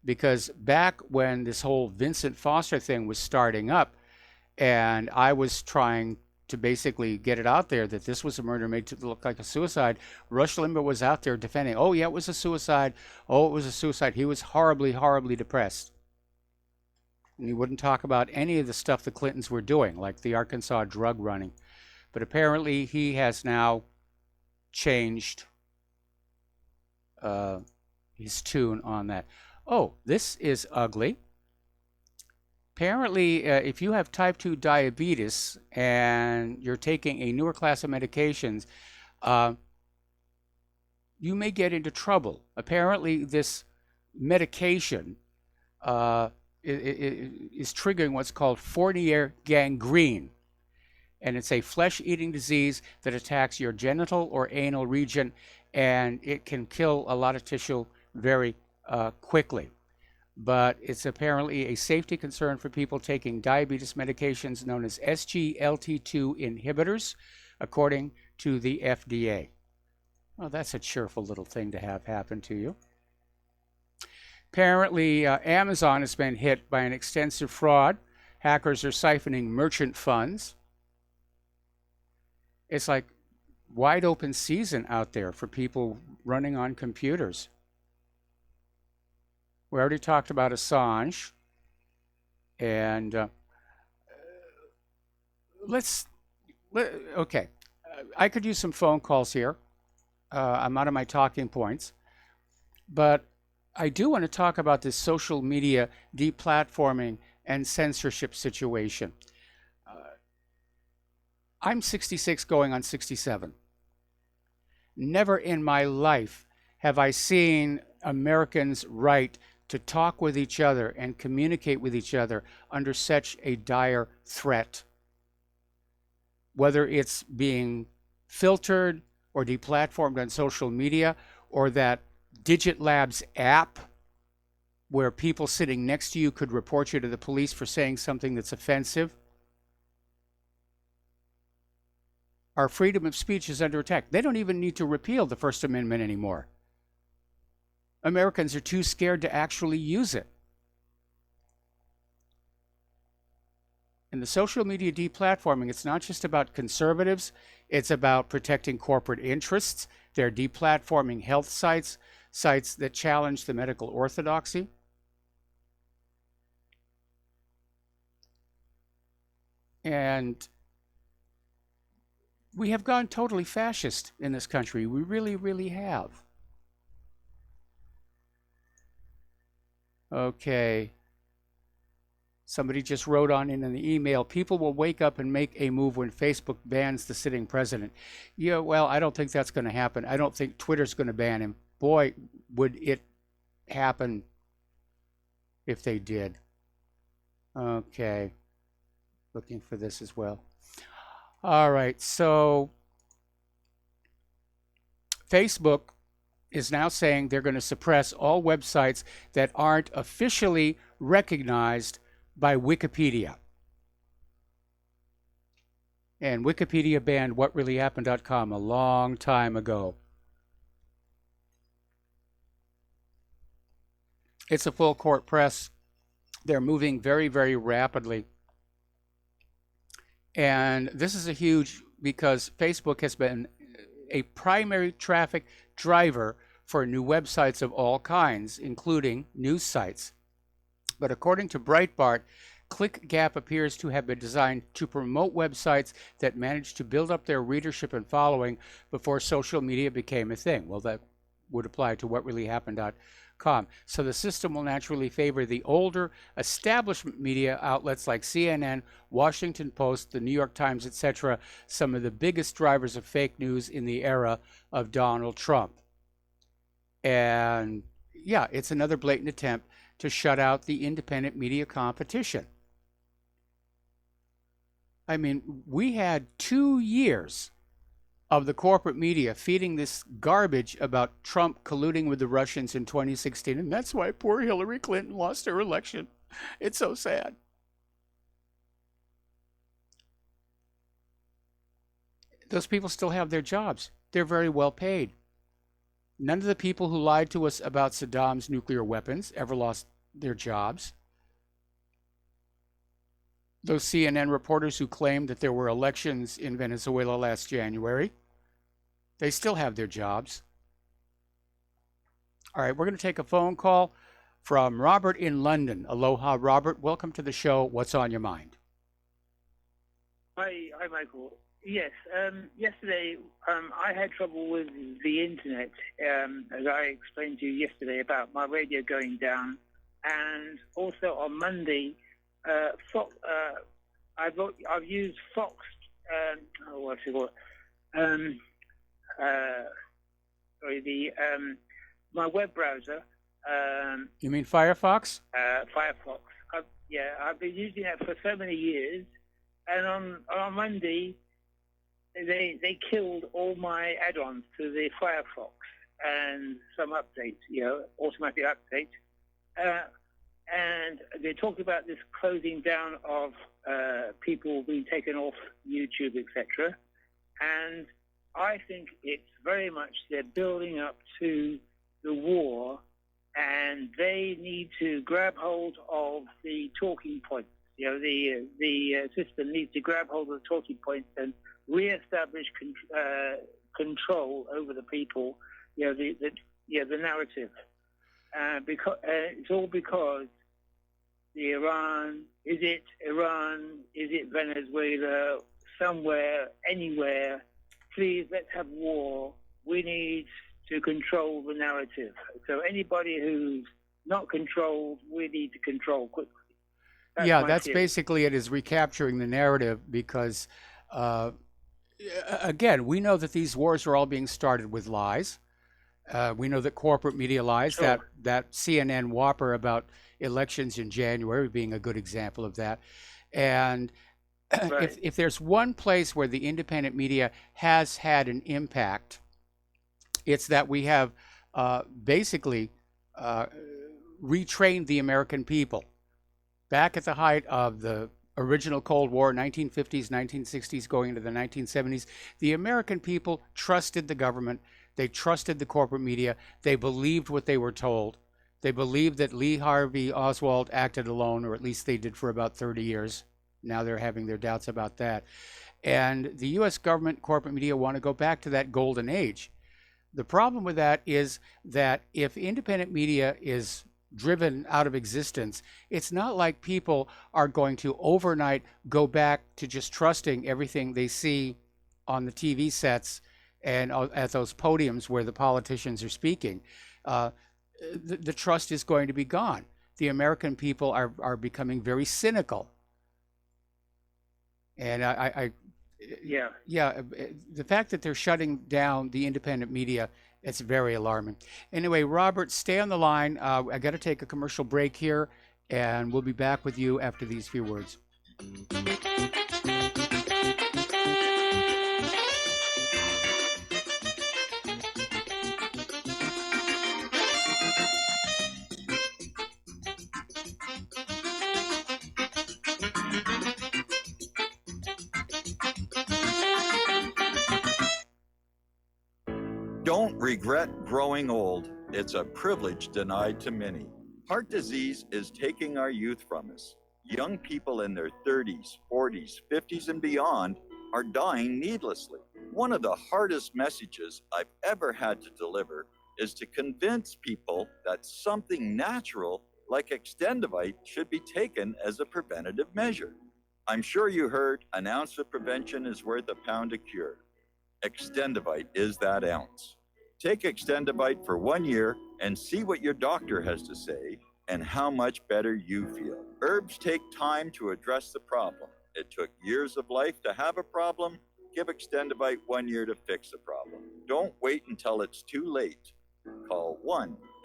Because back when this whole Vincent Foster thing was starting up, and I was trying to basically get it out there that this was a murder made to look like a suicide, Rush Limbaugh was out there defending, oh, yeah, it was a suicide. Oh, it was a suicide. He was horribly, horribly depressed. And he wouldn't talk about any of the stuff the Clintons were doing, like the Arkansas drug running. But apparently he has now changed his tune on that. Oh, this is ugly. Apparently, if you have type 2 diabetes and you're taking a newer class of medications, you may get into trouble. Apparently, this medication is triggering what's called Fournier gangrene. And it's a flesh-eating disease that attacks your genital or anal region, and it can kill a lot of tissue very quickly. But it's apparently a safety concern for people taking diabetes medications known as SGLT2 inhibitors, according to the FDA. Well, that's a cheerful little thing to have happen to you. Apparently, Amazon has been hit by an extensive fraud. Hackers are siphoning merchant funds. It's like wide open season out there for people running on computers. We already talked about Assange. And okay. I could use some phone calls here. I'm out of my talking points. But I do want to talk about this social media deplatforming and censorship situation. I'm 66 going on 67. Never in my life have I seen Americans write to talk with each other and communicate with each other under such a dire threat. Whether it's being filtered or deplatformed on social media, or that Digit Labs app where people sitting next to you could report you to the police for saying something that's offensive. Our freedom of speech is under attack. They don't even need to repeal the First Amendment anymore. Americans are too scared to actually use it. And the social media deplatforming, it's not just about conservatives, it's about protecting corporate interests. They're deplatforming health sites, sites that challenge the medical orthodoxy. And we have gone totally fascist in this country. We really, really have. Okay. Somebody just wrote on in an email, people will wake up and make a move when Facebook bans the sitting president. Yeah, well, I don't think that's going to happen. I don't think Twitter's going to ban him. Boy, would it happen if they did. Okay. Looking for this as well. All right, so Facebook is now saying they're going to suppress all websites that aren't officially recognized by Wikipedia. And Wikipedia banned whatreallyhappened.com a long time ago. It's a full court press. They're moving very, very rapidly. And this is a huge, because Facebook has been a primary traffic driver for new websites of all kinds, including news sites. But according to Breitbart, ClickGap appears to have been designed to promote websites that managed to build up their readership and following before social media became a thing. Well, that would apply to whatreallyhappened.com. So the system will naturally favor the older establishment media outlets like CNN, Washington Post, the New York Times, etc., some of the biggest drivers of fake news in the era of Donald Trump. And yeah, it's another blatant attempt to shut out the independent media competition. I mean, we had 2 years of the corporate media feeding this garbage about Trump colluding with the Russians in 2016, and that's why poor Hillary Clinton lost her election. It's so sad. Those people still have their jobs. They're very well paid. None of the people who lied to us about Saddam's nuclear weapons ever lost their jobs. Those CNN reporters who claimed that there were elections in Venezuela last January, they still have their jobs. All right, we're going to take a phone call from Robert in London. Aloha, Robert. Welcome to the show. What's on your mind? Hi, Michael. Yes, yesterday I had trouble with the internet, as I explained to you yesterday about my radio going down, and also on Monday, I've used Fox. What's it called? My web browser. You mean Firefox? Firefox. I've been using that for so many years, and on Monday, they killed all my add-ons to the Firefox and some updates, automatic updates. And they talked about this closing down of people being taken off YouTube, etc. And I think it's very much they're building up to the war, and they need to grab hold of the talking points. The system needs to grab hold of the talking points and reestablish control over the people. The narrative. Because it's all because Iran, is it Venezuela, somewhere, anywhere, please let's have war. We need to control the narrative. So anybody who's not controlled, we need to control quickly. That's basically it, is recapturing the narrative, because again, we know that these wars are all being started with lies. We know that corporate media lies. Sure. That CNN whopper about elections in January being a good example of that. And right. if there's one place where the independent media has had an impact, it's that we have basically retrained the American people. Back at the height of the original Cold War, 1950s, 1960s, going into the 1970s, the American people trusted the government. They trusted the corporate media. They believed what they were told. They believed that Lee Harvey Oswald acted alone, or at least they did for about 30 years. Now they're having their doubts about that. And the U.S. government, corporate media want to go back to that golden age. The problem with that is that if independent media is driven out of existence, it's not like people are going to overnight go back to just trusting everything they see on the TV sets and at those podiums where the politicians are speaking. The trust is going to be gone. The American people are becoming very cynical. And the fact that they're shutting down the independent media, it's very alarming. Anyway, Robert, stay on the line. I got to take a commercial break here, and we'll be back with you after these few words. Don't regret growing old. It's a privilege denied to many. Heart disease is taking our youth from us. Young people in their 30s, 40s, 50s, and beyond are dying needlessly. One of the hardest messages I've ever had to deliver is to convince people that something natural like Extendivite should be taken as a preventative measure. I'm sure you heard an ounce of prevention is worth a pound of cure. Extendivite is that ounce. Take Extendivite for 1 year and see what your doctor has to say and how much better you feel. Herbs take time to address the problem. It took years of life to have a problem. Give Extendivite 1 year to fix the problem. Don't wait until it's too late. Call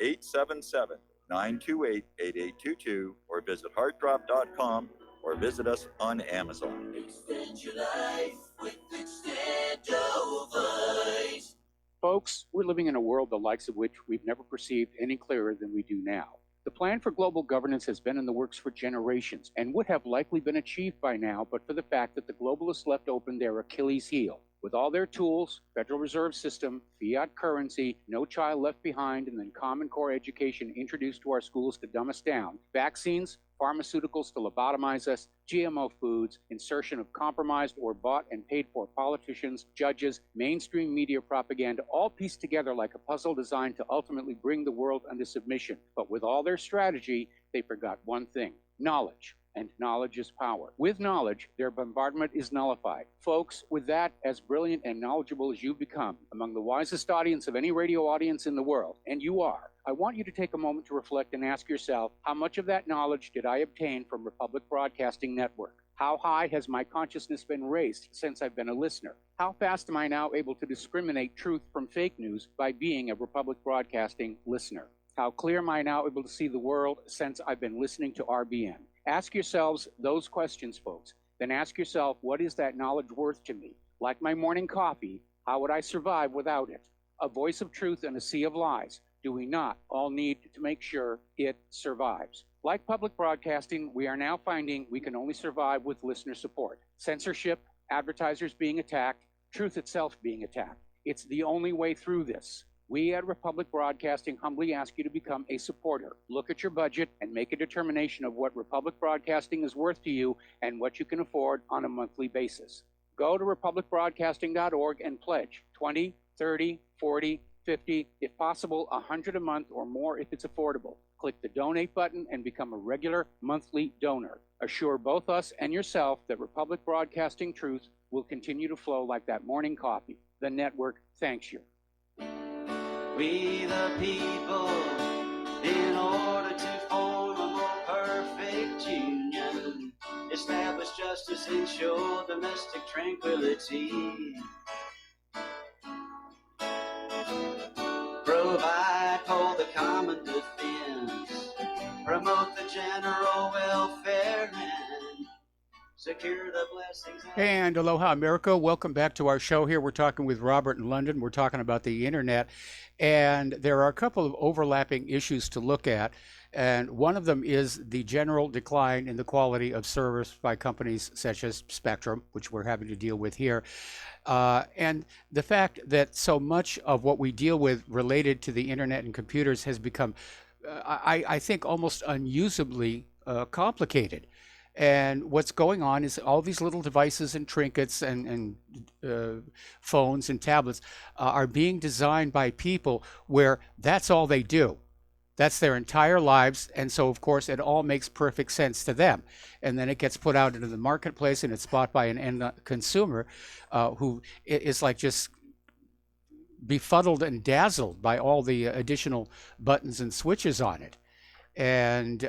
1-877-928-8822 or visit heartdrop.com or visit us on Amazon. Extend your life with Extendovite. Folks, we're living in a world the likes of which we've never perceived any clearer than we do now. The plan for global governance has been in the works for generations and would have likely been achieved by now, but for the fact that the globalists left open their Achilles heel. With all their tools, Federal Reserve System, fiat currency, no child left behind, and then Common Core education introduced to our schools to dumb us down, vaccines, pharmaceuticals to lobotomize us, GMO foods, insertion of compromised or bought and paid for politicians, judges, mainstream media propaganda, all pieced together like a puzzle designed to ultimately bring the world under submission. But with all their strategy, they forgot one thing: knowledge. And knowledge is power. With knowledge, their bombardment is nullified. Folks, with that, as brilliant and knowledgeable as you've become, among the wisest audience of any radio audience in the world, and you are, I want you to take a moment to reflect and ask yourself, how much of that knowledge did I obtain from Republic Broadcasting Network? How high has my consciousness been raised since I've been a listener? How fast am I now able to discriminate truth from fake news by being a Republic Broadcasting listener? How clear am I now able to see the world since I've been listening to RBN? Ask yourselves those questions, folks. Then ask yourself, what is that knowledge worth to me? Like my morning coffee, how would I survive without it? A voice of truth in a sea of lies. Do we not all need to make sure it survives? Like public broadcasting, we are now finding we can only survive with listener support. Censorship, advertisers being attacked, truth itself being attacked. It's the only way through this. We at Republic Broadcasting humbly ask you to become a supporter. Look at your budget and make a determination of what Republic Broadcasting is worth to you and what you can afford on a monthly basis. Go to republicbroadcasting.org and pledge $20, $30, $40, $50, if possible, $100 a month or more if it's affordable. Click the donate button and become a regular monthly donor. Assure both us and yourself that Republic Broadcasting truth will continue to flow like that morning coffee. The network thanks you. We the people, in order to form a more perfect union, establish justice, ensure domestic tranquility, provide for the common defense, promote the general welfare, and secure the blessings. And aloha, America. Welcome back to our show here. We're talking with Robert in London. We're talking about the internet. And there are a couple of overlapping issues to look at. And one of them is the general decline in the quality of service by companies such as Spectrum, which we're having to deal with here. And the fact that so much of what we deal with related to the internet and computers has become, I think, almost unusably complicated. And what's going on is all these little devices and trinkets and phones and tablets are being designed by people where that's all they do. That's their entire lives. And so, of course, it all makes perfect sense to them. And then it gets put out into the marketplace and it's bought by an end consumer who is like just befuddled and dazzled by all the additional buttons and switches on it. And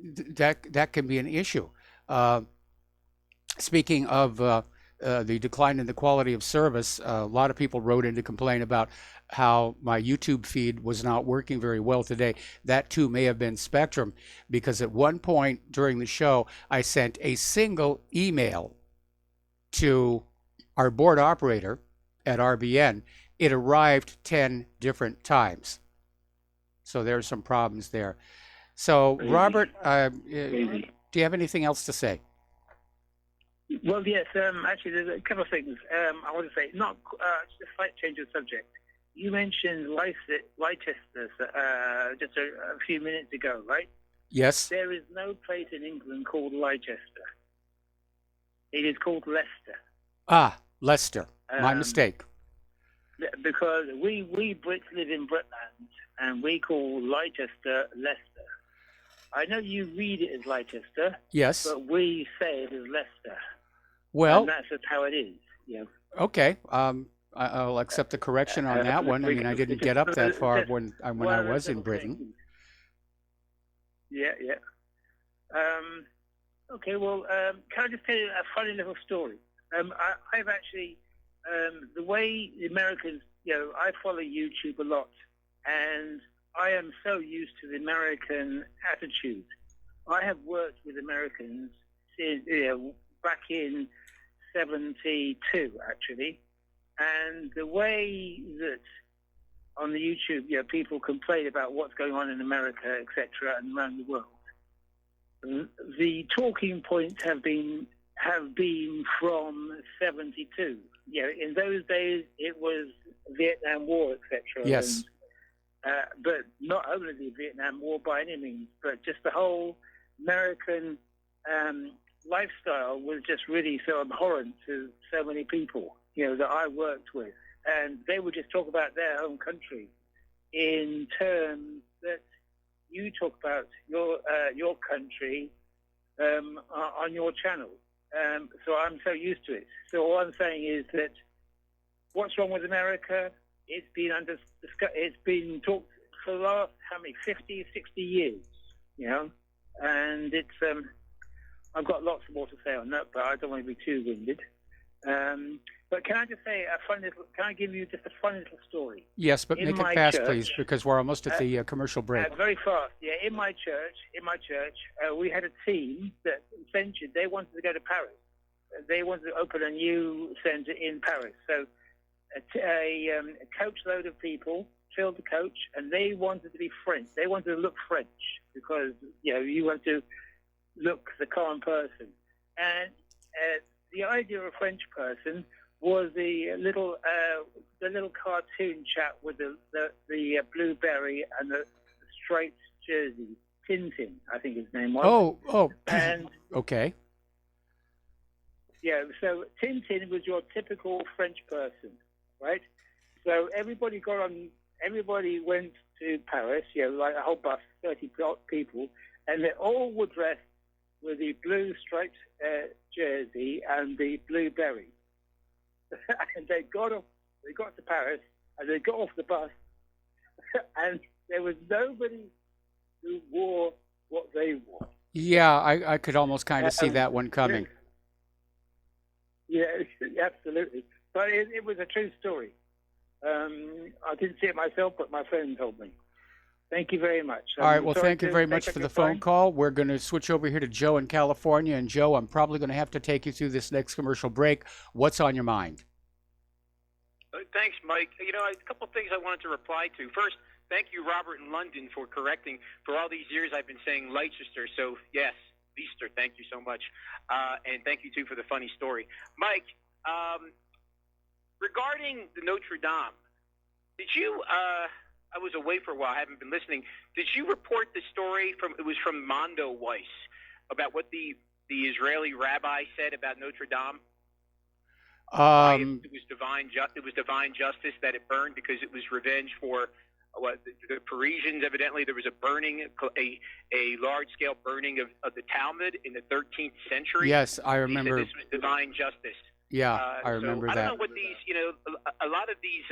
that can be an issue. Speaking of the decline in the quality of service, a lot of people wrote in to complain about how my YouTube feed was not working very well today. That too may have been Spectrum, because at one point during the show, I sent a single email to our board operator at RBN. It arrived 10 different times. So there's some problems there. So, Robert, do you have anything else to say? Well, yes. Actually, there's a couple of things I want to say. Not just a slight change of subject. You mentioned Leicester just a few minutes ago, right? Yes. There is no place in England called Leicester. It is called Leicester. Ah, Leicester. My mistake. Because we Brits live in Britland, and we call Leicester Leicester. I know you read it as Leicester. Yes. But we say it as Leicester. Well, and that's just how it is. Yeah. Okay. I'll accept the correction on that one. I mean, I didn't get up that far when I was in Britain. Yeah, yeah. Okay, well, can I just tell you a funny little story? I've actually, the way the Americans, I follow YouTube a lot, and I am so used to the American attitude. I have worked with Americans since, back in 72, actually, and the way that on the YouTube, people complain about what's going on in America, etc., and around the world. The talking points have been from 72. In those days it was Vietnam War, etc. Yes. But not only the Vietnam War by any means, but just the whole American lifestyle was just really so abhorrent to so many people, that I worked with. And they would just talk about their home country in terms that you talk about your country on your channel. So I'm so used to it. So all I'm saying is that what's wrong with America? It's been talked for the last 50, 60 years, and it's I've got lots more to say on that, but I don't want to be too winded. But can I just say can I give you just a funny little story? Yes, but make it fast, please, because we're almost at the commercial break. Very fast. Yeah, in my church, we had a team that ventured. They wanted to go to Paris. They wanted to open a new center in Paris. So a coach load of people filled the coach, and they wanted to be French. They wanted to look French because you want to look the calm person. And the idea of a French person was the little cartoon chap with the blueberry and the striped jersey, Tintin, I think his name was. Oh, and okay. Yeah, so Tintin was your typical French person, right? So everybody went to Paris, like a whole bus, 30 people, and they all were dressed with the blue striped jersey and the blueberry. And they got to Paris, and they got off the bus, and there was nobody who wore what they wore. Yeah, I could almost kind of see that one coming. Yeah, absolutely. But it was a true story. I didn't see it myself, but my friend told me. Thank you very much. All right, well, thank you very much for the phone call. We're going to switch over here to Joe in California. And Joe, I'm probably going to have to take you through this next commercial break. What's on your mind? Thanks, Mike. A couple of things I wanted to reply to. First, thank you, Robert in London, for correcting. For all these years, I've been saying Leicester. So, yes, Leicester. Thank you so much. And thank you, too, for the funny story. Mike, regarding the Notre Dame, did you I was away for a while. I haven't been listening. Did you report the story it was from Mondo Weiss about what the Israeli rabbi said about Notre Dame? It was divine justice that it burned because it was revenge for the Parisians. Evidently, there was a large-scale burning of the Talmud in the 13th century. Yes, I remember. He said this was divine justice. Yeah, I remember that. I don't know what these, a lot of these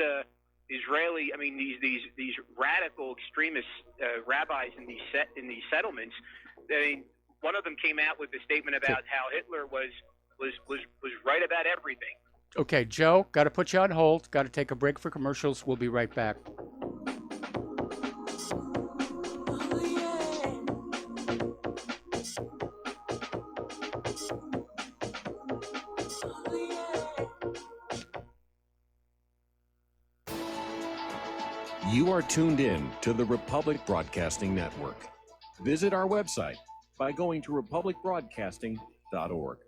these radical extremist rabbis in these settlements. One of them came out with a statement about how Hitler was right about everything. Okay, Joe, got to put you on hold. Got to take a break for commercials. We'll be right back. You are tuned in to the Republic Broadcasting Network. Visit our website by going to republicbroadcasting.org.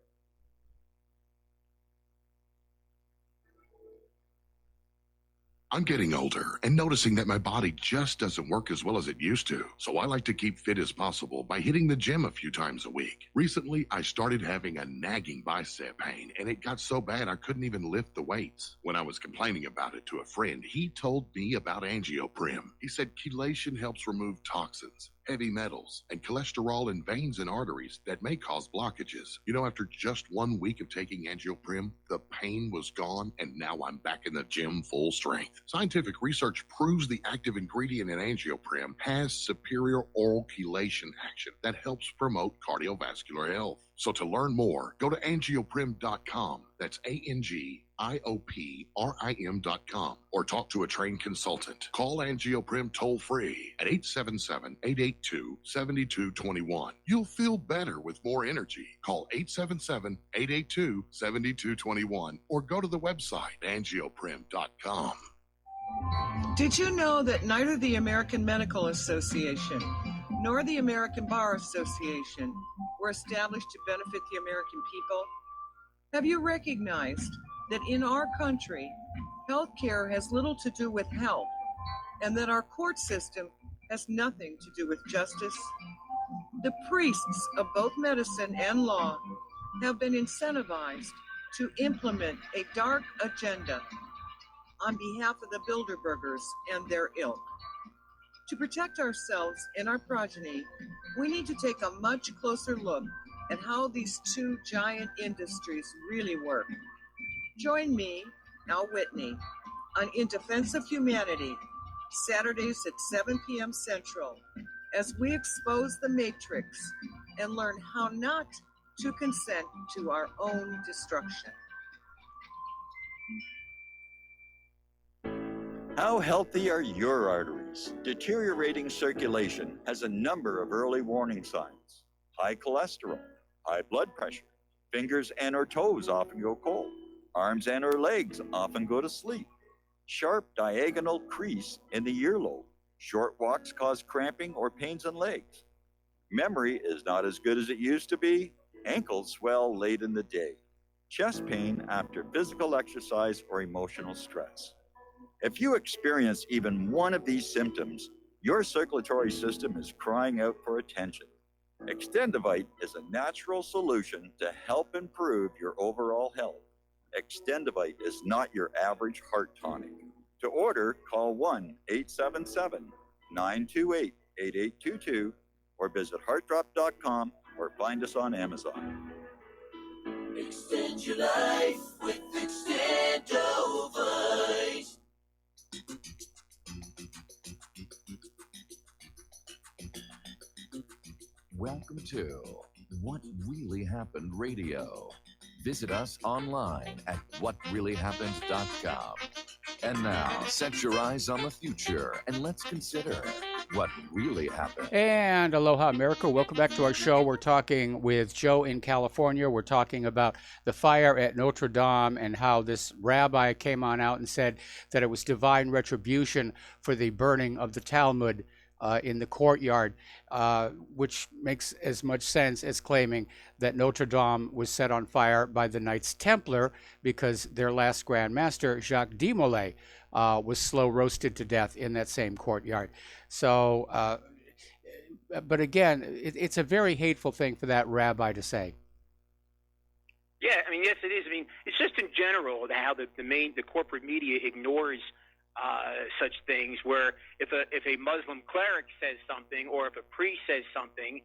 I'm getting older and noticing that my body just doesn't work as well as it used to. So I like to keep fit as possible by hitting the gym a few times a week. Recently, I started having a nagging bicep pain, and it got so bad I couldn't even lift the weights. When I was complaining about it to a friend, he told me about Angioprim. He said chelation helps remove toxins, heavy metals, and cholesterol in veins and arteries that may cause blockages. You know, after just 1 week of taking Angioprim, the pain was gone, and now I'm back in the gym full strength. Scientific research proves the active ingredient in Angioprim has superior oral chelation action that helps promote cardiovascular health. So to learn more, go to angioprim.com. That's ANGIOPRIM.com, or talk to a trained consultant. Call Angioprim toll-free at 877-882-7221. You'll feel better with more energy. Call 877-882-7221 or go to the website angioprim.com. Did you know that neither the American Medical Association nor the American Bar Association were established to benefit the American people? Have you recognized that in our country, healthcare has little to do with health, and that our court system has nothing to do with justice? The priests of both medicine and law have been incentivized to implement a dark agenda on behalf of the Bilderbergers and their ilk. To protect ourselves and our progeny, we need to take a much closer look at how these two giant industries really work. Join me, Al Whitney, on In Defense of Humanity, Saturdays at 7 p.m. Central, as we expose the matrix and learn how not to consent to our own destruction. How healthy are your arteries? Deteriorating circulation has a number of early warning signs. High cholesterol, high blood pressure, fingers and or toes often go cold, arms and or legs often go to sleep, sharp diagonal crease in the earlobe, short walks cause cramping or pains in legs. Memory is not as good as it used to be, ankles swell late in the day, chest pain after physical exercise or emotional stress. If you experience even one of these symptoms, your circulatory system is crying out for attention. Extendivite is a natural solution to help improve your overall health. Extendivite is not your average heart tonic. To order, call 1-877-928-8822 or visit heartdrop.com or find us on Amazon. Extend your life with Extendovite. Welcome to What Really Happened Radio. Visit us online at whatreallyhappened.com. And now, set your eyes on the future and let's consider what really happened. And aloha, America. Welcome back to our show. We're talking with Joe in California. We're talking about the fire at Notre Dame and how this rabbi came on out and said that it was divine retribution for the burning of the Talmud in the courtyard, which makes as much sense as claiming that Notre Dame was set on fire by the Knights Templar because their last Grand Master, Jacques de Molay, was slow roasted to death in that same courtyard. So, but again, it's a very hateful thing for that rabbi to say. Yeah, I mean, yes, it is. I mean, it's just in general how the corporate media ignores such things. Where if a Muslim cleric says something, or if a priest says something,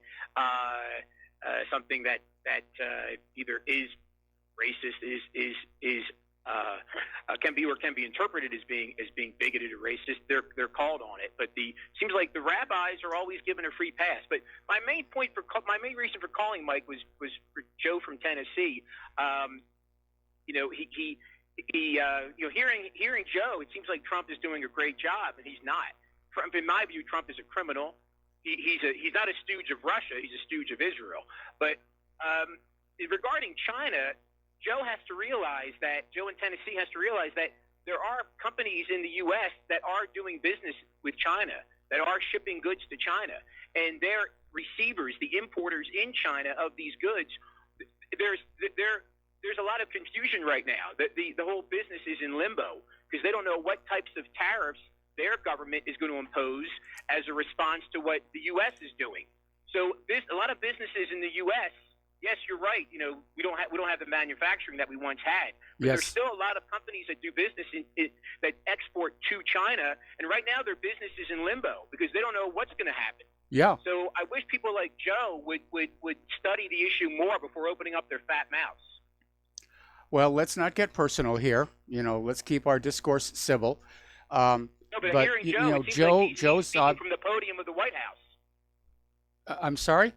something that either is racist, can be interpreted as being bigoted or racist, they're called on it. But seems like the rabbis are always given a free pass. But my main reason for calling Mike was for Joe from Tennessee. Hearing Joe, it seems like Trump is doing a great job, and he's not. Trump, in my view, Trump is a criminal. He's not a stooge of Russia. He's a stooge of Israel. But regarding China, Joe in Tennessee has to realize that there are companies in the U.S. that are doing business with China, that are shipping goods to China, and their receivers, the importers in China of these goods, there's a lot of confusion right now. The whole business is in limbo because they don't know what types of tariffs their government is going to impose as a response to what the U.S. is doing. So a lot of businesses in the U.S., yes, you're right. You know, we don't have the manufacturing that we once had. But there's still a lot of companies that do business that export to China, and right now their business is in limbo because they don't know what's going to happen. Yeah. So I wish people like Joe would study the issue more before opening up their fat mouths. Well, let's not get personal here. You know, let's keep our discourse civil. No, but hearing Joe, you know, it seems like he's Joe's speaking from the podium of the White House. I'm sorry?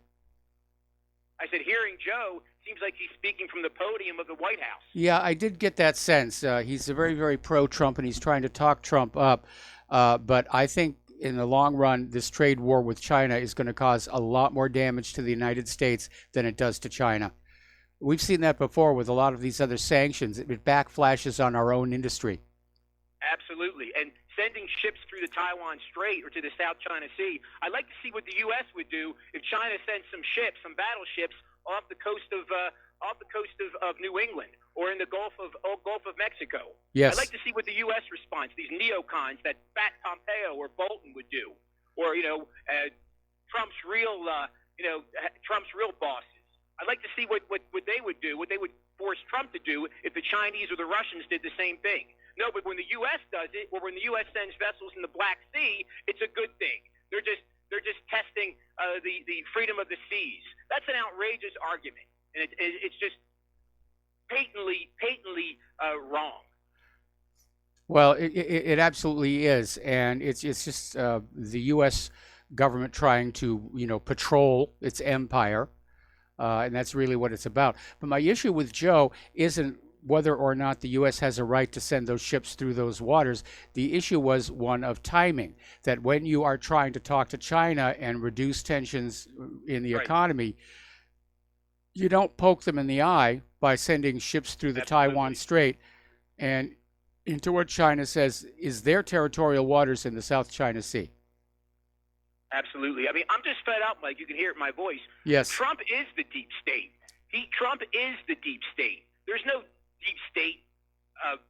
I said, hearing Joe seems like he's speaking from the podium of the White House. Yeah, I did get that sense. He's a very, very pro-Trump, and he's trying to talk Trump up. But I think in the long run, this trade war with China is going to cause a lot more damage to the United States than it does to China. We've seen that before with a lot of these other sanctions. It backflashes on our own industry. Absolutely. And sending ships through the Taiwan Strait or to the South China Sea, I'd like to see what the U.S. would do if China sends some ships, some battleships, off the coast of New England or in the Gulf of Mexico. Yes. I'd like to see what the U.S. response, these neocons that fat Pompeo or Bolton would do, or Trump's real bosses. I'd like to see what they would do, what they would force Trump to do if the Chinese or the Russians did the same thing. No, but when the U.S. does it, or when the U.S. sends vessels in the Black Sea, it's a good thing. They're just testing the freedom of the seas. That's an outrageous argument, and it's just patently wrong. Well, it absolutely is, and it's just the U.S. government trying to patrol its empire, and that's really what it's about. But my issue with Joe isn't whether or not the U.S. has a right to send those ships through those waters. The issue was one of timing, that when you are trying to talk to China and reduce tensions in the economy, you don't poke them in the eye by sending ships through the Taiwan Strait and into what China says is their territorial waters in the South China Sea. Absolutely. I mean, I'm just fed up, Mike. You can hear it in my voice. Yes. Trump is the deep state. Trump is the deep state. There's no deep state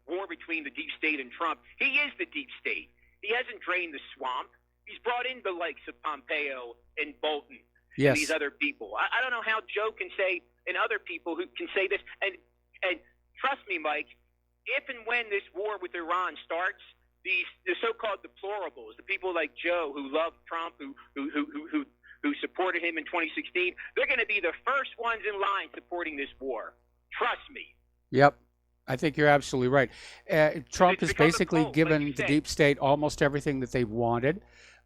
war between the deep state and Trump. He is the deep state. He hasn't drained the swamp. He's brought in the likes of Pompeo and Bolton and these other people. I don't know how Joe can say, and other people who can say this. And trust me, Mike, if and when this war with Iran starts, the so-called deplorables, the people like Joe who love Trump, who supported him in 2016, they're going to be the first ones in line supporting this war. Trust me. Yep. I think you're absolutely right. Trump has basically given the deep state almost everything that they wanted.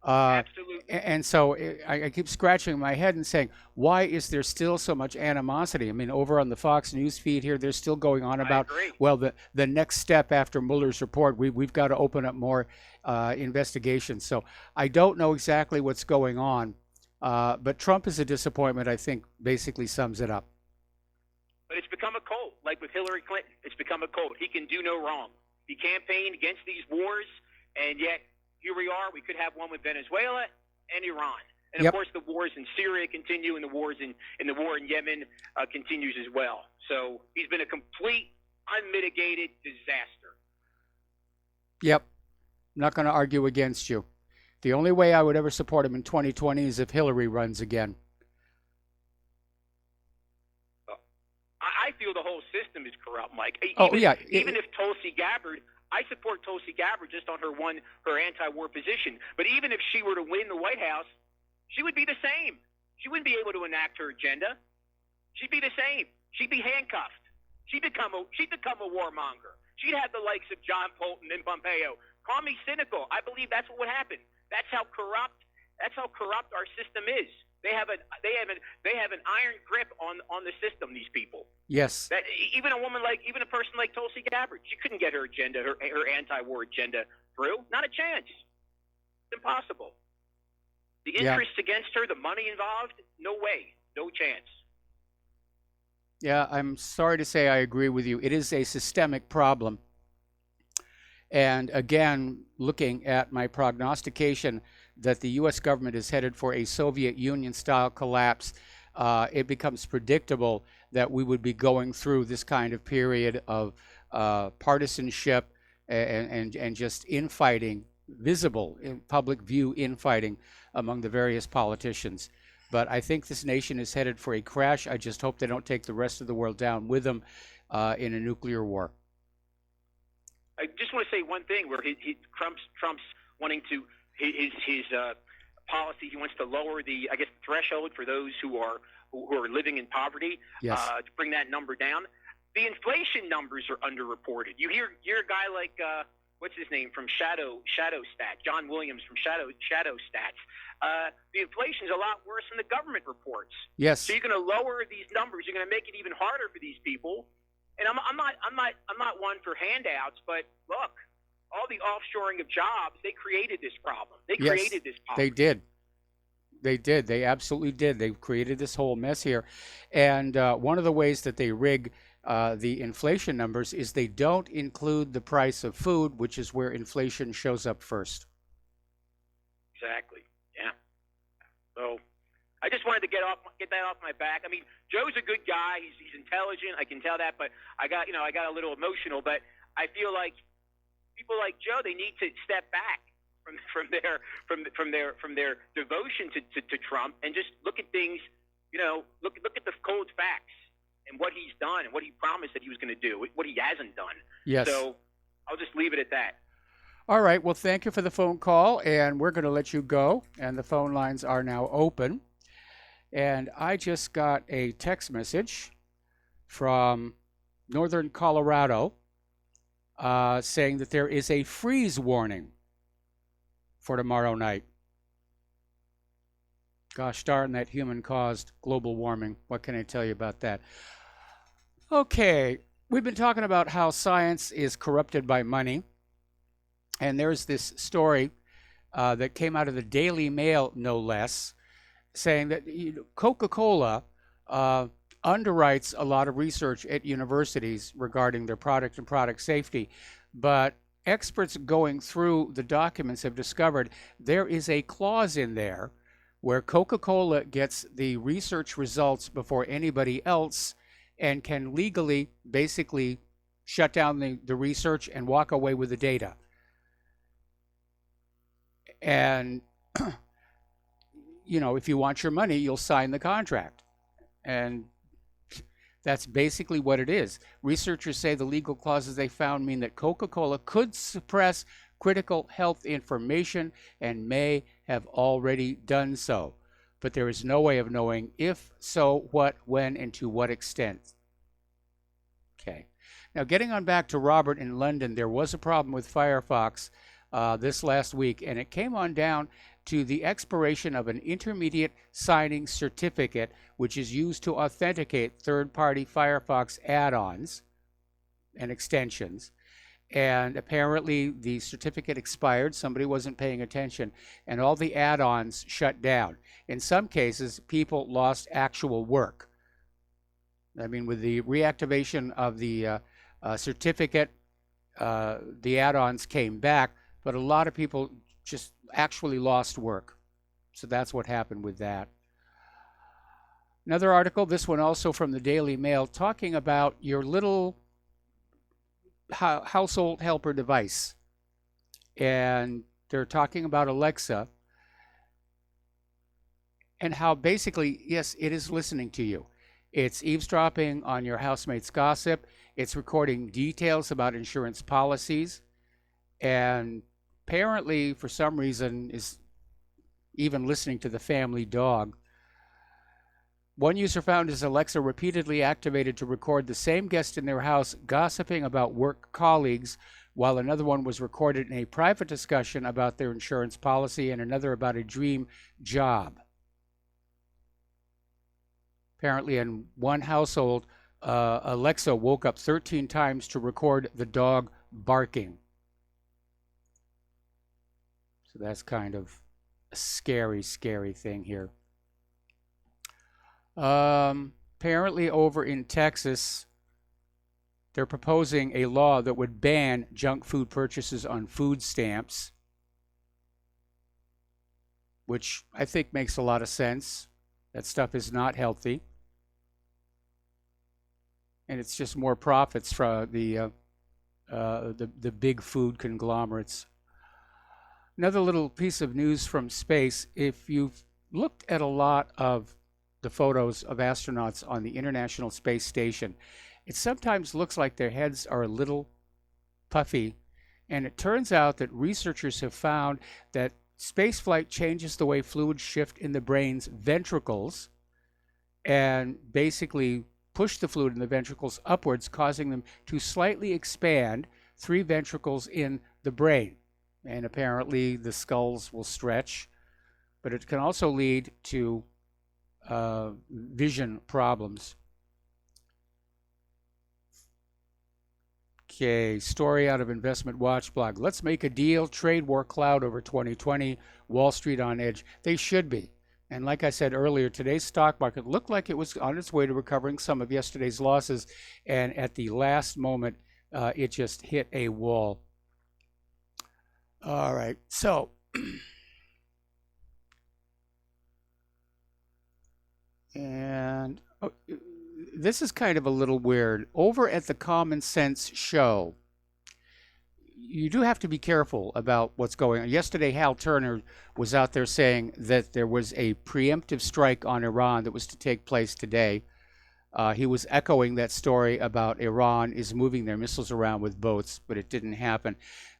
Absolutely. And so I keep scratching my head and saying, why is there still so much animosity? I mean, over on the Fox News feed here, they're still going on about, well, the next step after Mueller's report, we've got to open up more investigations. So I don't know exactly what's going on, but Trump is a disappointment, I think, basically sums it up. But it's become a cult, like with Hillary Clinton. It's become a cult. He can do no wrong. He campaigned against these wars, and yet here we are. We could have one with Venezuela and Iran. And, of course, the wars in Syria continue, and the war in Yemen continues as well. So he's been a complete, unmitigated disaster. Yep. I'm not going to argue against you. The only way I would ever support him in 2020 is if Hillary runs again. I feel the whole system is corrupt, Mike. Even if Tulsi Gabbard, I support Tulsi Gabbard just on her anti-war position. But even if she were to win the White House, she would be the same. She wouldn't be able to enact her agenda. She'd be the same. She'd be handcuffed. She'd become a warmonger. She'd have the likes of John Bolton and Pompeo. Call me cynical. I believe that's what would happen. That's how corrupt our system is. They have an iron grip on the system. These people. Yes. That even a person like Tulsi Gabbard, she couldn't get her agenda, her anti-war agenda through. Not a chance. It's impossible. The interests against her, the money involved, no way, no chance. Yeah, I'm sorry to say I agree with you. It is a systemic problem. And again, looking at my prognostication that the U.S. government is headed for a Soviet Union-style collapse, it becomes predictable that we would be going through this kind of period of partisanship and just infighting, visible in public view infighting among the various politicians. But I think this nation is headed for a crash. I just hope they don't take the rest of the world down with them in a nuclear war. I just want to say one thing where Trump's wanting to his policy. He wants to lower the threshold for those who are living in poverty. Yes. To bring that number down. The inflation numbers are underreported. You hear a guy like what's his name from Shadow Stats, John Williams from Shadow Stats. The inflation's a lot worse than the government reports. Yes. So you're going to lower these numbers. You're going to make it even harder for these people. And I'm not one for handouts, but look, all the offshoring of jobs, they created this problem. They created this poverty. They did. They did. They absolutely did. They created this whole mess here. And one of the ways that they rig the inflation numbers is they don't include the price of food, which is where inflation shows up first. Exactly. Yeah. So I just wanted to get that off my back. I mean, Joe's a good guy. He's intelligent. I can tell that. But I got a little emotional. But I feel like people like Joe, they need to step back from their devotion to Trump and just look at things. Look at the cold facts and what he's done and what he promised that he was going to do, what he hasn't done. Yes. So I'll just leave it at that. All right. Well, thank you for the phone call, and we're going to let you go. And the phone lines are now open. And I just got a text message from northern Colorado saying that there is a freeze warning for tomorrow night. Gosh darn that human-caused global warming. What can I tell you about that? Okay, we've been talking about how science is corrupted by money. And there's this story that came out of the Daily Mail, no less, saying that Coca-Cola underwrites a lot of research at universities regarding their product and product safety. But experts going through the documents have discovered there is a clause in there where Coca-Cola gets the research results before anybody else and can legally basically shut down the research and walk away with the data. And, if you want your money, you'll sign the contract. And that's basically what it is. Researchers say the legal clauses they found mean that Coca-Cola could suppress critical health information and may have already done so. But there is no way of knowing if, so, what, when, and to what extent. Okay. Now, getting on back to Robert in London, there was a problem with Firefox this last week, and it came on down to the expiration of an intermediate signing certificate, which is used to authenticate third-party Firefox add-ons and extensions. And apparently the certificate expired, somebody wasn't paying attention, and all the add-ons shut down. In some cases, people lost actual work. I mean, with the reactivation of the certificate, the add-ons came back, but a lot of people just actually lost work. So that's what happened with that. Another article, this one also from the Daily Mail, talking about your little household helper device. And they're talking about Alexa and how basically, yes, it is listening to you. It's eavesdropping on your housemate's gossip. It's recording details about insurance policies. And apparently, for some reason, is even listening to the family dog. One user found his Alexa repeatedly activated to record the same guest in their house gossiping about work colleagues, while another one was recorded in a private discussion about their insurance policy and another about a dream job. Apparently, in one household, Alexa woke up 13 times to record the dog barking. So that's kind of a scary, scary thing here. Apparently over in Texas, they're proposing a law that would ban junk food purchases on food stamps, which I think makes a lot of sense. That stuff is not healthy. And it's just more profits from the big food conglomerates. Another little piece of news from space. If you've looked at a lot of the photos of astronauts on the International Space Station, it sometimes looks like their heads are a little puffy. And it turns out that researchers have found that spaceflight changes the way fluids shift in the brain's ventricles and basically push the fluid in the ventricles upwards, causing them to slightly expand 3 ventricles in the brain. And apparently the skulls will stretch, but it can also lead to vision problems. Okay, story out of Investment Watch blog. Let's make a deal. Trade war cloud over 2020. Wall Street on edge. They should be. And like I said earlier, today's stock market looked like it was on its way to recovering some of yesterday's losses. And at the last moment, it just hit a wall. All right. So and this is kind of a little weird. Over at the Common Sense Show, you do have to be careful about what's going on. Yesterday, Hal Turner was out there saying that there was a preemptive strike on Iran that was to take place today. He was echoing that story about Iran is moving their missiles around with boats, but it didn't happen.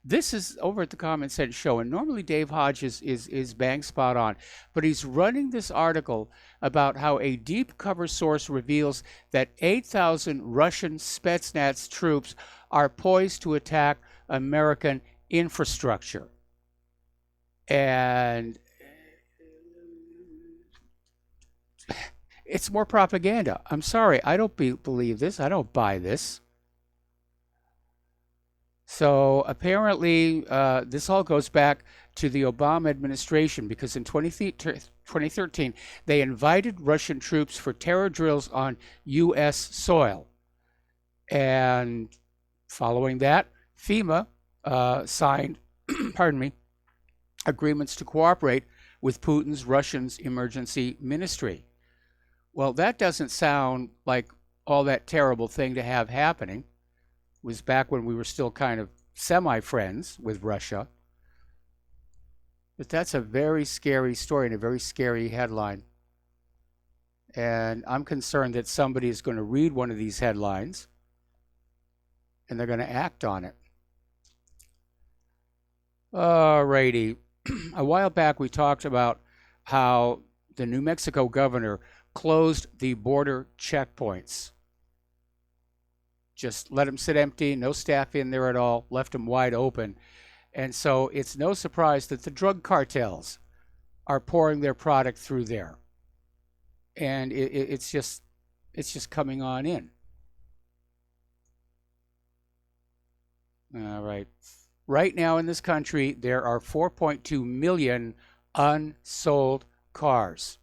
This is over at the Common Sense Show, and normally Dave Hodges is bang spot on, but he's running this article about how a deep cover source reveals that 8,000 Russian Spetsnaz troops are poised to attack American infrastructure. And it's more propaganda. I'm sorry, I don't believe this. I don't buy this. So apparently, this all goes back to the Obama administration, because in 2013, they invited Russian troops for terror drills on U.S. soil. And following that, FEMA signed, pardon me, agreements to cooperate with Putin's Russian's emergency ministry. Well, that doesn't sound like all that terrible thing to have happening. It was back when we were still kind of semi-friends with Russia. But that's a very scary story and a very scary headline. And I'm concerned that somebody is going to read one of these headlines and they're going to act on it. Alrighty. A while back we talked about how the New Mexico governor closed the border checkpoints. Just let them sit empty, no staff in there at all, left them wide open. And so it's no surprise that the drug cartels are pouring their product through there. And it's just coming on in. All right. Right now in this country, there are 4.2 million unsold cars.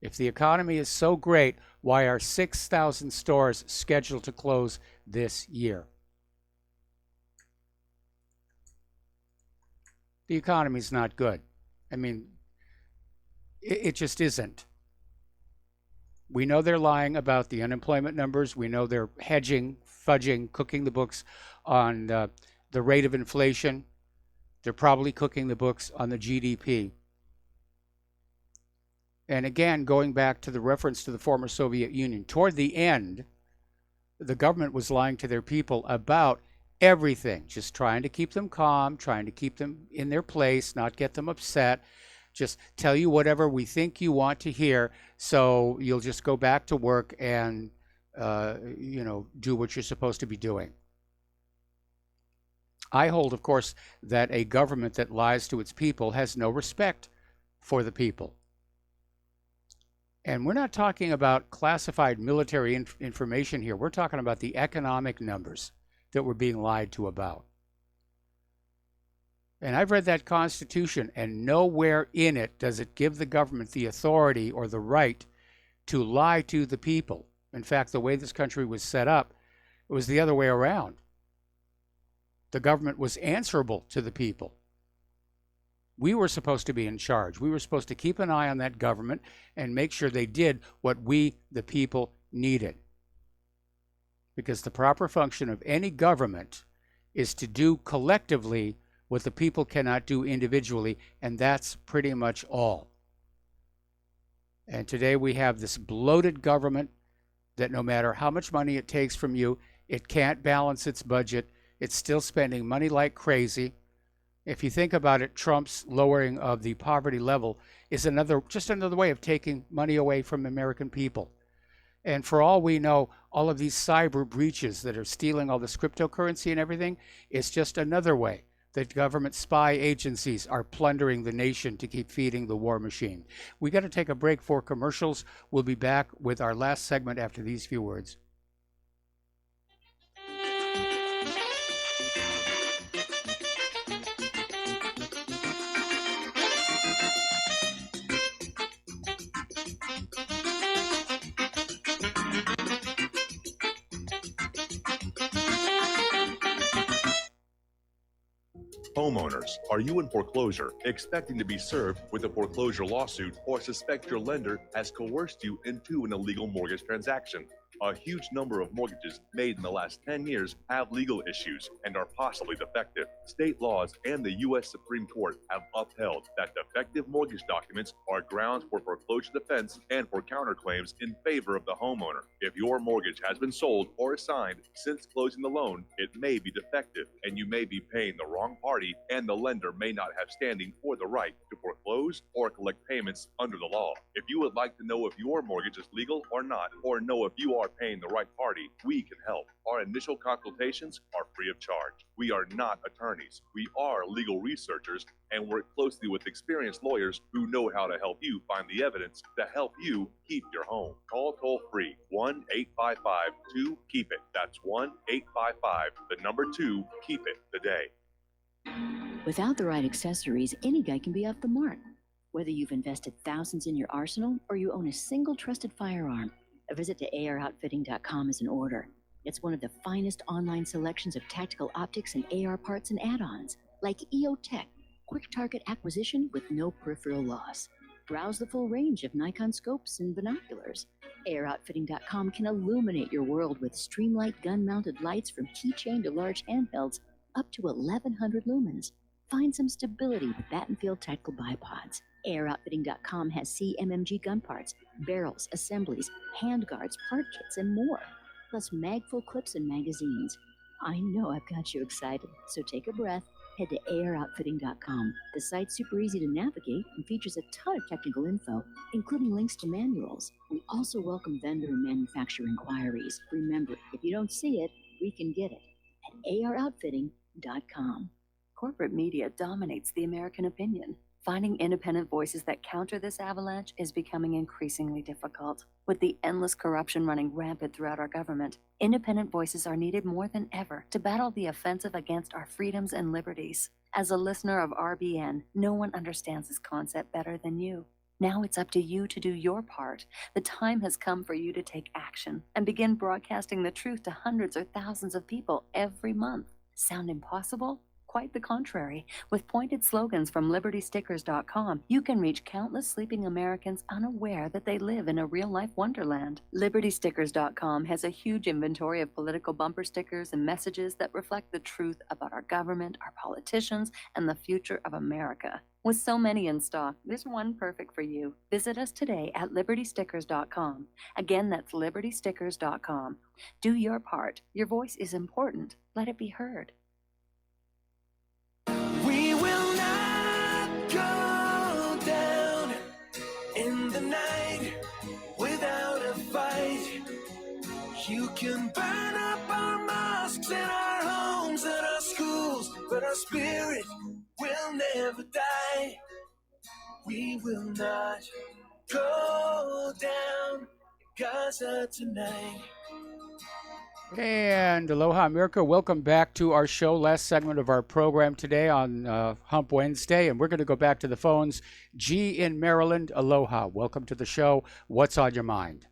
If the economy is so great, why are 6,000 stores scheduled to close this year? The economy's not good. I mean, it just isn't. We know they're lying about the unemployment numbers. We know they're hedging, fudging, cooking the books on the rate of inflation. They're probably cooking the books on the GDP. And again, going back to the reference to the former Soviet Union, toward the end, the government was lying to their people about everything, just trying to keep them calm, trying to keep them in their place, not get them upset, just tell you whatever we think you want to hear, so you'll just go back to work and, do what you're supposed to be doing. I hold, of course, that a government that lies to its people has no respect for the people. And we're not talking about classified military information here. We're talking about the economic numbers that we're being lied to about. And I've read that Constitution, and nowhere in it does it give the government the authority or the right to lie to the people. In fact, the way this country was set up, it was the other way around. The government was answerable to the people. We were supposed to be in charge. We were supposed to keep an eye on that government and make sure they did what we, the people, needed. Because the proper function of any government is to do collectively what the people cannot do individually, and that's pretty much all. And today we have this bloated government that no matter how much money it takes from you, it can't balance its budget. It's still spending money like crazy. If you think about it, Trump's lowering of the poverty level is just another way of taking money away from American people. And for all we know, all of these cyber breaches that are stealing all this cryptocurrency and everything, it's just another way that government spy agencies are plundering the nation to keep feeding the war machine. We got to take a break for commercials. We'll be back with our last segment after these few words. Homeowners, are you in foreclosure, expecting to be served with a foreclosure lawsuit, or suspect your lender has coerced you into an illegal mortgage transaction? A huge number of mortgages made in the last 10 years have legal issues and are possibly defective. State laws and the U.S. Supreme Court have upheld that defective mortgage documents are grounds for foreclosure defense and for counterclaims in favor of the homeowner. If your mortgage has been sold or assigned since closing the loan, it may be defective and you may be paying the wrong party, and the lender may not have standing or the right to foreclose or collect payments under the law. If you would like to know if your mortgage is legal or not, or know if you are paying the right party, we can help. Our initial consultations are free of charge. We are not attorneys. We are legal researchers and work closely with experienced lawyers who know how to help you find the evidence to help you keep your home. Call toll free 1-855-2-KEEP-IT. That's 1-855-2-KEEP-IT today. Without the right accessories, any guy can be off the mark. Whether you've invested thousands in your arsenal or you own a single trusted firearm, a visit to AROutfitting.com is in order. It's one of the finest online selections of tactical optics and AR parts and add-ons, like EOTech, quick target acquisition with no peripheral loss. Browse the full range of Nikon scopes and binoculars. AROutfitting.com can illuminate your world with Streamlight gun-mounted lights from keychain to large handhelds up to 1,100 lumens. Find some stability with Battenfield tactical bipods. AirOutfitting.com has CMMG gun parts, barrels, assemblies, handguards, part kits, and more, plus mag-full clips and magazines. I know I've got you excited, so take a breath. Head to AirOutfitting.com. The site's super easy to navigate and features a ton of technical info, including links to manuals. We also welcome vendor and manufacturer inquiries. Remember, if you don't see it, we can get it at AirOutfitting.com. Corporate media dominates the American opinion. Finding independent voices that counter this avalanche is becoming increasingly difficult. With the endless corruption running rampant throughout our government, independent voices are needed more than ever to battle the offensive against our freedoms and liberties. As a listener of RBN, no one understands this concept better than you. Now it's up to you to do your part. The time has come for you to take action and begin broadcasting the truth to hundreds or thousands of people every month. Sound impossible? Quite the contrary. With pointed slogans from LibertyStickers.com, you can reach countless sleeping Americans unaware that they live in a real-life wonderland. LibertyStickers.com has a huge inventory of political bumper stickers and messages that reflect the truth about our government, our politicians, and the future of America. With so many in stock, there's one perfect for you. Visit us today at LibertyStickers.com. Again, that's LibertyStickers.com. Do your part. Your voice is important. Let it be heard. We will not go down in the night without a fight. You can burn up our mosques and our homes and our schools, but our spirit will never die. We will not go down in Gaza tonight. And aloha, America. Welcome back to our show, last segment of our program today on Hump Wednesday. And we're going to go back to the phones. G in Maryland, aloha. Welcome to the show. What's on your mind?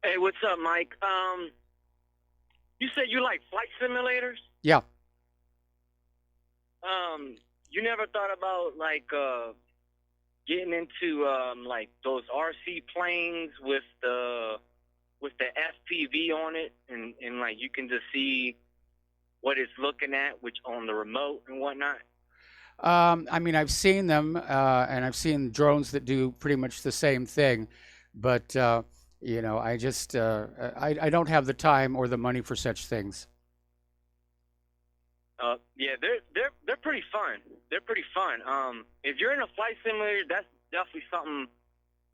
Hey, what's up, Mike? You said you like flight simulators? Yeah. you never thought about like getting into like those RC planes with the FPV on it, and like you can just see what it's looking at, which on the remote and whatnot? I mean, I've seen them, and I've seen drones that do pretty much the same thing, but you know, I just I don't have the time or the money for such things. Yeah, they're pretty fun. They're pretty fun. If you're in a flight simulator, that's definitely something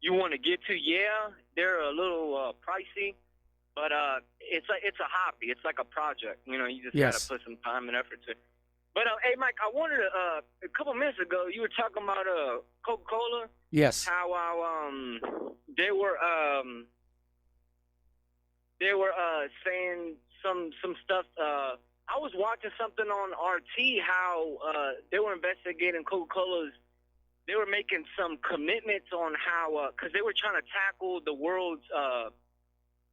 you want to get to. Yeah, they're a little pricey, but it's a hobby. It's like a project. You know, you just Yes. gotta put some time and effort to. But hey, Mike, I wanted to. A couple minutes ago, you were talking about Coca-Cola. Yes. How they were saying some stuff. I was watching something on RT how they were investigating Coca-Cola's. They were making some commitments on how, because they were trying to tackle the world's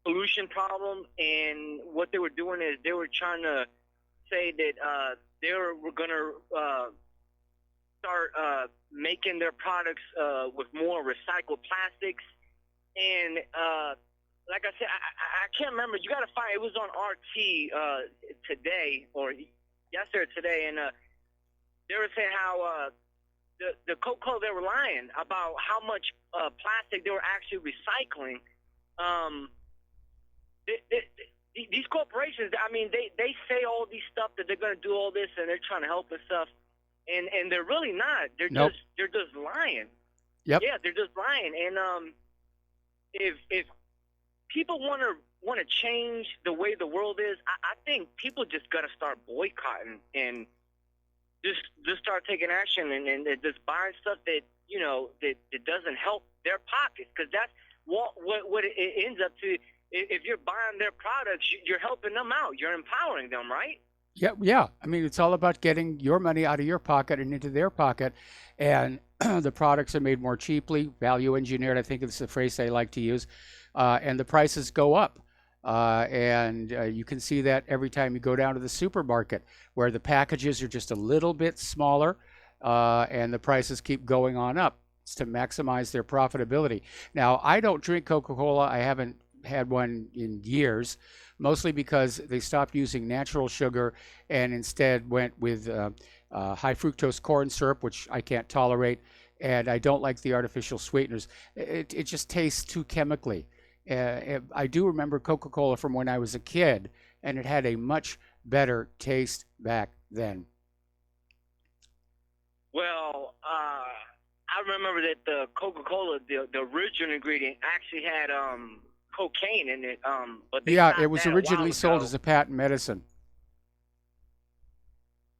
pollution problem, and what they were doing is they were trying to say that they were going to start making their products with more recycled plastics. And like I said, I can't remember. You got to find. It was on RT today or yesterday or today, and they were saying how the Coca-Cola, they were lying about how much plastic they were actually recycling. These corporations, I mean, they say all these stuff that they're going to do all this and they're trying to help and stuff, and they're really not. They're Nope. they're just lying. Yep. Yeah, they're just lying. And if people want to change the way the world is, I think people just got to start boycotting and just start taking action and just buying stuff that, you know, that doesn't help their pockets, because that's what it ends up to. If you're buying their products, you're helping them out. You're empowering them, right? Yeah. I mean, it's all about getting your money out of your pocket and into their pocket, and the products are made more cheaply, value engineered. I think it's the phrase I like to use, and the prices go up. And you can see that every time you go down to the supermarket, where the packages are just a little bit smaller, and the prices keep going on up. It's to maximize their profitability. Now, I don't drink Coca-Cola. I haven't had one in years, mostly because they stopped using natural sugar and instead went with high fructose corn syrup, which I can't tolerate, and I don't like the artificial sweeteners. It just tastes too chemically. I do remember Coca-Cola from when I was a kid, and it had a much better taste back then. Well, I remember that the Coca-Cola, the original ingredient, actually had cocaine in it. But they Yeah, stopped it was that a originally while sold ago. as a patent medicine.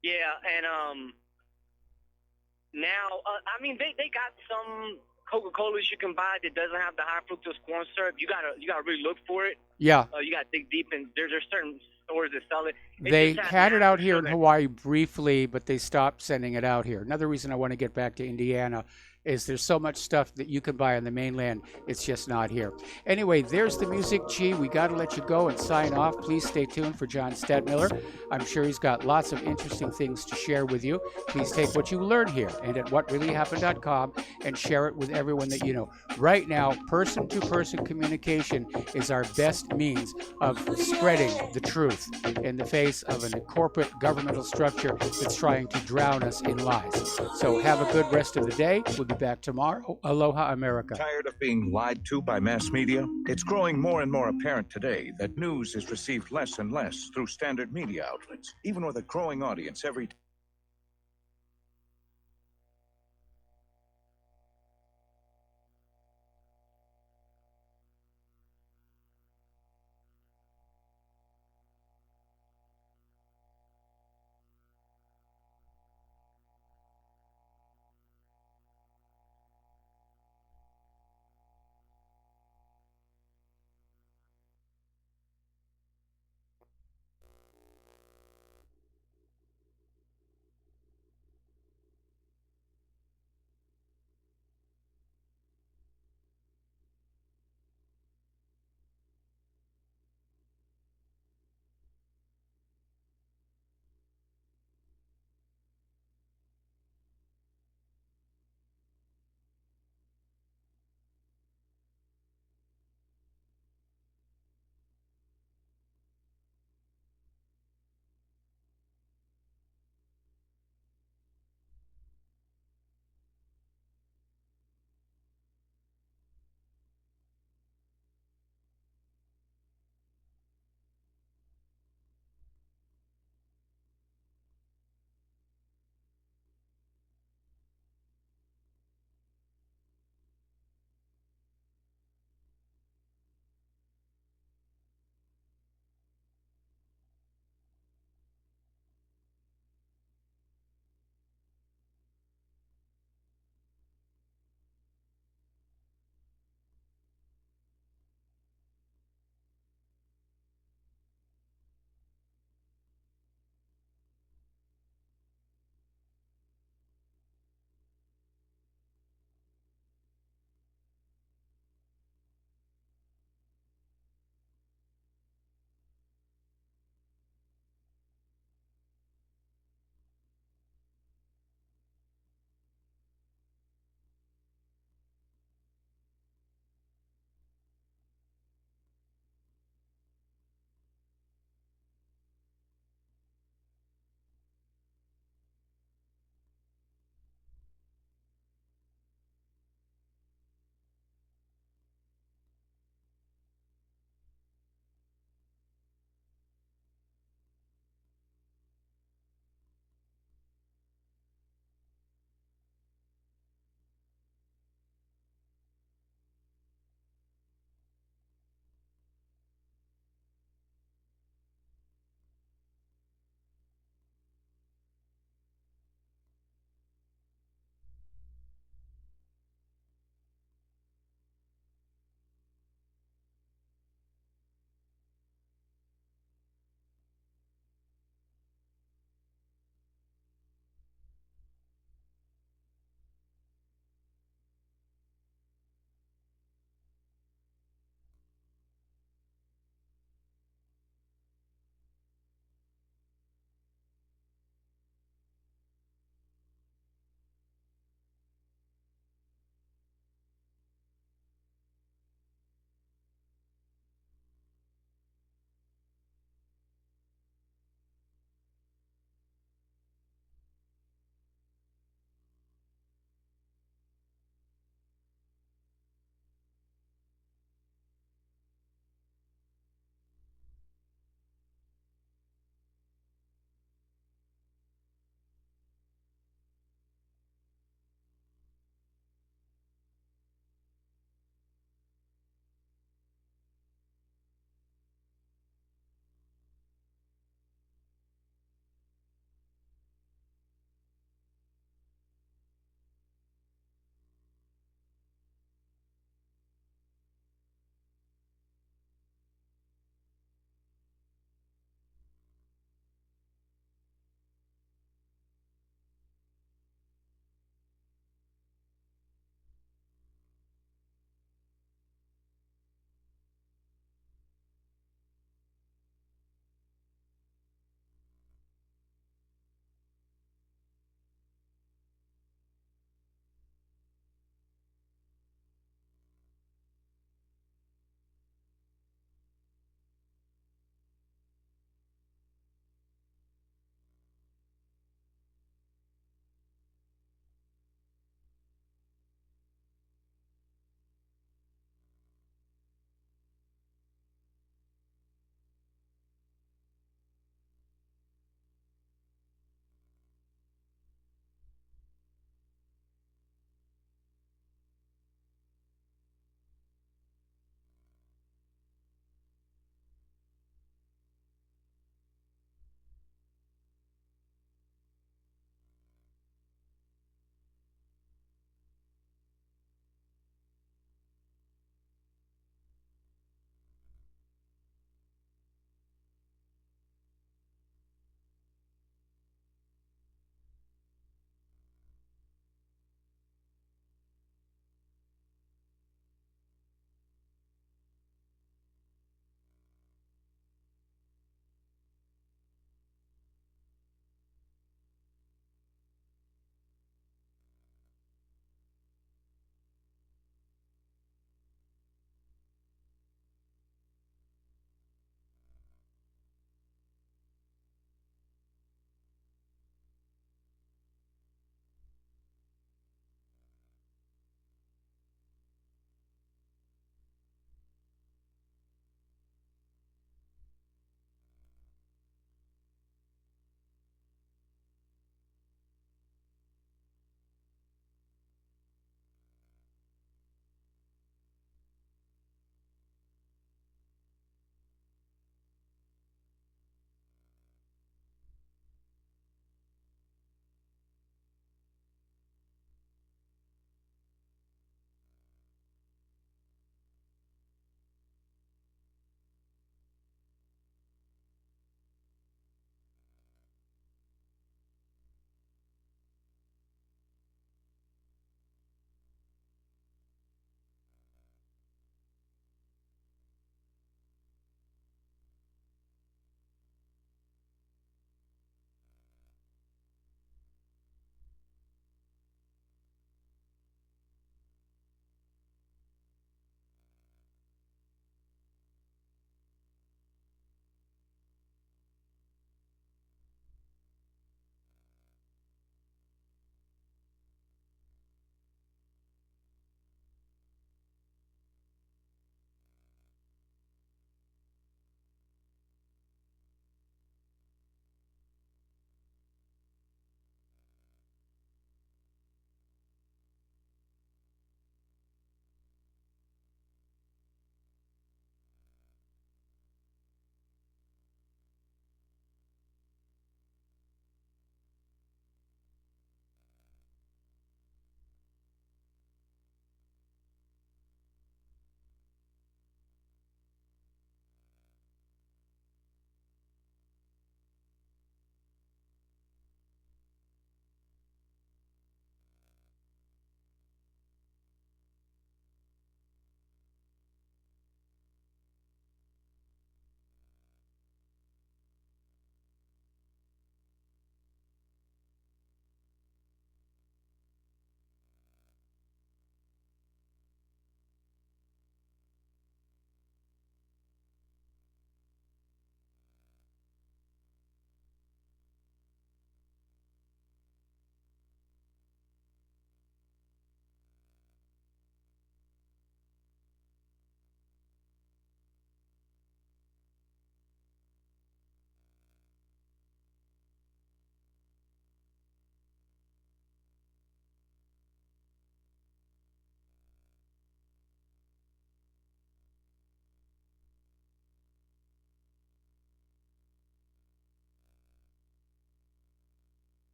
Yeah, and now I mean they got some Coca-Colas you can buy that doesn't have the high fructose corn syrup. You gotta really look for it. Yeah. You gotta dig deep, and there's certain stores that sell it. They just had it out here in sugar. Hawaii briefly, but they stopped sending it out here. Another reason I want to get back to Indiana is there's so much stuff that you can buy on the mainland. It's just not here. Anyway, there's the music. Gee, we got to let you go and sign off. Please stay tuned for John Stedmiller. I'm sure he's got lots of interesting things to share with you. Please take what you learn here and at whatreallyhappened.com and share it with everyone that you know. Right now, person-to-person communication is our best means of spreading the truth in the face of a corporate governmental structure that's trying to drown us in lies. So have a good rest of the day. We'll be back tomorrow. Aloha, America. Tired of being lied to by mass media? It's growing more and more apparent today that news is received less and less through standard media outlets, even with a growing audience every day.